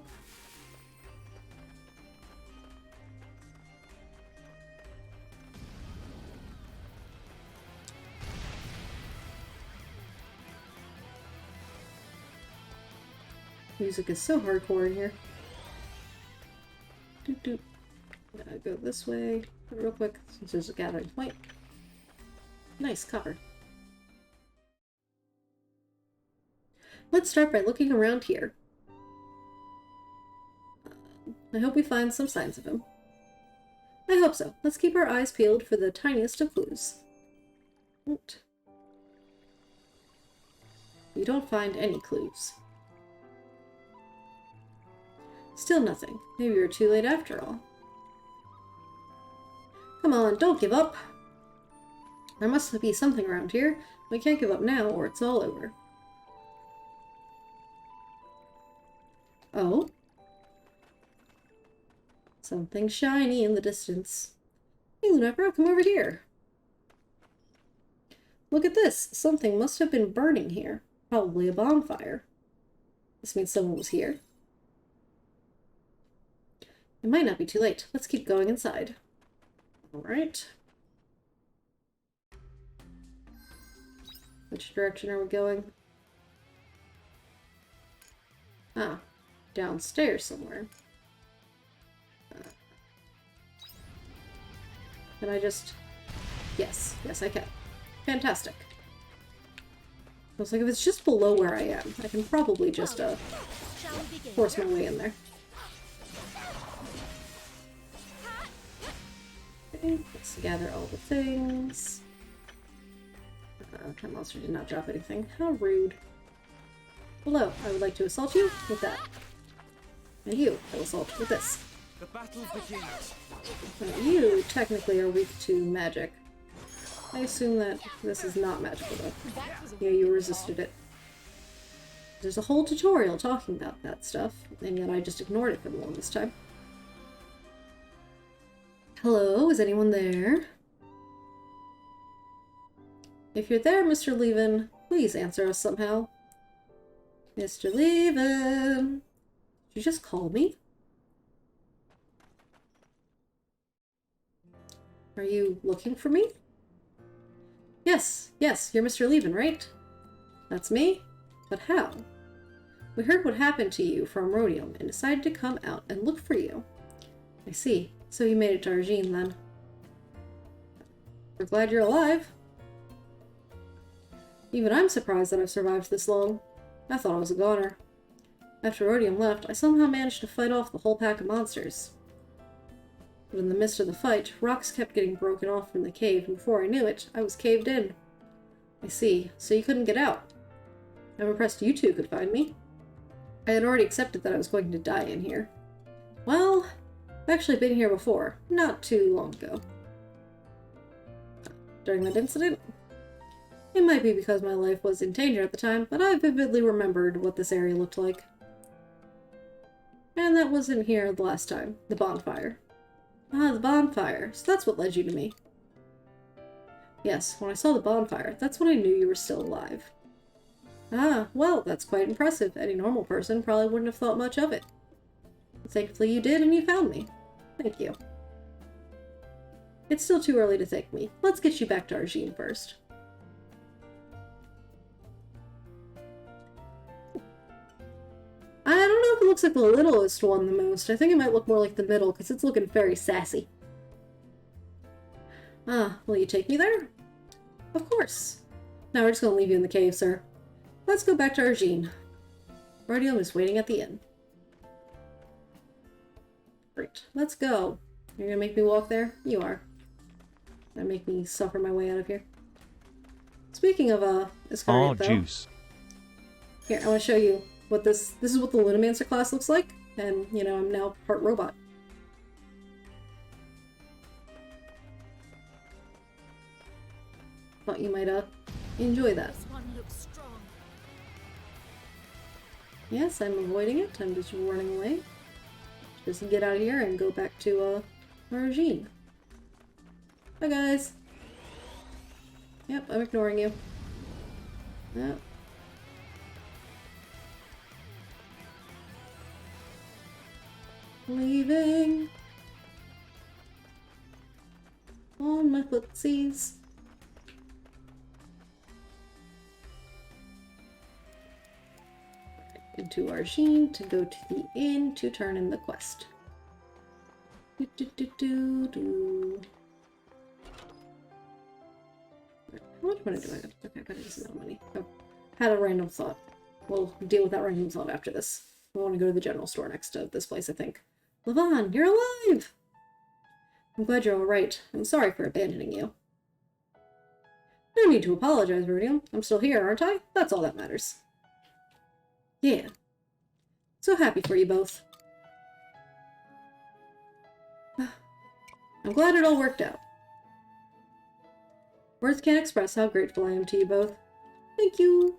Music is so hardcore in here. Doop doop. Gotta go this way real quick since there's a gathering point. Nice cover. Let's start by looking around here. I hope we find some signs of him. I hope so. Let's keep our eyes peeled for the tiniest of clues. You don't find any clues. Still nothing. Maybe you're too late after all. Come on, don't give up. There must be something around here. We can't give up now or it's all over. Oh? Something shiny in the distance. Hey, Lunapro, come over here. Look at this. Something must have been burning here. Probably a bonfire. This means someone was here. It might not be too late. Let's keep going inside. Alright. Which direction are we going? Ah, downstairs somewhere. Can I just... Yes, yes I can. Fantastic. I was like, if it's just below where I am, I can probably just force my way in there. Okay, let's gather all the things. That monster did not drop anything. How rude. Hello, I would like to assault you with that. And you, I will assault with this. The battle begins. You technically are weak to magic. I assume that this is not magical though. Yeah, you resisted it. There's a whole tutorial talking about that stuff, and yet I just ignored it for the longest time. Hello, is anyone there? If you're there, Mr. Leven, please answer us somehow. Mr. Leven! Did you just call me? Are you looking for me? Yes, you're Mr. Leven, right? That's me? But how? We heard what happened to you from Rhodium and decided to come out and look for you. I see. So you made it to Argene, then. We're glad you're alive. Even I'm surprised that I've survived this long. I thought I was a goner. After Rhodium left, I somehow managed to fight off the whole pack of monsters. But in the midst of the fight, rocks kept getting broken off from the cave, and before I knew it, I was caved in. I see. So you couldn't get out. I'm impressed you two could find me. I had already accepted that I was going to die in here. Well, I've actually been here before, not too long ago. During that incident? It might be because my life was in danger at the time, but I vividly remembered what this area looked like. And that wasn't here the last time. The bonfire. Ah, the bonfire. So that's what led you to me. Yes, when I saw the bonfire, that's when I knew you were still alive. Ah, well, that's quite impressive. Any normal person probably wouldn't have thought much of it. Thankfully you did, and you found me. Thank you. It's still too early to thank me. Let's get you back to Argene first. I don't know if it looks like the littlest one the most. I think it might look more like the middle, because it's looking very sassy. Ah, will you take me there? Of course. Now we're just going to leave you in the cave, sir. Let's go back to Argene. Rhodium is waiting at the inn. Great. Let's go. You're gonna make me walk there? You are. Gonna make me suffer my way out of here. Speaking of, Iscariot, though. Juice. Here, I want to show you what this is what the Lunamancer class looks like. And, you know, I'm now part robot. Thought you might, enjoy that. This one looks strong. Yes, I'm avoiding it. I'm just running away. Just get out of here and go back to, Argene. Bye, guys. Yep, I'm ignoring you. Yep. Leaving. On my footsies. Into Argene to go to the inn to turn in the quest. Do, do, do, do, do. How much money do I have? Okay, I gotta use some money. I had a random thought. We'll deal with that random thought after this. I want to go to the general store next to this place, I think. Levon, you're alive! I'm glad you're alright. I'm sorry for abandoning you. No need to apologize, Rhodium. I'm still here, aren't I? That's all that matters. Yeah. So happy for you both. I'm glad it all worked out. Words can't express how grateful I am to you both. Thank you.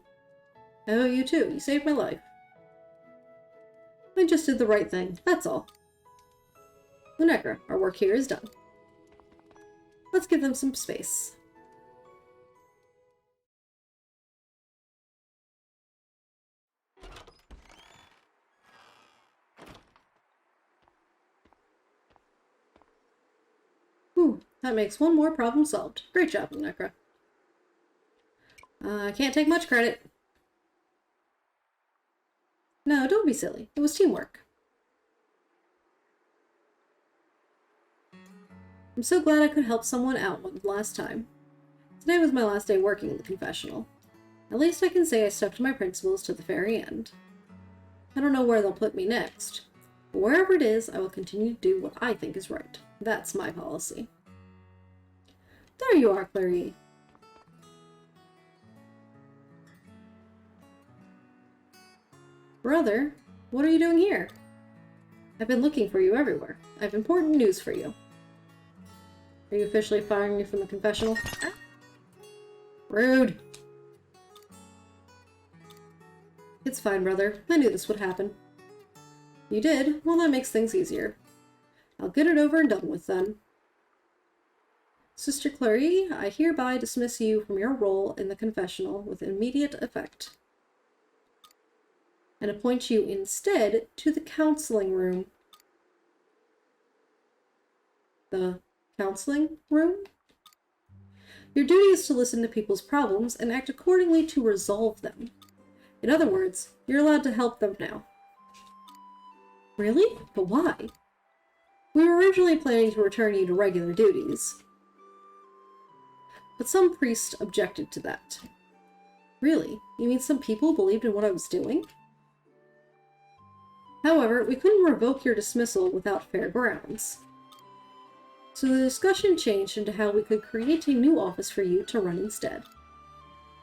I owe you too. You saved my life. I just did the right thing, that's all. Lunekra, our work here is done. Let's give them some space. Whew, that makes one more problem solved. Great job, Lunekra. I can't take much credit. No, don't be silly. It was teamwork. I'm so glad I could help someone out one last time. Today was my last day working in the confessional. At least I can say I stuck to my principles to the very end. I don't know where they'll put me next, but wherever it is, I will continue to do what I think is right. That's my policy. There you are, Clary. Brother, what are you doing here? I've been looking for you everywhere. I have important news for you. Are you officially firing me from the confessional? Ah. Rude. It's fine, brother. I knew this would happen. You did? Well, that makes things easier. I'll get it over and done with then. Sister Clary, I hereby dismiss you from your role in the confessional with immediate effect, and appoint you instead to the counseling room. The counseling room? Your duty is to listen to people's problems and act accordingly to resolve them. In other words, you're allowed to help them now. Really? But why? We were originally planning to return you to regular duties, but some priests objected to that. Really? You mean some people believed in what I was doing? However, we couldn't revoke your dismissal without fair grounds. So the discussion changed into how we could create a new office for you to run instead.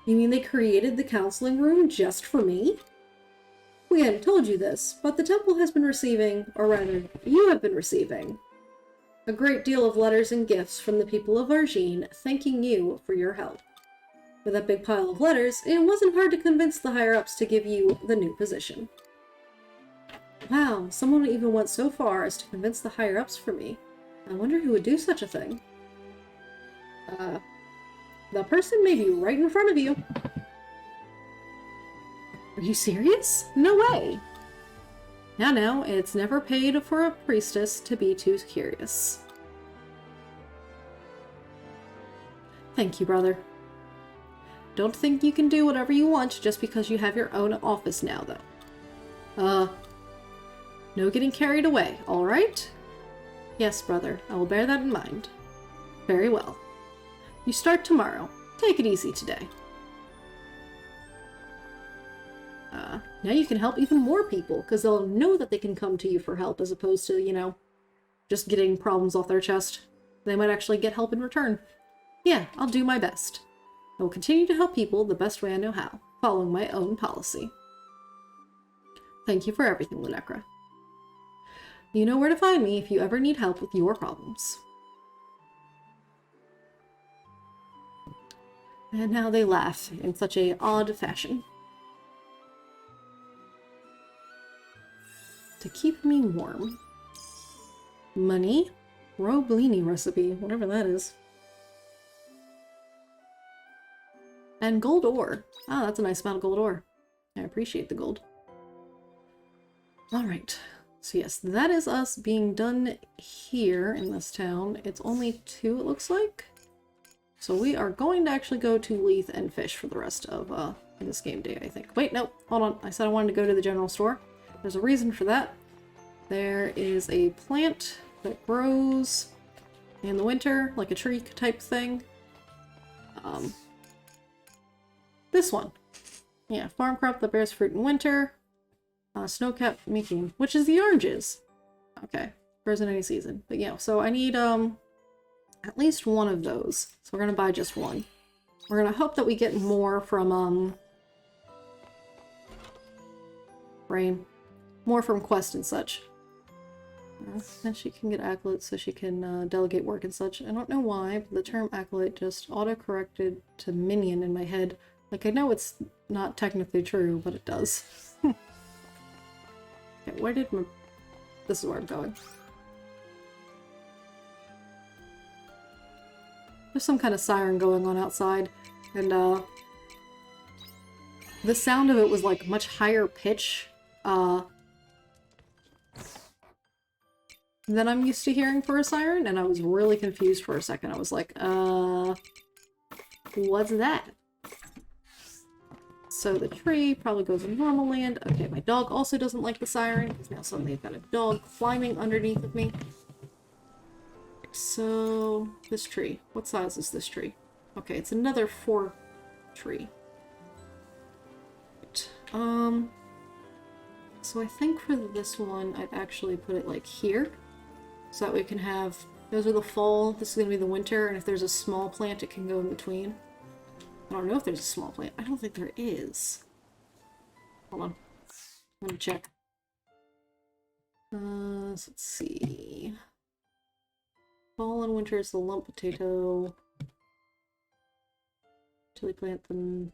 You mean they created the counseling room just for me? We hadn't told you this, but the temple has been receiving, or rather, you have been receiving, a great deal of letters and gifts from the people of Argene thanking you for your help. With that big pile of letters, it wasn't hard to convince the higher-ups to give you the new position. Wow, someone even went so far as to convince the higher-ups for me. I wonder who would do such a thing. The person may be right in front of you. Are you serious? No way! Now, it's never paid for a priestess to be too curious. Thank you, brother. Don't think you can do whatever you want just because you have your own office now, though. No getting carried away, alright? Yes, brother, I will bear that in mind. Very well. You start tomorrow. Take it easy today. Now you can help even more people, because they'll know that they can come to you for help, as opposed to, you know, just getting problems off their chest. They might actually get help in return. Yeah, I'll do my best. I will continue to help people the best way I know how, following my own policy. Thank you for everything, Lunekra. You know where to find me if you ever need help with your problems. And now they laugh in such a odd fashion. To keep me warm. Money? Roblini recipe, whatever that is. And gold ore. Ah, that's a nice amount of gold ore. I appreciate the gold. Alright. So yes, that is us being done here in this town. It's only 2, it looks like. So we are going to actually go to Leith and fish for the rest of this game day, I think. Wait, no, hold on. I said I wanted to go to the general store. There's a reason for that. There is a plant that grows in the winter, like a tree type thing. This one. Yeah, farm crop that bears fruit in winter. Snow-capped making, which is the oranges. Okay, grows in any season. But yeah, so I need at least one of those. So we're gonna buy just one. We're gonna hope that we get more from Rain. More from quest and such. And she can get accolades so she can delegate work and such. I don't know why, but the term accolade just auto-corrected to minion in my head. Like, I know it's not technically true, but it does. Okay, where did my... This is where I'm going. There's some kind of siren going on outside, and the sound of it was like much higher pitch than I'm used to hearing for a siren, and I was really confused for a second. I was like, what's that? So the tree probably goes in normal land. Okay, my dog also doesn't like the siren, because now suddenly I've got a dog climbing underneath of me. So, this tree. What size is this tree? Okay, it's another 4 tree. Right. So I think for this one, I'd actually put it like here. So that we can have, those are the fall, this is going to be the winter, and if there's a small plant, it can go in between. I don't know if there's a small plant. I don't think there is. Hold on. Let me check. Let's see. Fall and winter is the lump potato. Chili plant, the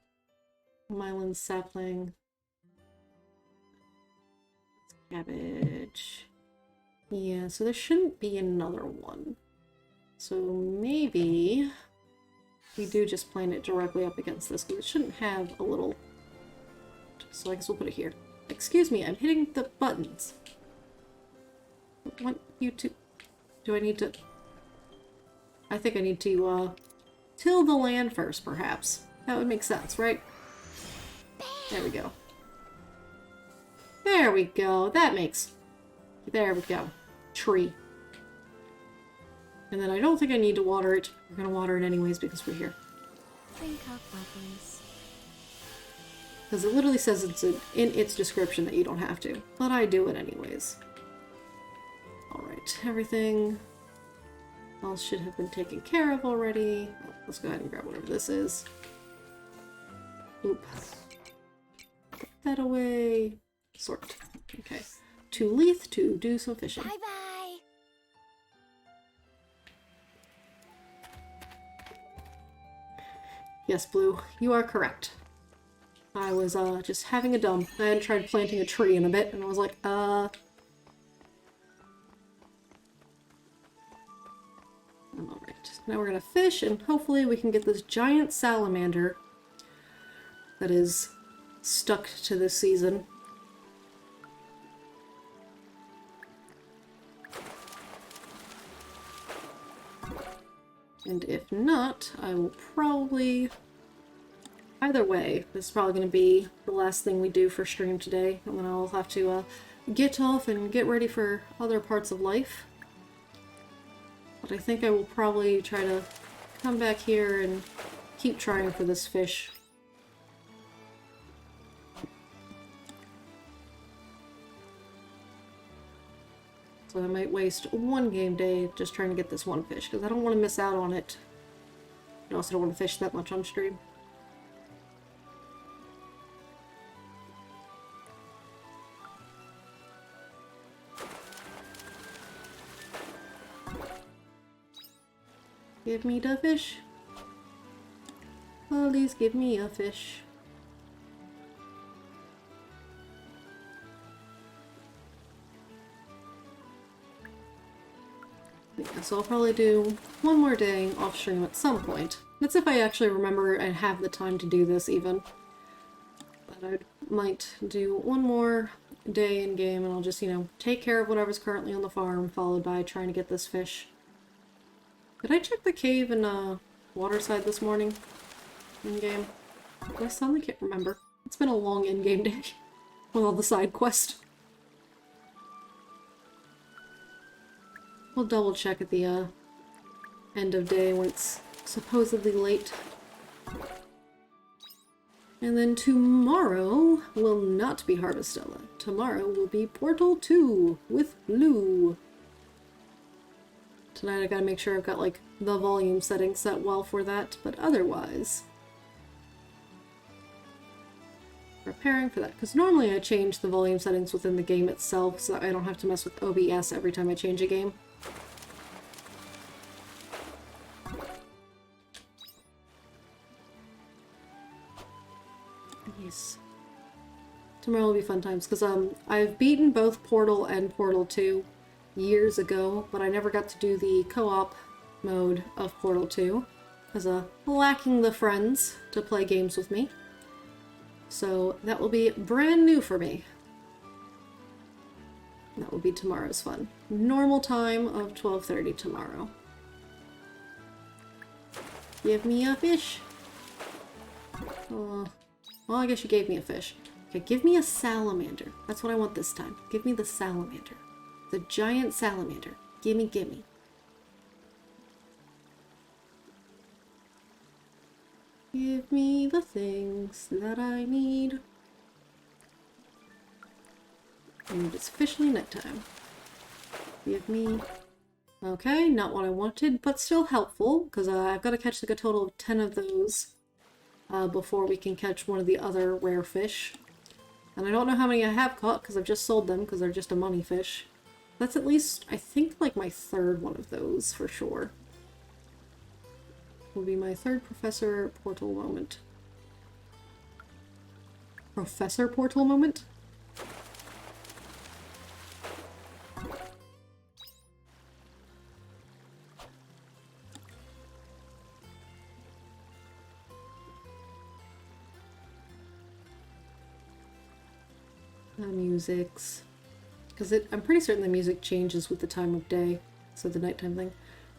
myelin sapling. Cabbage. Yeah, so there shouldn't be another one. So maybe we do just plant it directly up against this, because it shouldn't have a little... So I guess we'll put it here. Excuse me, I'm hitting the buttons. I want you to... Do I need to... I think I need to, till the land first, perhaps. That would make sense, right? There we go. There we go. That makes... There we go. Tree. And then I don't think I need to water it. We're gonna water it anyways because we're here. Think of bubbles. Because it literally says in its description that you don't have to. But I do it anyways. Alright, everything else should have been taken care of already. Let's go ahead and grab whatever this is. Oop. Put that away. Sort. Okay. To Leith to do some fishing. Bye-bye. Yes, Blue, you are correct. I was just having a dump. I had tried planting a tree in a bit, and I was like, Alright, now we're gonna fish, and hopefully we can get this giant salamander that is stuck to this season. And if not, I will probably... Either way, this is probably going to be the last thing we do for stream today, and then I'll have to get off and get ready for other parts of life. But I think I will probably try to come back here and keep trying for this fish. So I might waste one game day just trying to get this one fish, because I don't want to miss out on it. I also don't want to fish that much on stream. Give me the fish. Please give me a fish. Yeah, so I'll probably do one more day off stream at some point. That's if I actually remember and have the time to do this even. But I might do one more day in game and I'll just, you know, take care of whatever's currently on the farm, followed by trying to get this fish. Did I check the cave in Waterside this morning? In-game? I suddenly can't remember. It's been a long in-game day with all the side quests. We'll double check at the end of day when it's supposedly late. And then tomorrow will not be Harvestella. Tomorrow will be Portal 2 with Blue. Tonight I gotta make sure I've got, like, the volume settings set well for that, but otherwise... preparing for that, because normally I change the volume settings within the game itself so that I don't have to mess with OBS every time I change a game. Nice. Tomorrow will be fun times, because I've beaten both Portal and Portal 2 years ago, but I never got to do the co-op mode of Portal 2, because lacking the friends to play games with me. So that will be brand new for me. That will be tomorrow's fun. Normal time of 12:30 tomorrow. Give me a fish. Well, I guess you gave me a fish. Okay, give me a salamander. That's what I want this time. Give me the salamander. The giant salamander. Gimme, gimme. Give me the things that I need. And it's officially nighttime. Give me... Okay, not what I wanted, but still helpful, because I've got to catch like a total of 10 of those before we can catch one of the other rare fish. And I don't know how many I have caught, because I've just sold them, because they're just a money fish. That's at least, I think, like my third one of those, for sure. Will be my third Professor Portal moment. Professor Portal moment? The music's... Because I'm pretty certain the music changes with the time of day. So the nighttime thing.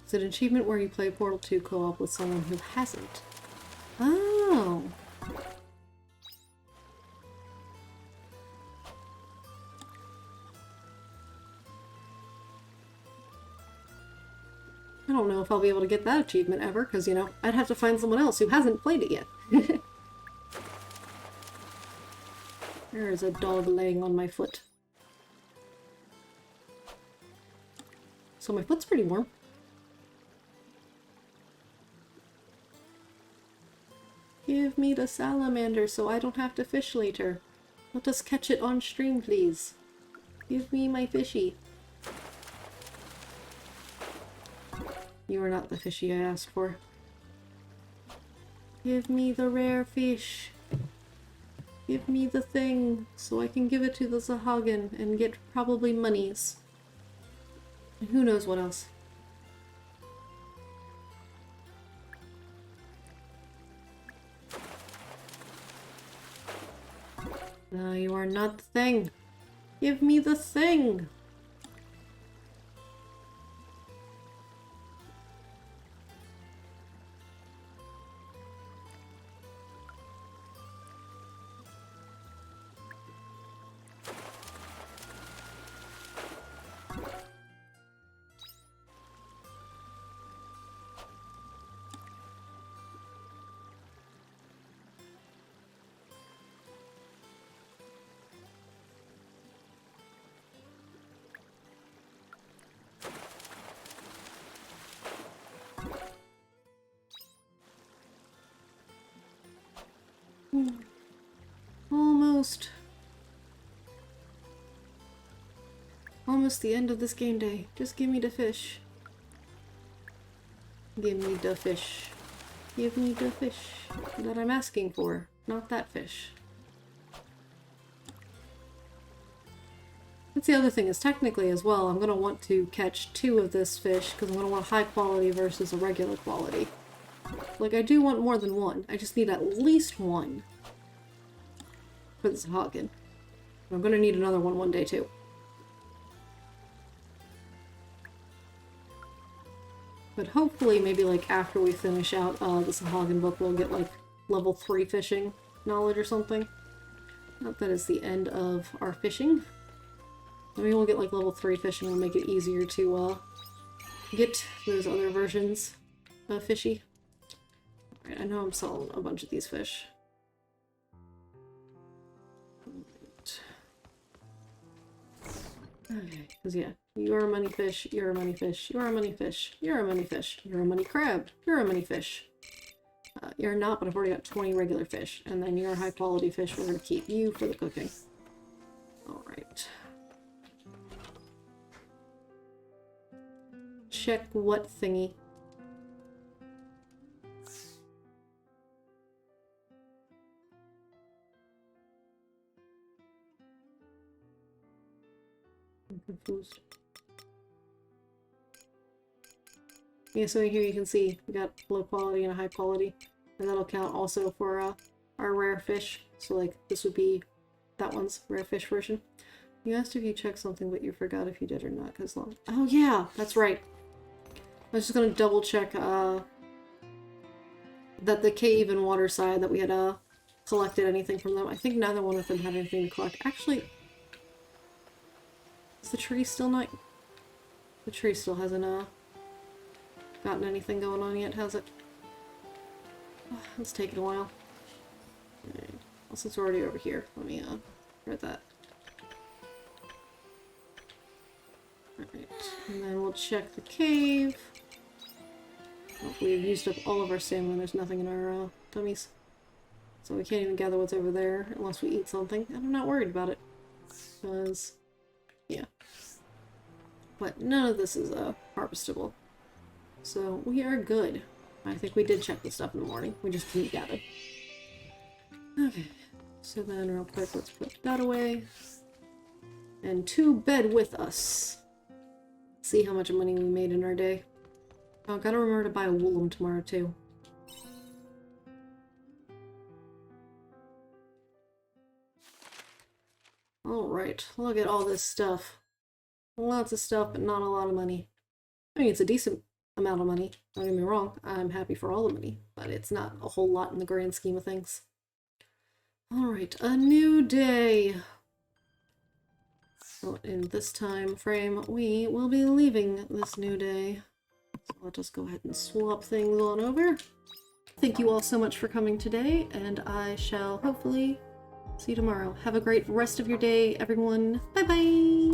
It's an achievement where you play Portal 2 co-op with someone who hasn't. Oh! I don't know if I'll be able to get that achievement ever, because, you know, I'd have to find someone else who hasn't played it yet. There is a dog laying on my foot. So my foot's pretty warm. Give me the salamander so I don't have to fish later. Let us catch it on stream, please. Give me my fishy. You are not the fishy I asked for. Give me the rare fish. Give me the thing so I can give it to the Zahagan and get probably monies. And who knows what else. No, you are not the thing. Give me the thing. Almost. Almost the end of this game day. Just give me the fish. Give me the fish. Give me the fish that I'm asking for, not that fish. That's the other thing, is technically as well, I'm going to want to catch 2 of this fish, because I'm going to want high quality versus a regular quality. Like, I do want more than 1. I just need at least 1 for this Hagen. I'm going to need another one day too. But hopefully, maybe like after we finish out the Sahagin book, we'll get like level 3 fishing knowledge or something. Not that it's the end of our fishing. Maybe we'll get like level 3 fishing and make it easier to get those other versions of fishy. Alright, I know I'm selling a bunch of these fish. Okay, because yeah, you're a money fish, you're a money fish, you're a money fish, you're a money fish, you're a money crab, you're a money fish. You're not, but I've already got 20 regular fish, and then you're a high quality fish, we're going to keep you for the cooking. Alright. Check what thingy? I'm confused. Yeah, so here you can see we got low quality and a high quality, and that'll count also for our rare fish. So like this would be that one's rare fish version. You asked if you checked something, but you forgot if you did or not. Cause long. Oh yeah, that's right. I was just gonna double check that the cave and water side that we had collected anything from them. I think neither one of them had anything to collect. Actually. Is the tree still not... The tree still hasn't, gotten anything going on yet, has it? It's taking a while. Alright. Well, since we're already over here, let me, read that. Alright. And then we'll check the cave. Hopefully we've used up all of our stamina. There's nothing in our, tummies. So we can't even gather what's over there unless we eat something. And I'm not worried about it. Because... yeah. But none of this is harvestable. So we are good. I think we did check the stuff in the morning. We just didn't gather. Okay. So then real quick, let's put that away. And to bed with us. See how much money we made in our day. Oh, gotta remember to buy a woolum tomorrow too. Alright, look at all this stuff. Lots of stuff, but not a lot of money. I mean, it's a decent amount of money. Don't get me wrong. I'm happy for all the money, but it's not a whole lot in the grand scheme of things. Alright, a new day. So in this time frame, we will be leaving this new day. So I'll just go ahead and swap things on over. Thank you all so much for coming today, and I shall hopefully see you tomorrow. Have a great rest of your day, everyone. Bye-bye!